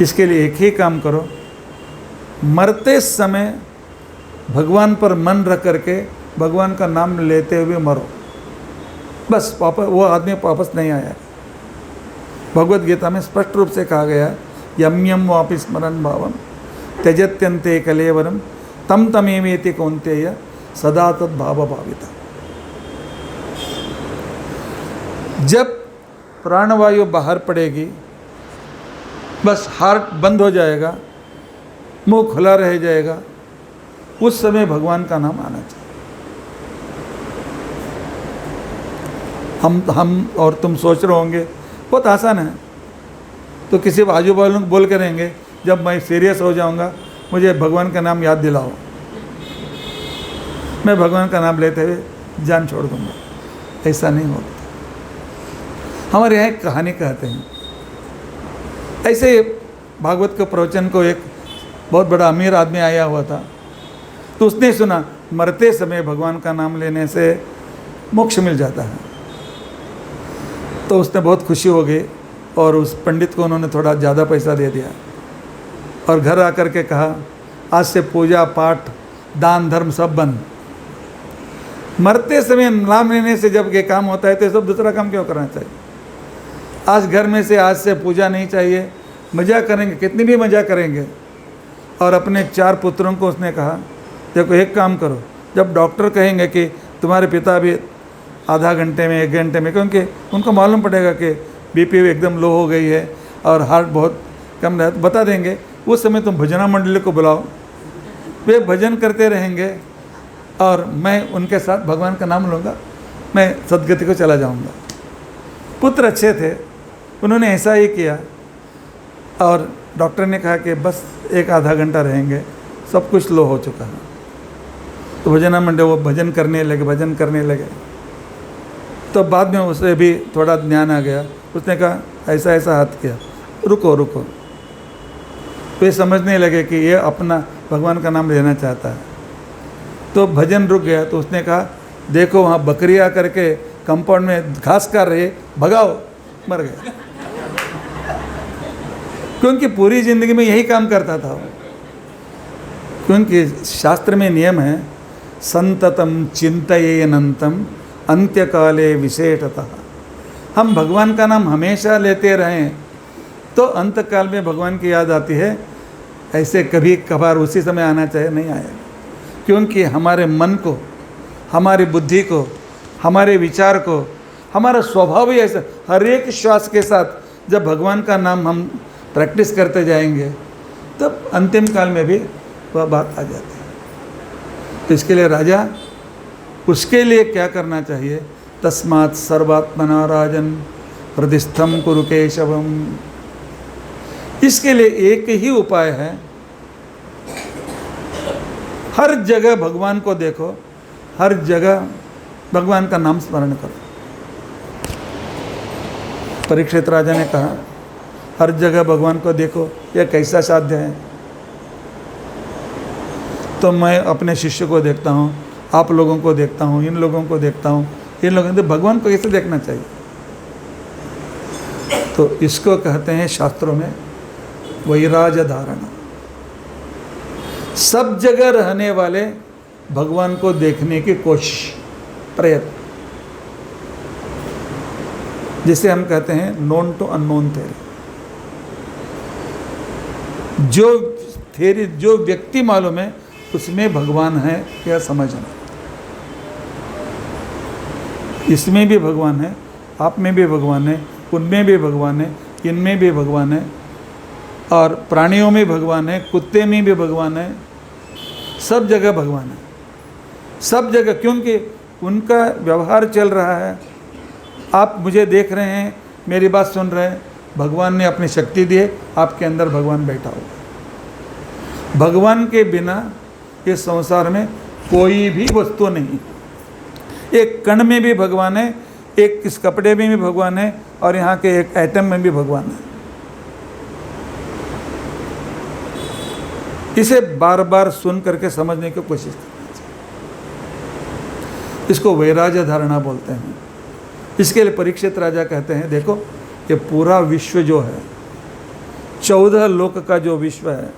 इसके लिए एक ही काम करो, मरते समय भगवान पर मन रख करके भगवान का नाम लेते हुए मरो, बस। वापस वो आदमी वापस नहीं आया। भगवत गीता में स्पष्ट रूप से कहा गया, यम यम वापि स्मरण भावम त्यजत्यंते कलेवरम तम तमेवेति कौन्तेय सदा तद्भाव भाविता। जब प्राणवायु बाहर पड़ेगी, बस हार्ट बंद हो जाएगा, मुंह खुला रह जाएगा, उस समय भगवान का नाम आना चाहिए। हम और तुम सोच रहे होंगे बहुत आसान है, तो किसी आजू बाजू बोल के रहेंगे, जब मैं सीरियस हो जाऊंगा मुझे भगवान का नाम याद दिलाओ, मैं भगवान का नाम लेते हुए जान छोड़ दूंगा। ऐसा नहीं होता। हमारे यहाँ एक कहानी कहते हैं, ऐसे भागवत के प्रवचन को एक बहुत बड़ा अमीर आदमी आया हुआ था, तो उसने सुना मरते समय भगवान का नाम लेने से मोक्ष मिल जाता है। तो उसने बहुत खुशी हो गई और उस पंडित को उन्होंने थोड़ा ज़्यादा पैसा दे दिया और घर आकर के कहा, आज से पूजा पाठ दान धर्म सब बंद। मरते समय नाम लेने से जब ये काम होता है तो सब दूसरा काम क्यों करना चाहिए। आज घर में से आज से पूजा नहीं चाहिए, मज़ा करेंगे, कितनी भी मज़ा करेंगे। और अपने 4 पुत्रों को उसने कहा, देखो एक काम करो, जब डॉक्टर कहेंगे कि तुम्हारे पिता भी आधा घंटे में 1 घंटे में, क्योंकि उनको मालूम पड़ेगा कि बीपी एकदम लो हो गई है और हार्ट बहुत कम है, तो बता देंगे। उस समय तुम भजना मंडली को बुलाओ, वे भजन करते रहेंगे और मैं उनके साथ भगवान का नाम लूँगा, मैं सदगति को चला जाऊँगा। पुत्र अच्छे थे, उन्होंने ऐसा ही किया और डॉक्टर ने कहा कि बस 1 आधा घंटा रहेंगे, सब कुछ लो हो चुका है। तो भजना मंडली वो भजन करने लगे। तो बाद में उसे भी थोड़ा ज्ञान आ गया, उसने कहा ऐसा ऐसा हाथ किया, रुको। वे समझने लगे कि ये अपना भगवान का नाम लेना चाहता है। तो भजन रुक गया, तो उसने कहा देखो वहाँ बकरियाँ करके कंपाउंड में घास कर रही, भगाओ, मर गया। क्योंकि पूरी ज़िंदगी में यही काम करता था। क्योंकि शास्त्र में नियम है, संततम चिंतयेनंतम अंत्यकाले विशेषतः। हम भगवान का नाम हमेशा लेते रहें तो अंतकाल में भगवान की याद आती है। ऐसे कभी कभार उसी समय आना चाहिए, नहीं आएगा। क्योंकि हमारे मन को, हमारी बुद्धि को, हमारे विचार को, हमारा स्वभाव ही ऐसा, हर एक श्वास के साथ जब भगवान का नाम हम प्रैक्टिस करते जाएंगे तब अंतिम काल में भी वह बात आ जाती है। तो इसके लिए राजा, उसके लिए क्या करना चाहिए, तस्मात् सर्वात्मना राजन हृदिस्थम कुरु केशवम। इसके लिए एक ही उपाय है, हर जगह भगवान को देखो, हर जगह भगवान का नाम स्मरण करो। परीक्षित राजा ने कहा हर जगह भगवान को देखो, यह कैसा साध्य है। तो मैं अपने शिष्य को देखता हूँ, आप लोगों को देखता हूँ, इन लोगों को देखता हूँ, इन लोगों को, भगवान को कैसे देखना चाहिए। तो इसको कहते हैं शास्त्रों में वैराग्य धारणा। सब जगह रहने वाले भगवान को देखने की कोशिश, प्रयत्न, जिसे हम कहते हैं नोन टू अननोन थ्योरी। जो व्यक्ति मालूम है उसमें भगवान है यह समझना। इसमें भी भगवान है, आप में भी भगवान है, उनमें भी भगवान है, इनमें भी भगवान है, और प्राणियों में भगवान है, कुत्ते में भी भगवान है, सब जगह भगवान है, सब जगह। क्योंकि उनका व्यवहार चल रहा है, आप मुझे देख रहे हैं, मेरी बात सुन रहे हैं, भगवान ने अपनी शक्ति दी है, आपके अंदर भगवान बैठा हुआ। भगवान के बिना इस संसार में कोई भी वस्तु नहीं। एक कण में भी भगवान है, एक इस कपड़े में भी भगवान है, और यहाँ के एक एटम में भी भगवान है। इसे बार बार सुन करके समझने की कोशिश करनी चाहिए। इसको वैराग्य धारणा बोलते हैं। इसके लिए परीक्षित राजा कहते हैं देखो, ये पूरा विश्व जो है, 14 लोक का जो विश्व है,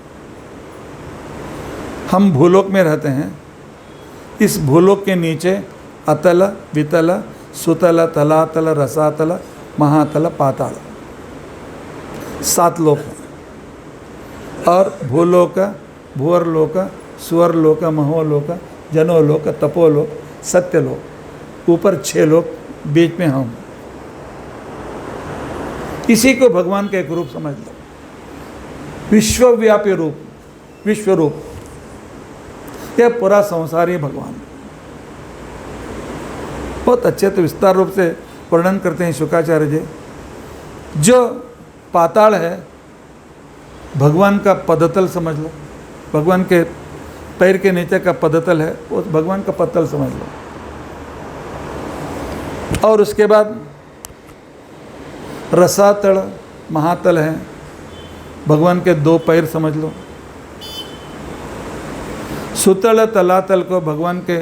हम भूलोक में रहते हैं। इस भूलोक के नीचे अतल, वितल, सुतल, तलातल, रसातल, महातल, पाताल, 7 लोक हैं। और भूलोक, भुवरलोक, सुवरलोक, महोलोक, जनोलोक, तपोलोक, सत्यलोक, ऊपर 6 लोक, बीच में हम। इसी को भगवान का एक रूप समझ लो, विश्वव्यापी रूप, विश्व रूप। यह पूरा संसार ही भगवान। बहुत अच्छे तो विस्तार रूप से वर्णन करते हैं शुकाचार्य जी। जो पाताल है भगवान का पदतल समझ लो, भगवान के पैर के नीचे का पदतल है, वो भगवान का पदतल समझ लो। और उसके बाद रसातल महातल है, भगवान के 2 पैर समझ लो। सुतल तलातल को भगवान के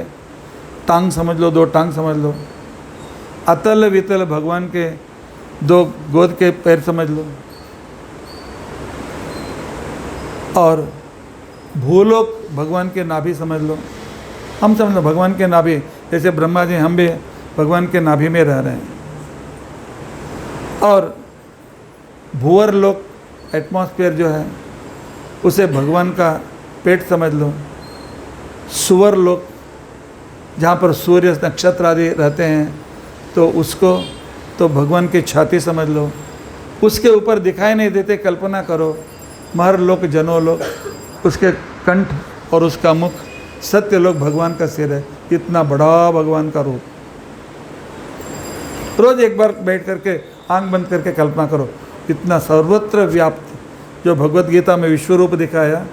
टांग समझ लो, 2 टांग समझ लो। अतल वितल भगवान के 2 गोद के पैर समझ लो। और भूलोक भगवान के नाभि समझ लो। हम समझ लो भगवान के नाभि, जैसे ब्रह्मा जी हम भी भगवान के नाभि में रह रहे हैं। और भूवर लोक एटमॉस्फेयर जो है उसे भगवान का पेट समझ लो। सुवर लोक जहाँ पर सूर्य नक्षत्र आदि रहते हैं तो उसको तो भगवान की छाती समझ लो। उसके ऊपर दिखाई नहीं देते, कल्पना करो महर लोक जनो लोक, उसके कंठ और उसका मुख, सत्य लोक भगवान का सिर है। इतना बड़ा भगवान का रूप। रोज एक बार बैठ करके आंख बंद करके कल्पना करो, इतना सर्वत्र व्याप्त जो भगवत गीता में विश्व रूप दिखाया,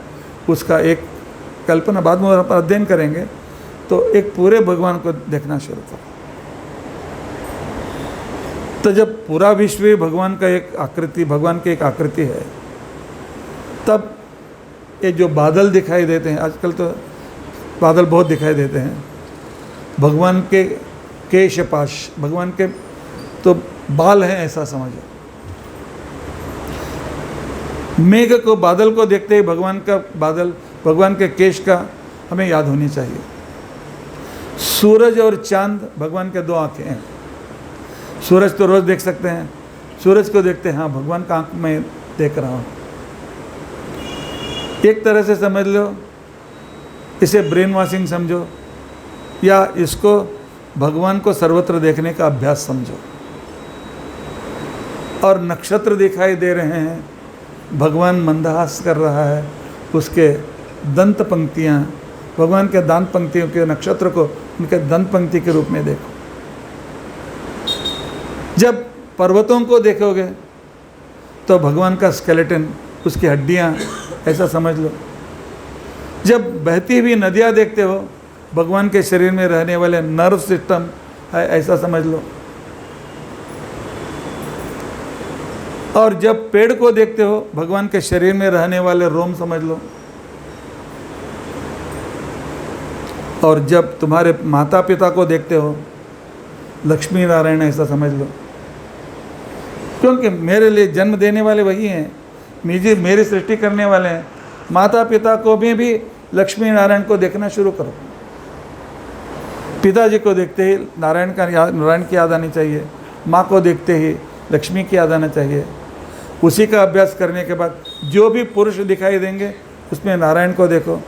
उसका एक कल्पना, बाद में आप अध्ययन करेंगे तो एक पूरे भगवान को देखना शुरू करो। तो जब पूरा विश्व ही भगवान का एक आकृति, भगवान की एक आकृति है, तब ये जो बादल दिखाई देते हैं, आजकल तो बादल बहुत दिखाई देते हैं, भगवान के केशपाश, भगवान के तो बाल हैं ऐसा समझो। मेघ को, बादल को देखते ही भगवान का बादल, भगवान के केश का हमें याद होनी चाहिए। सूरज और चांद भगवान के 2 आंखें हैं। सूरज तो रोज देख सकते हैं, सूरज को देखते हैं, हाँ भगवान का आंख में देख रहा हूँ। एक तरह से समझ लो, इसे ब्रेन वॉशिंग समझो, या इसको भगवान को सर्वत्र देखने का अभ्यास समझो। और नक्षत्र दिखाई दे रहे हैं, भगवान मंदहास कर रहा है, उसके दंत पंक्तियाँ, भगवान के दांत पंक्तियों के नक्षत्र को उनके दंत पंक्ति के रूप में देखो। जब पर्वतों को देखोगे तो भगवान का स्केलेटन, उसकी हड्डियाँ ऐसा समझ लो। जब बहती हुई नदियाँ देखते हो, भगवान के शरीर में रहने वाले नर्व सिस्टम है ऐसा समझ लो। और जब पेड़ को देखते हो, भगवान के शरीर में रहने वाले रोम समझ लो। और जब तुम्हारे माता पिता को देखते हो, लक्ष्मी नारायण ऐसा समझ लो। क्योंकि मेरे लिए जन्म देने वाले वही हैं, मेरी सृष्टि करने वाले हैं। माता पिता को भी लक्ष्मी नारायण को देखना शुरू करो। पिताजी को देखते ही नारायण की याद आनी चाहिए, माँ को देखते ही लक्ष्मी की याद आना चाहिए। उसी का अभ्यास करने के बाद जो भी पुरुष दिखाई देंगे उसमें नारायण को देखो,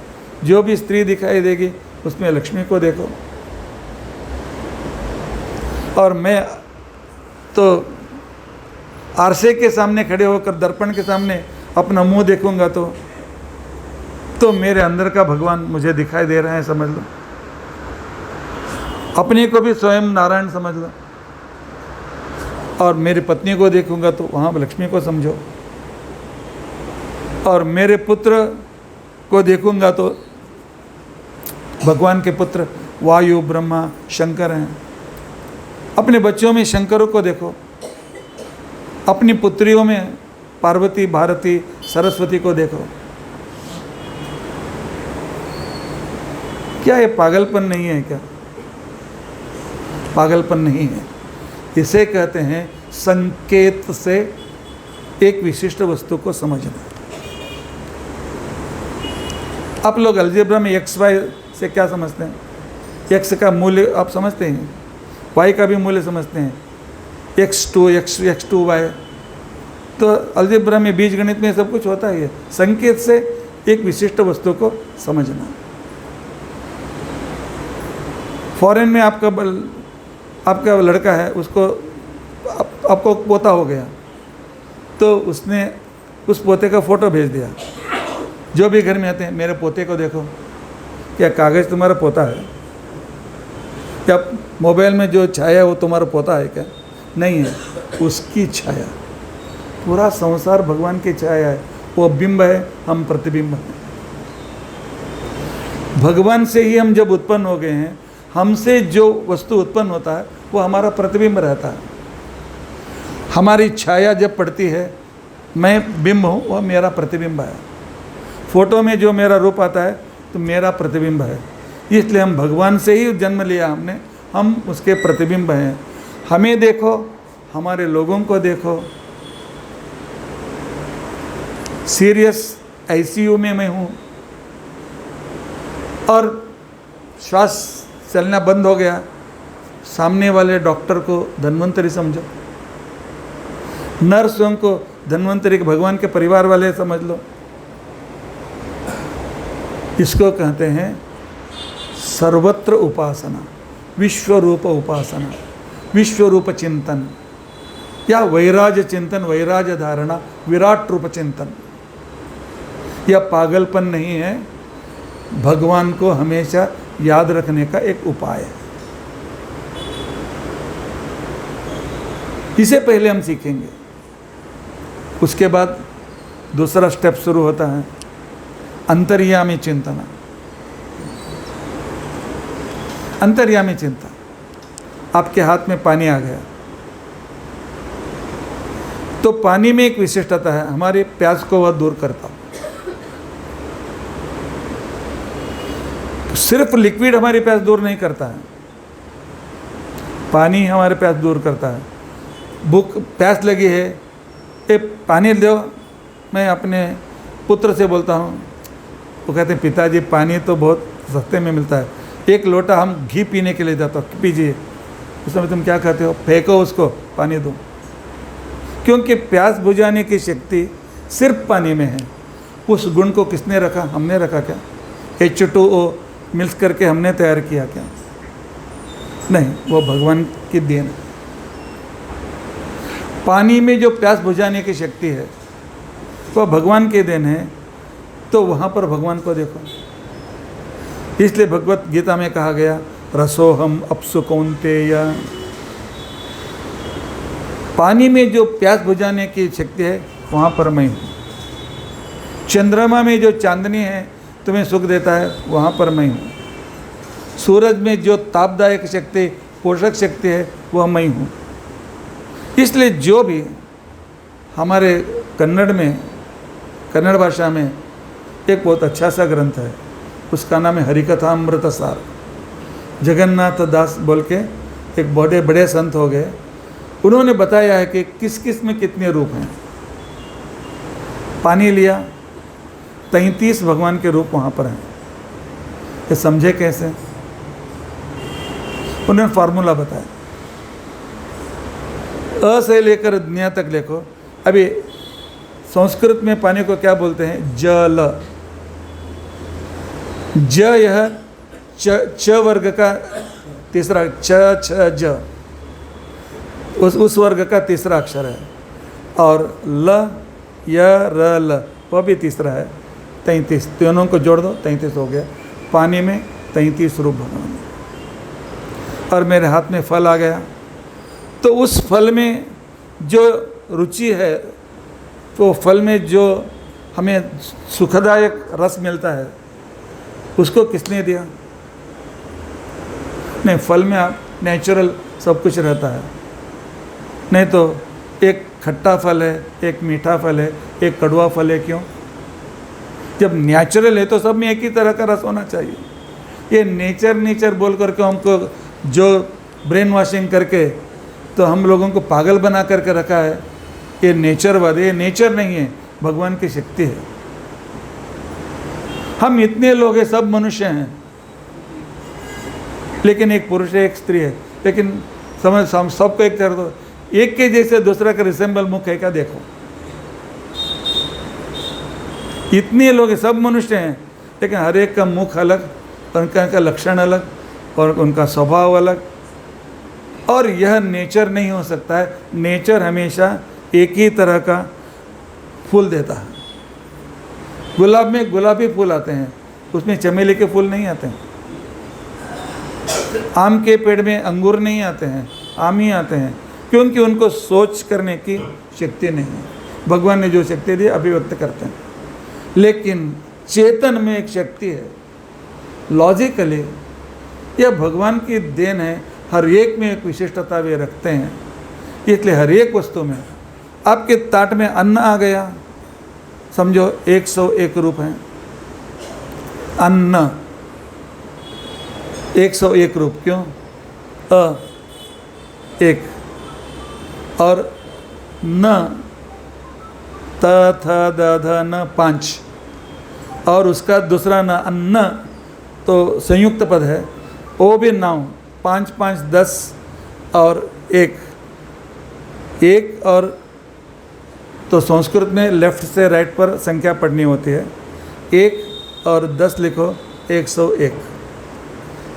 जो भी स्त्री दिखाई देगी उसमें लक्ष्मी को देखो। और मैं तो आरसे के सामने खड़े होकर, दर्पण के सामने अपना मुंह देखूंगा तो मेरे अंदर का भगवान मुझे दिखाई दे रहा है, समझ लो। अपने को भी स्वयं नारायण समझ लो। और मेरी पत्नी को देखूंगा तो वहाँ लक्ष्मी को समझो। और मेरे पुत्र को देखूंगा तो भगवान के पुत्र वायु, ब्रह्मा, शंकर हैं। अपने बच्चों में शंकरों को देखो, अपनी पुत्रियों में पार्वती, भारती, सरस्वती को देखो। क्या ये पागलपन नहीं है? क्या पागलपन नहीं है? इसे कहते हैं संकेत से एक विशिष्ट वस्तु को समझना। आप लोग अलजेब्रा में एक्स वाई से क्या समझते हैं? एक्स का मूल्य आप समझते हैं, वाई का भी मूल्य समझते हैं, x2 y। तो अलजेब्रा में, बीज गणित में सब कुछ होता ही है। संकेत से एक विशिष्ट वस्तु को समझना। फॉरेन में आपका लड़का है, उसको आपको पोता हो गया तो उसने उस पोते का फ़ोटो भेज दिया। जो भी घर में आते हैं, मेरे पोते को देखो। क्या कागज़ तुम्हारा पोता है? क्या मोबाइल में जो छाया है वो तुम्हारा पोता है क्या? नहीं है, उसकी छाया। पूरा संसार भगवान की छाया है। वो बिंब है, हम प्रतिबिंब हैं। भगवान से ही हम जब उत्पन्न हो गए हैं, हमसे जो वस्तु उत्पन्न होता है वो हमारा प्रतिबिंब रहता है। हमारी छाया जब पड़ती है, मैं बिंब हूँ, वह मेरा प्रतिबिंब है। फोटो में जो मेरा रूप आता है तो मेरा प्रतिबिंब है। इसलिए हम भगवान से ही जन्म लिया हमने, हम उसके प्रतिबिंब हैं। हमें देखो, हमारे लोगों को देखो। सीरियस आईसीयू में मैं हूँ और श्वास चलना बंद हो गया, सामने वाले डॉक्टर को धन्वंतरी समझो, नर्सों को धन्वंतरी के भगवान के परिवार वाले समझ लो। इसको कहते हैं सर्वत्र उपासना, विश्व रूप उपासना, विश्व रूप चिंतन या वैराज चिंतन, वैराज धारणा, विराट रूप चिंतन। यह पागलपन नहीं है, भगवान को हमेशा याद रखने का एक उपाय है। इसे पहले हम सीखेंगे, उसके बाद दूसरा स्टेप शुरू होता है अंतर्यामी चिंतना। अंतर्यामी चिंता, आपके हाथ में पानी आ गया तो पानी में एक विशिष्टता है, हमारे प्यास को वह दूर करता। सिर्फ लिक्विड हमारी प्यास दूर नहीं करता है, पानी हमारे प्यास दूर करता है। भूख प्यास लगी है, ए पानी दो। मैं अपने पुत्र से बोलता हूँ, वो कहते हैं पिताजी पानी तो बहुत सस्ते में मिलता है, एक लोटा हम घी पीने के लिए जाता हूँ, पीजिए। उस समय तुम क्या कहते हो? फेंको उसको, पानी दो। क्योंकि प्यास बुझाने की शक्ति सिर्फ पानी में है। उस गुण को किसने रखा? हमने रखा क्या? H2O मिक्स करके हमने तैयार किया क्या? नहीं, वो भगवान की देन है। पानी में जो प्यास बुझाने की शक्ति है वह भगवान की देन है, तो वहाँ पर भगवान को देखो। इसलिए भगवत गीता में कहा गया रसोहम अप्सु कौन्तेय। पानी में जो प्यास बुझाने की शक्ति है वहाँ पर मैं हूँ। चंद्रमा में जो चांदनी है तुम्हें सुख देता है वहाँ पर मैं हूँ। सूरज में जो तापदायक शक्ति, पोषक शक्ति है वह मैं हूँ। इसलिए जो भी हमारे कन्नड़ में, कन्नड़ भाषा में एक बहुत अच्छा सा ग्रंथ है, उसका नाम है हरिकथामृत सार। जगन्नाथ दास बोल के एक बड़े बड़े संत हो गए, उन्होंने बताया है कि किस किस में कितने रूप हैं। पानी लिया, 33 भगवान के रूप वहाँ पर हैं। ये समझे कैसे? उन्होंने फार्मूला बताया, अ से लेकर दुनिया तक देखो। अभी संस्कृत में पानी को क्या बोलते हैं? जल। ज यह च वर्ग का तीसरा, च छ ज उस वर्ग का तीसरा अक्षर है। और ल य र ल वह भी तीसरा है। 33, तीनों को जोड़ दो 33 हो गया। पानी में 33 रूप भगवान। और मेरे हाथ में फल आ गया, तो उस फल में जो रुचि है, तो फल में जो हमें सुखदायक रस मिलता है उसको किसने दिया? नहीं, फल में आप नेचुरल सब कुछ रहता है। नहीं तो एक खट्टा फल है, एक मीठा फल है, एक कड़वा फल है। क्यों? जब नेचुरल है तो सब में एक ही तरह का रस होना चाहिए। ये नेचर बोल करके हमको जो ब्रेन वॉशिंग करके तो हम लोगों को पागल बना करके रखा है, ये नेचरवाद। ये नेचर नहीं है, भगवान की शक्ति है। हम इतने लोग हैं, सब मनुष्य हैं, लेकिन एक पुरुष है, एक स्त्री है। लेकिन समझ हम सबको एक तरह दो, एक के जैसे दूसरा का रिसेंबल मुख है क्या? देखो, इतने लोग हैं, सब मनुष्य हैं, लेकिन हर एक का मुख अलग, उनका लक्षण अलग और उनका स्वभाव अलग। और यह नेचर नहीं हो सकता है। नेचर हमेशा एक ही तरह का फूल देता है। गुलाब में गुलाबी फूल आते हैं, उसमें चमेली के फूल नहीं आते हैं। आम के पेड़ में अंगूर नहीं आते हैं, आम ही आते हैं, क्योंकि उनको सोच करने की शक्ति नहीं है। भगवान ने जो शक्ति दी अभिव्यक्त करते हैं। लेकिन चेतन में एक शक्ति है, लॉजिकली यह भगवान की देन है, हर एक में एक विशिष्टता वे रखते हैं। इसलिए हर एक वस्तु में, आपके ताट में अन्न आ गया, समझो 101 रूप हैं। अन्न 101 रूप, क्यों? एक, और न, त थ द ध न 5, और उसका दूसरा न अन्न तो संयुक्त पद है, वो भी 9, 5 5 10 और 1 और तो संस्कृत में लेफ्ट से राइट पर संख्या पढ़नी होती है। 1 और 10 लिखो, 101।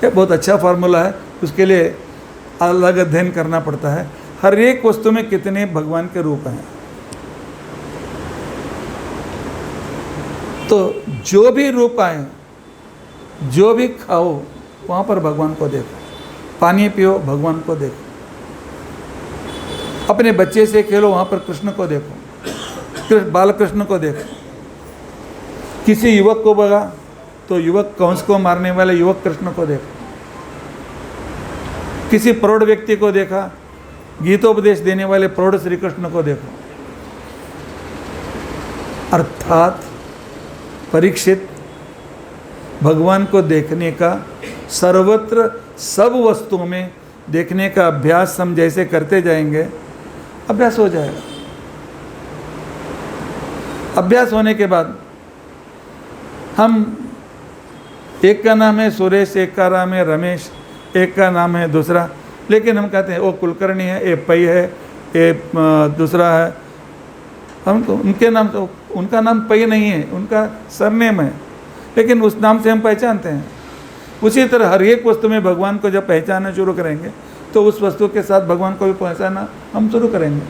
यह बहुत अच्छा फार्मूला है, उसके लिए अलग अध्ययन करना पड़ता है। हर एक वस्तु में कितने भगवान के रूप हैं। तो जो भी रूप आए, जो भी खाओ, वहाँ पर भगवान को देखो। पानी पियो, भगवान को देखो। अपने बच्चे से खेलो, वहाँ पर कृष्ण को देखो, बाल कृष्ण को देखो। किसी युवक को बगा तो युवक कंस को मारने वाले युवक कृष्ण को देखो। किसी प्रौढ़ व्यक्ति को देखा, गीतोपदेश देने वाले प्रौढ़ श्री कृष्ण को देखो। अर्थात परीक्षित, भगवान को देखने का सर्वत्र सब वस्तुओं में देखने का अभ्यास हम जैसे करते जाएंगे, अभ्यास हो जाएगा। अभ्यास होने के बाद हम, एक का नाम है सुरेश, एक का नाम है रमेश, एक का नाम है दूसरा, लेकिन हम कहते हैं वो कुलकर्णी है, ये पै है, ये दूसरा है। हम तो उनके नाम, तो उनका नाम पै नहीं है, उनका सरनेम है, लेकिन उस नाम से हम पहचानते हैं। उसी तरह हर एक वस्तु में भगवान को जब पहचानना शुरू करेंगे तो उस वस्तु के साथ भगवान को भी पहचानना हम शुरू करेंगे।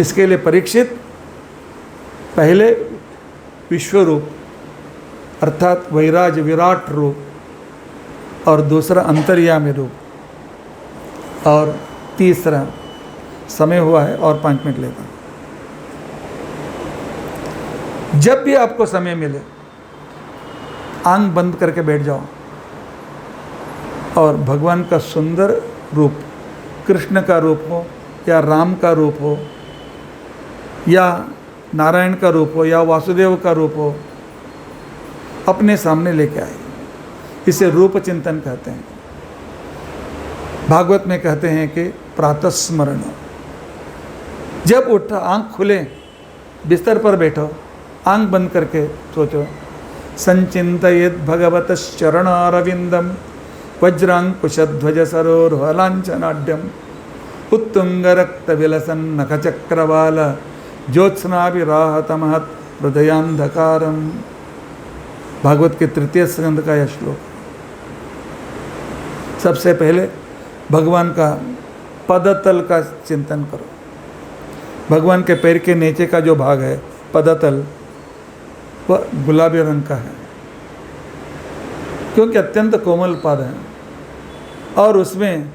इसके लिए परीक्षित पहले विश्व रूप अर्थात वैराज विराट रूप, और दूसरा अंतर्यामी रूप, और तीसरा समय हुआ है और 5 मिनट लेता हूँ। जब भी आपको समय मिले, आंख बंद करके बैठ जाओ और भगवान का सुंदर रूप, कृष्ण का रूप हो या राम का रूप हो या नारायण का रूप हो या वासुदेव का रूप हो, अपने सामने लेके आए। इसे रूप चिंतन कहते हैं। भागवत में कहते हैं कि प्रातः स्मरण, जब उठो, आंख खुले, बिस्तर पर बैठो, आंख बंद करके सोचो, संचिंतयेत् भगवतश्चरणारविंदम वज्रांकुशध्वज सरोरुहलांछनाढ्यम उत्तुंग रक्त विलसन नखचक्रवाल ज्योत्स्नाभिराहतमहत् हृदयांधकारम। भागवत के 3 स्कंद का यह श्लोक। सबसे पहले भगवान का पदतल का चिंतन करो। भगवान के पैर के नीचे का जो भाग है पदतल, वह गुलाबी रंग का है, क्योंकि अत्यंत कोमल पद है, और उसमें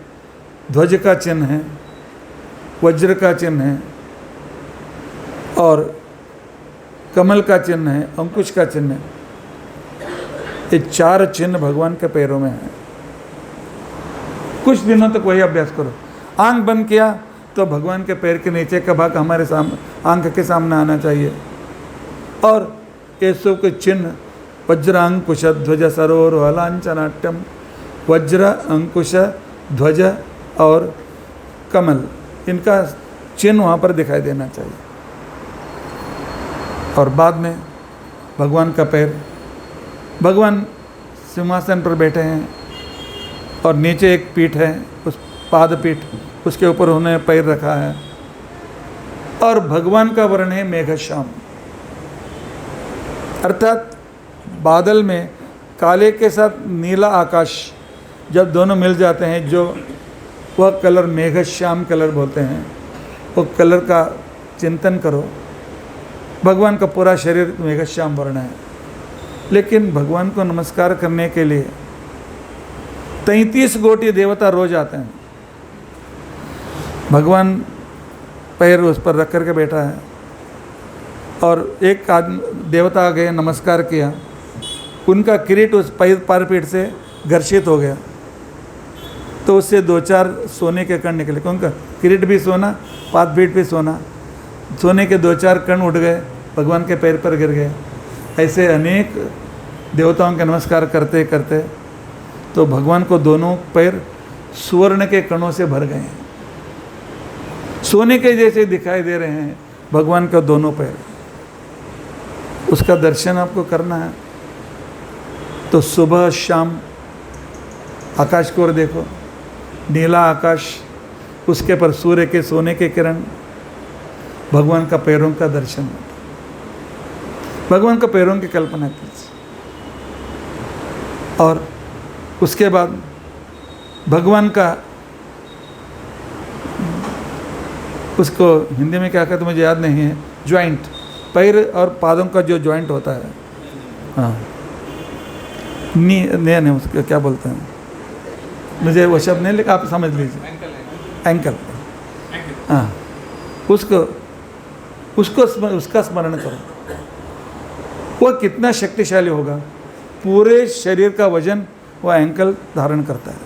ध्वज का चिन्ह है, वज्र का चिन्ह है, और कमल का चिन्ह है, अंकुश का चिन्ह है। ये 4 चिन्ह भगवान के पैरों में है। कुछ दिनों तक वही अभ्यास करो। आंख बंद किया तो भगवान के पैर के नीचे का भाग हमारे सामने, आंख के सामने आना चाहिए, और ये सब के चिन्ह वज्र अंकुश ध्वज सरोरुहलांछनाट्यम, वज्र अंकुश ध्वज और कमल, इनका चिन्ह वहाँ पर दिखाई देना चाहिए। और बाद में भगवान का पैर, भगवान सिंहासन पर बैठे हैं और नीचे एक पीठ है, उस पाद पीठ, उसके ऊपर उन्होंने पैर रखा है, और भगवान का वर्ण है मेघश्याम, अर्थात बादल में काले के साथ नीला आकाश जब दोनों मिल जाते हैं, जो वह कलर मेघश्याम कलर बोलते हैं, वो कलर का चिंतन करो। भगवान का पूरा शरीर मेघश्याम वर्ण है, लेकिन भगवान को नमस्कार करने के लिए 33 कोटि देवता रोज आते हैं। भगवान पैर उस पर रख करके बैठा है, और एक आदमी देवता आ गए, नमस्कार किया, उनका किरीट उस पैर पीठ से घर्षित हो गया तो उससे 2-4 सोने के कण निकले। कौन का किरीट भी सोना, पादपीठ भी सोना, सोने के 2-4 कण उठ गए, भगवान के पैर पर गिर गए। ऐसे अनेक देवताओं के नमस्कार करते करते तो भगवान को दोनों पैर सुवर्ण के कणों से भर गए हैं, सोने के जैसे दिखाई दे रहे हैं भगवान का दोनों पैर। उसका दर्शन आपको करना है तो सुबह शाम आकाश की ओर देखो, नीला आकाश, उसके पर सूर्य के सोने के किरण, भगवान का पैरों का दर्शन, भगवान का पैरों की कल्पना कीजिए। और उसके बाद भगवान का, उसको हिंदी में क्या कहते मुझे याद नहीं है, ज्वाइंट, पैर और पादों का जो ज्वाइंट होता है, हाँ नहीं उसको क्या बोलते हैं, मुझे वो शब्द नहीं लिखा, आप समझ लीजिए, एंकल, हाँ उसका स्मरण करो। वो कितना शक्तिशाली होगा, पूरे शरीर का वजन वो एंकल धारण करता है,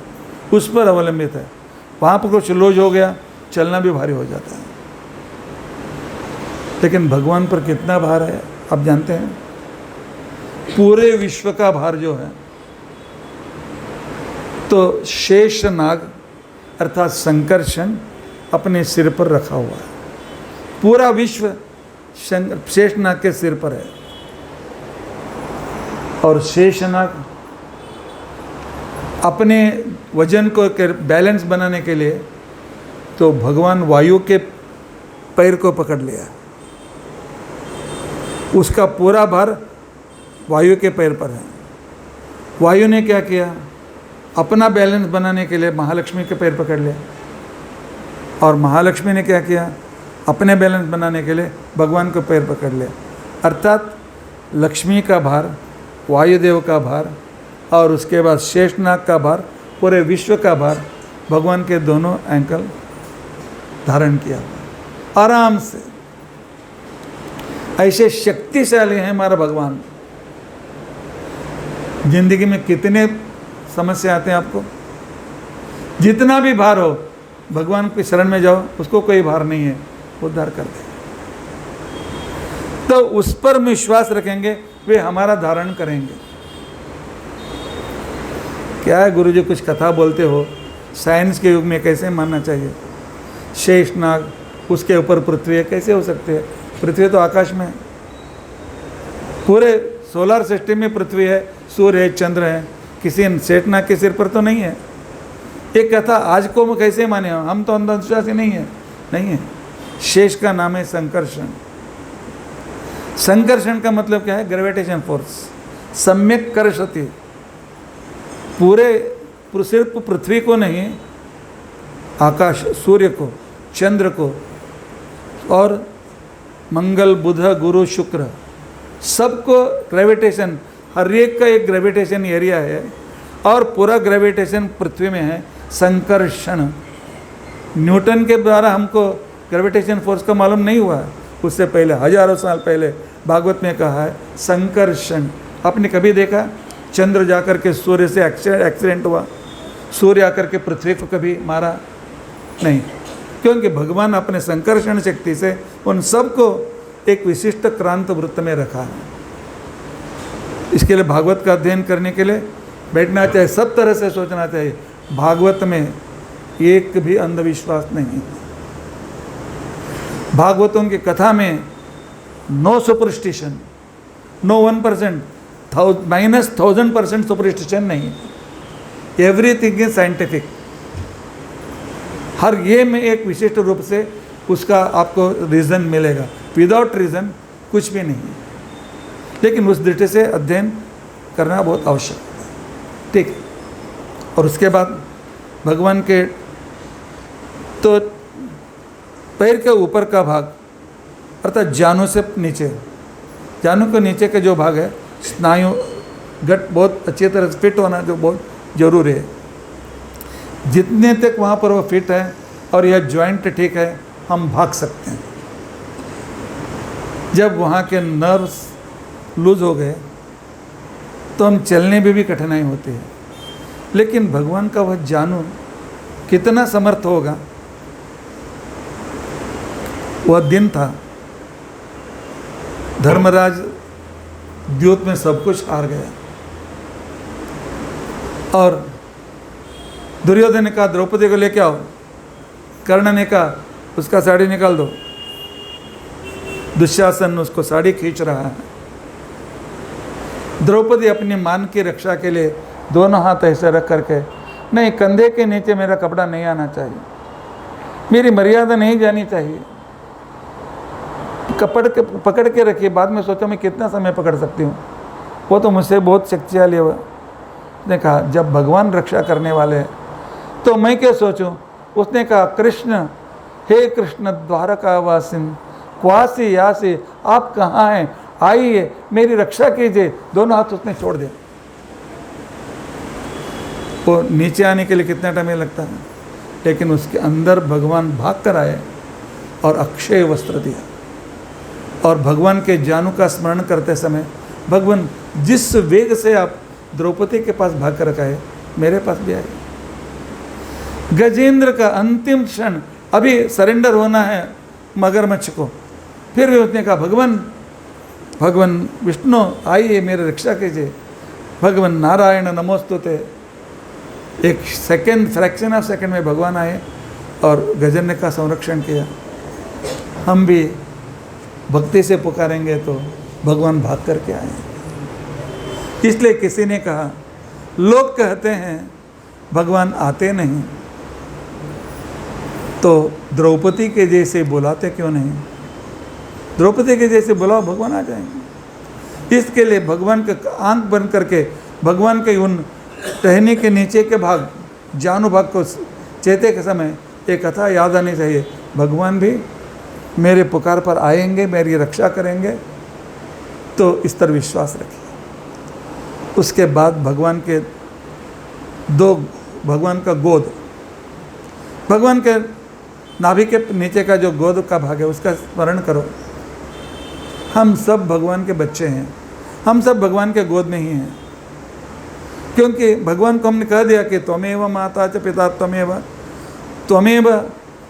उस पर अवलंबित है। वहाँ पर कुछ लूज हो गया, चलना भी भारी हो जाता है। लेकिन भगवान पर कितना भार है आप जानते हैं? पूरे विश्व का भार जो है, तो शेष नाग अर्थात संकर्षण अपने सिर पर रखा हुआ है। पूरा विश्व शेष नाग के सिर पर है। और शेष नाग अपने वजन को बैलेंस बनाने के लिए तो भगवान वायु के पैर को पकड़ लिया, उसका पूरा भार वायु के पैर पर है। वायु ने क्या किया, अपना बैलेंस बनाने के लिए महालक्ष्मी के पैर पकड़ लिया, और महालक्ष्मी ने क्या किया, अपने बैलेंस बनाने के लिए भगवान को पैर पकड़ लिया। अर्थात लक्ष्मी का भार, वायुदेव का भार और उसके बाद शेषनाग का भार, पूरे विश्व का भार भगवान के दोनों एंकल धारण किया आराम से। ऐसे शक्तिशाली हैं हमारा भगवान। जिंदगी में कितने समस्या आते हैं आपको, जितना भी भार हो भगवान की शरण में जाओ, उसको कोई भार नहीं है, उद्धार कर दे। तो उस पर विश्वास रखेंगे, वे हमारा धारण करेंगे। क्या है गुरुजी कुछ कथा बोलते हो, साइंस के युग में कैसे मानना चाहिए? शेषनाग, उसके ऊपर पृथ्वी है, कैसे हो सकते हैं? पृथ्वी तो आकाश में है, पूरे सोलर सिस्टम में पृथ्वी है, सूर्य है, चंद्र है, किसी शेषनाग के सिर पर तो नहीं है। एक कथा आज को कैसे माने, हम तो अंधविश्वासी नहीं है। शेष का नाम है संकर्षण। संकर्षण का मतलब क्या है? Gravitation force. सम्यक कर्षति, पूरे सिर्फ पृथ्वी को नहीं, आकाश, सूर्य को, चंद्र को और मंगल, बुध, गुरु, शुक्र, सबको ग्रेविटेशन, हर एक का एक ग्रेविटेशन एरिया है और पूरा ग्रेविटेशन पृथ्वी में है। संकर्षण, न्यूटन के द्वारा हमको ग्रेविटेशन फोर्स का मालूम नहीं हुआ, उससे पहले हजारों साल पहले भागवत में कहा है संकर्षण। आपने कभी देखा चंद्र जाकर के सूर्य से एक्सीडेंट हुआ, सूर्य आकर के पृथ्वी को कभी मारा नहीं, क्योंकि भगवान अपने संकर्षण शक्ति से उन सबको एक विशिष्ट क्रांत वृत्त में रखा है। इसके लिए भागवत का अध्ययन करने के लिए बैठना चाहिए, सब तरह से सोचना चाहिए। भागवत में एक भी अंधविश्वास नहीं है। भागवतों की कथा में नो सुपरस्टिशन, नो 1%, -1000% सुपरस्टिशन नहीं है। Everything is scientific. हर ये में एक विशिष्ट रूप से उसका आपको रीज़न मिलेगा, विदाउट रीज़न कुछ भी नहीं है। लेकिन उस दृष्टि से अध्ययन करना बहुत आवश्यक है, ठीक है। और उसके बाद भगवान के तो पैर के ऊपर का भाग अर्थात जानु से नीचे, जानु के नीचे का जो भाग है, स्नायु गट बहुत अच्छी तरह से फिट होना जो बहुत ज़रूरी है। जितने तक वहाँ पर वो फिट है और यह जॉइंट ठीक है, हम भाग सकते हैं। जब वहाँ के नर्व्स लूज हो गए तो हम चलने में भी कठिनाई होती है। लेकिन भगवान का वह जानू कितना समर्थ होगा। वह दिन था, धर्मराज द्यूत में सब कुछ हार गया और दुर्योधन ने कहा द्रौपदी को लेके आओ। कर्ण ने कहा उसका साड़ी निकाल दो। दुशासन उसको साड़ी खींच रहा है। द्रौपदी अपनी मान की रक्षा के लिए दोनों हाथ ऐसे रख करके, नहीं, कंधे के नीचे मेरा कपड़ा नहीं आना चाहिए, मेरी मर्यादा नहीं जानी चाहिए, पकड़ के रखिए। बाद में सोचा मैं कितना समय पकड़ सकती हूँ, वो तो मुझसे बहुत शक्तिशाली है। उसने कहा जब भगवान रक्षा करने वाले हैं तो मैं क्या सोचूं। उसने कहा कृष्ण, हे कृष्ण द्वारकावासिन क्वासी यासी, आप कहाँ हैं, आइए मेरी रक्षा कीजिए। दोनों हाथ उसने छोड़ दिए। वो नीचे आने के लिए कितना टाइम लगता है, लेकिन उसके अंदर भगवान भाग कर आए और अक्षय वस्त्र दिया। और भगवान के जानू का स्मरण करते समय भगवान जिस वेग से आप द्रौपदी के पास भाग कर आए, मेरे पास भी आए। गजेंद्र का अंतिम क्षण, अभी सरेंडर होना है मगरमच्छ को, फिर भी उसने कहा भगवान विष्णु आइए मेरी रक्षा कीजिए, भगवान नारायण नमोस्तुते। एक सेकेंड, फ्रैक्शन ऑफ सेकेंड में भगवान आए और गजेंद्र का संरक्षण किया। हम भी भक्ति से पुकारेंगे तो भगवान भाग करके आए। इसलिए किसी ने कहा, लोग कहते हैं भगवान आते नहीं, तो द्रौपदी के जैसे बुलाते क्यों नहीं। द्रौपदी के जैसे बुलाओ, भगवान आ जाएंगे। इसके लिए भगवान का आंख बंद करके भगवान के उन टहनी के नीचे के भाग, जानू भाग को चेते के समय एक कथा याद आनी चाहिए, भगवान भी मेरे पुकार पर आएंगे, मेरी रक्षा करेंगे। तो इस तरह विश्वास रखिए। उसके बाद भगवान का गोद, भगवान के नाभि के नीचे का जो गोद का भाग है उसका स्मरण करो। हम सब भगवान के बच्चे हैं, हम सब भगवान के गोद में ही हैं, क्योंकि भगवान को हमने कह दिया कि त्वमेव माता च पिता त्वमेव,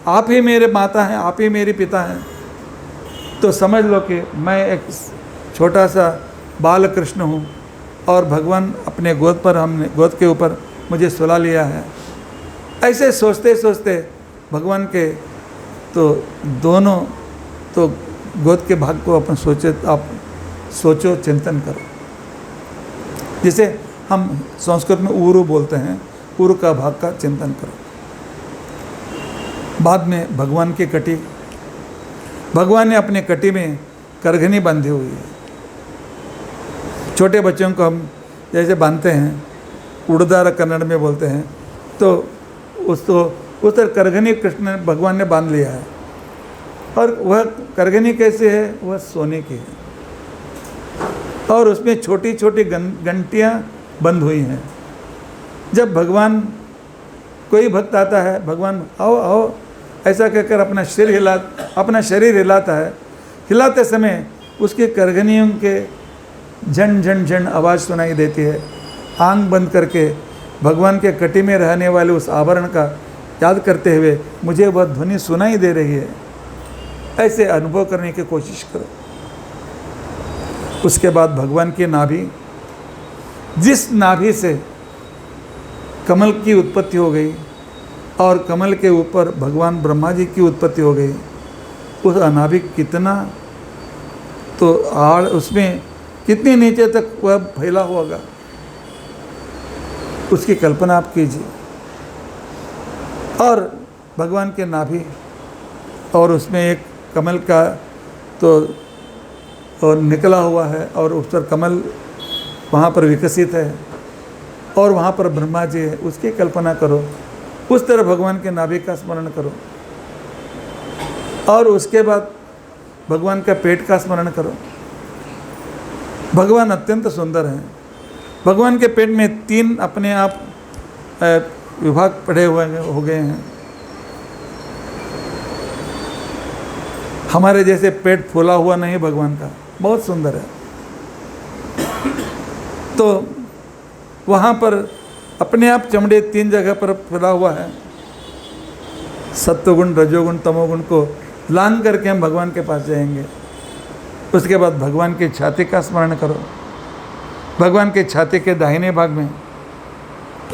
आप ही मेरे माता हैं, आप ही मेरे पिता हैं। तो समझ लो कि मैं एक छोटा सा बाल कृष्ण हूँ और भगवान अपने गोद के ऊपर मुझे सुला लिया है। ऐसे सोचते सोचते भगवान के तो दोनों तो गोद के भाग को अपन सोचो चिंतन करो। जिसे हम संस्कृत में ऊरु बोलते हैं, ऊरु का भाग का चिंतन करो। बाद में भगवान की कटी, भगवान ने अपने कटी में करघनी बांधी हुई है। छोटे बच्चों को हम जैसे बांधते हैं, उड़दार कन्नड़ में बोलते हैं, तो उस करघनी कृष्ण भगवान ने बांध लिया है। और वह करघनी कैसे है, वह सोने की है और उसमें छोटी छोटी घंटियाँ बंद हुई हैं। जब भगवान, कोई भक्त आता है, भगवान आओ आओ ऐसा कहकर अपना शरीर हिलाता है। हिलाते समय उसके करघनियों के झन झन झन आवाज़ सुनाई देती है। आंख बंद करके भगवान के कटी में रहने वाले उस आवरण का याद करते हुए मुझे वह ध्वनि सुनाई दे रही है, ऐसे अनुभव करने की कोशिश करो। उसके बाद भगवान की नाभि, जिस नाभि से कमल की उत्पत्ति हो गई और कमल के ऊपर भगवान ब्रह्मा जी की उत्पत्ति हो गई, उस नाभि कितना तो आड़, उसमें कितने नीचे तक वह फैला होगा, उसकी कल्पना आप कीजिए। और भगवान के नाभि और उसमें एक कमल का तो और निकला हुआ है और उस पर कमल वहाँ पर विकसित है और वहाँ पर ब्रह्मा जी है, उसकी कल्पना करो। उस तरह भगवान के नाभि का स्मरण करो। और उसके बाद भगवान का पेट का स्मरण करो। भगवान अत्यंत सुंदर हैं। भगवान के पेट में 3 अपने आप विभाग पड़े हुए हो गए हैं। हमारे जैसे पेट फूला हुआ नहीं भगवान का, बहुत सुंदर है। तो वहाँ पर अपने आप चमड़े 3 जगह पर फैला हुआ है। सत्वगुण, रजोगुण, तमोगुण को लांघ करके हम भगवान के पास जाएंगे। उसके बाद भगवान की छाती का स्मरण करो। भगवान के छाती के दाहिने भाग में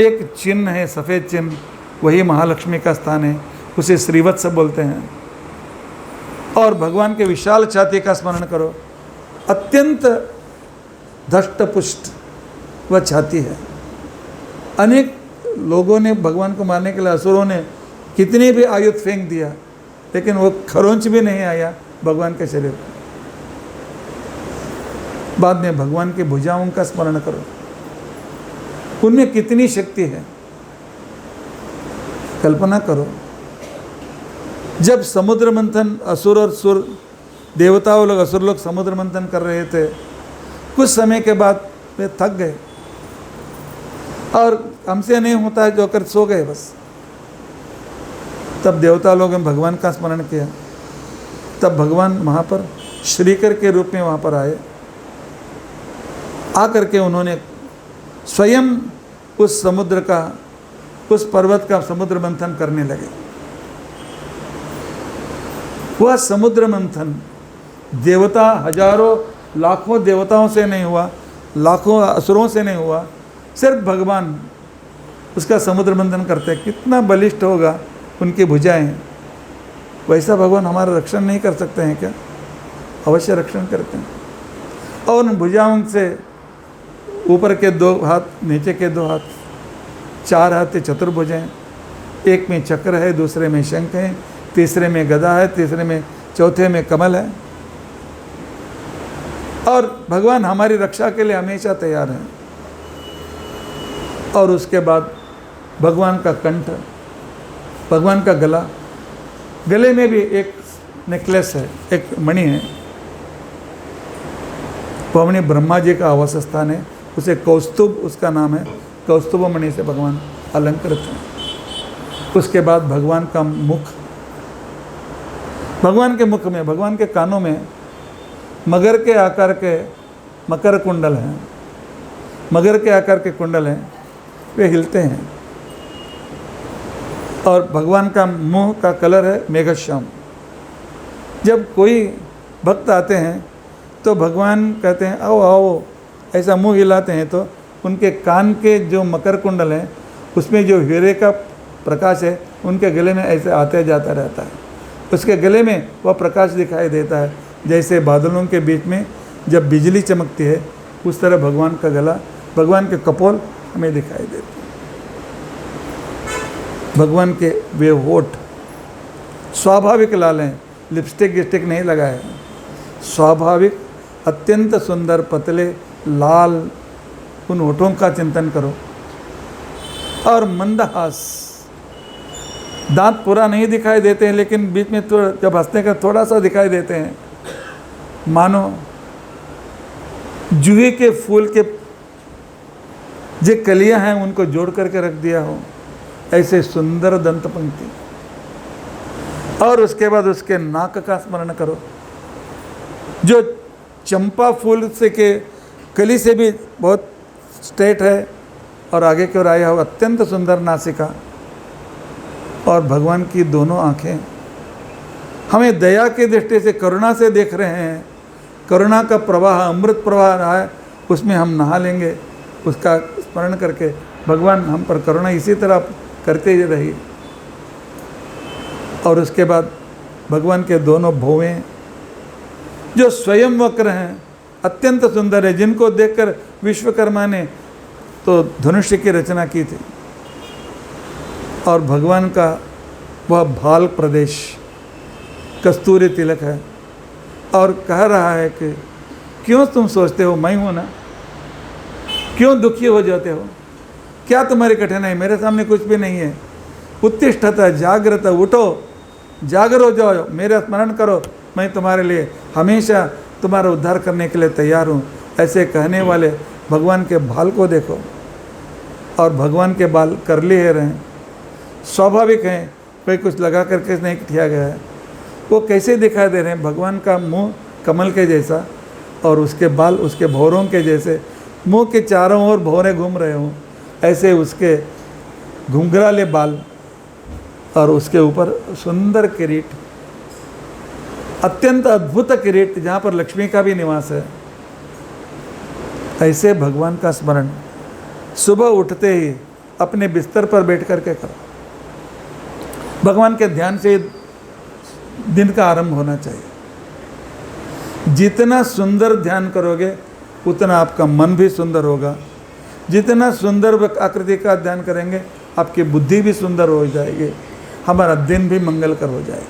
एक चिन्ह है, सफ़ेद चिन्ह, वही महालक्ष्मी का स्थान है, उसे श्रीवत्स बोलते हैं। और भगवान के विशाल छाती का स्मरण करो। अत्यंत धष्टपुष्ट वह छाती है। अनेक लोगों ने भगवान को मारने के लिए, असुरों ने कितने भी आयुध फेंक दिया, लेकिन वो खरोंच भी नहीं आया भगवान के शरीर पर। बाद में भगवान की भुजाओं का स्मरण करो, उनमें कितनी शक्ति है। कल्पना करो, जब समुद्र मंथन, असुर और सुर, देवताओं लोग, असुर लोग समुद्र मंथन कर रहे थे, कुछ समय के बाद वे थक गए और हमसे नहीं होता है, जो कर सो गए बस। तब देवता लोगों ने भगवान का स्मरण किया। तब भगवान वहाँ पर श्रीकर के रूप में वहाँ पर आए। आकर के उन्होंने स्वयं उस समुद्र का, उस पर्वत का समुद्र मंथन करने लगे। वह समुद्र मंथन देवता, हजारों लाखों देवताओं से नहीं हुआ, लाखों असुरों से नहीं हुआ, सिर्फ भगवान उसका समुद्र मंथन करते हैं। कितना बलिष्ठ होगा उनकी भुजाएं। वैसा भगवान हमारा रक्षण नहीं कर सकते हैं क्या? अवश्य रक्षण करते हैं। और उन भुजाओं से ऊपर के 2 हाथ, नीचे के 2 हाथ, 4 हाथ चतुर्भुजाएं। एक में चक्र है, दूसरे में शंख है, तीसरे में गदा है, तीसरे में, चौथे में कमल है। और भगवान हमारी रक्षा के लिए हमेशा तैयार हैं। और उसके बाद भगवान का कंठ, भगवान का गला, गले में भी एक नेकलेस है, एक मणि है। वो मणि ब्रह्मा जी का आवास स्थान है, उसे कौस्तुभ, उसका नाम है। कौस्तुभ मणि से भगवान अलंकृत हैं। उसके बाद भगवान का मुख, भगवान के मुख में, भगवान के कानों में मगर के आकार के मकर कुंडल हैं। मगर के आकार के कुंडल हैं, वे हिलते हैं। और भगवान का मुंह का कलर है मेघश्याम। जब कोई भक्त आते हैं तो भगवान कहते हैं आओ आओ, ऐसा मुंह हिलाते हैं तो उनके कान के जो मकर कुंडल हैं, उसमें जो हीरे का प्रकाश है, उनके गले में ऐसे आते जाता रहता है। उसके गले में वह प्रकाश दिखाई देता है, जैसे बादलों के बीच में जब बिजली चमकती है, उस तरह भगवान का गला, भगवान के कपोल हमें दिखाई देते हैं। भगवान के वे होठ स्वाभाविक लाल हैं, लिपस्टिक गिस्टिक नहीं लगाए हैं। स्वाभाविक अत्यंत सुंदर पतले लाल उन होठों का चिंतन करो। और मंदहास, दांत पूरा नहीं दिखाई देते हैं, लेकिन बीच में तो जब हंसने का थोड़ा सा दिखाई देते हैं, मानो जूहे के फूल के जो कलियां हैं उनको जोड़ करके रख दिया हो, ऐसे सुंदर दंत पंक्ति। और उसके बाद उसके नाक का स्मरण करो, जो चंपा फूल से के कली से भी बहुत स्ट्रेट है और आगे की ओर आया हो, अत्यंत सुंदर नासिका। और भगवान की दोनों आँखें हमें दया की दृष्टि से, करुणा से देख रहे हैं। करुणा का प्रवाह, अमृत प्रवाह रहा है, उसमें हम नहा लेंगे। उसका स्मरण करके भगवान हम पर करुणा इसी तरह करते ही रहिए। और उसके बाद भगवान के दोनों भौवें जो स्वयं वक्र हैं, अत्यंत सुंदर है, जिनको देखकर विश्वकर्मा ने तो धनुष्य की रचना की थी। और भगवान का वह भाल प्रदेश कस्तूरी तिलक है। और कह रहा है कि क्यों तुम सोचते हो मैं हूँ ना, क्यों दुखी हो जाते हो, क्या तुम्हारी कठिनाई, मेरे सामने कुछ भी नहीं है। उत्तिष्ठत, जागृत, उठो, जागर हो जाओ, मेरा स्मरण करो, मैं तुम्हारे लिए हमेशा तुम्हारा उद्धार करने के लिए तैयार हूँ। ऐसे कहने वाले भगवान के बाल को देखो। और भगवान के बाल करली हेयर हैं, स्वाभाविक हैं, कोई कुछ लगा करके नहीं किया गया है। वो कैसे दिखाई दे रहे हैं? भगवान का मुंह कमल के जैसा और उसके बाल उसके भौरों के जैसे, मुंह के चारों ओर भौरे घूम रहे हों, ऐसे उसके घुंघराले बाल और उसके ऊपर सुंदर किरीट, अत्यंत अद्भुत किरीट जहाँ पर लक्ष्मी का भी निवास है। ऐसे भगवान का स्मरण सुबह उठते ही अपने बिस्तर पर बैठ कर के करो। भगवान के ध्यान से दिन का आरंभ होना चाहिए। जितना सुंदर ध्यान करोगे उतना आपका मन भी सुंदर होगा। जितना सुंदर आकृति का ध्यान करेंगे आपकी बुद्धि भी सुंदर हो जाएगी, हमारा दिन भी मंगलकर हो जाएगा।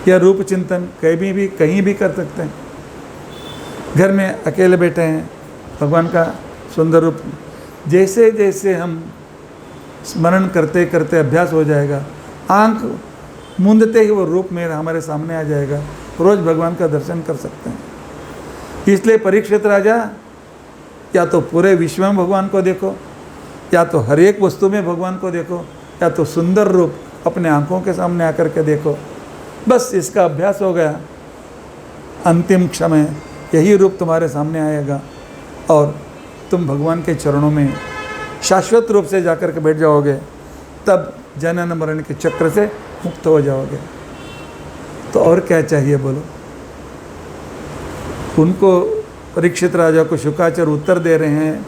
यह रूप चिंतन कहीं भी कर सकते हैं। घर में अकेले बैठे हैं, भगवान का सुंदर रूप जैसे जैसे हम स्मरण करते करते अभ्यास हो जाएगा, आंख मूंदते ही वो रूप में हमारे सामने आ जाएगा। रोज भगवान का दर्शन कर सकते हैं। इसलिए परीक्षित राजा, या तो पूरे विश्व में भगवान को देखो, या तो हर एक वस्तु में भगवान को देखो, या तो सुंदर रूप अपने आंखों के सामने आकर के देखो। बस इसका अभ्यास हो गया, अंतिम क्षण में यही रूप तुम्हारे सामने आएगा और तुम भगवान के चरणों में शाश्वत रूप से जाकर के बैठ जाओगे। तब जनन मरण के चक्र से मुक्त हो जाओगे। तो और क्या चाहिए बोलो। उनको परीक्षित राजा को शुकाचार्य उत्तर दे रहे हैं।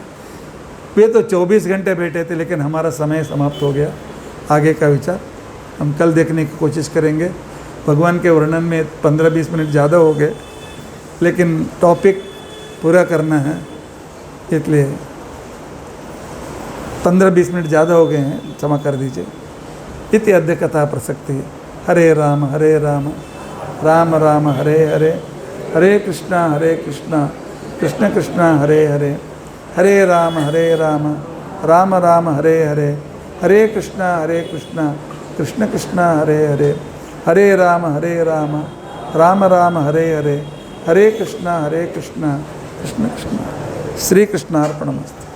वे तो 24 घंटे बैठे थे, लेकिन हमारा समय समाप्त हो गया। आगे का विचार हम कल देखने की कोशिश करेंगे। भगवान के वर्णन में 15-20 मिनट ज़्यादा हो गए, लेकिन टॉपिक पूरा करना है, इसलिए 15-20 मिनट ज़्यादा हो गए हैं, क्षमा कर दीजिए। इति अद्य कथा प्रसक्ति। हरे राम राम राम हरे हरे, हरे कृष्णा कृष्ण कृष्ण हरे हरे, हरे राम राम राम हरे हरे, हरे कृष्णा कृष्ण कृष्ण हरे हरे, हरे राम राम राम हरे हरे, हरे कृष्णा कृष्ण कृष्ण। श्री कृष्णार्पणमस्तु।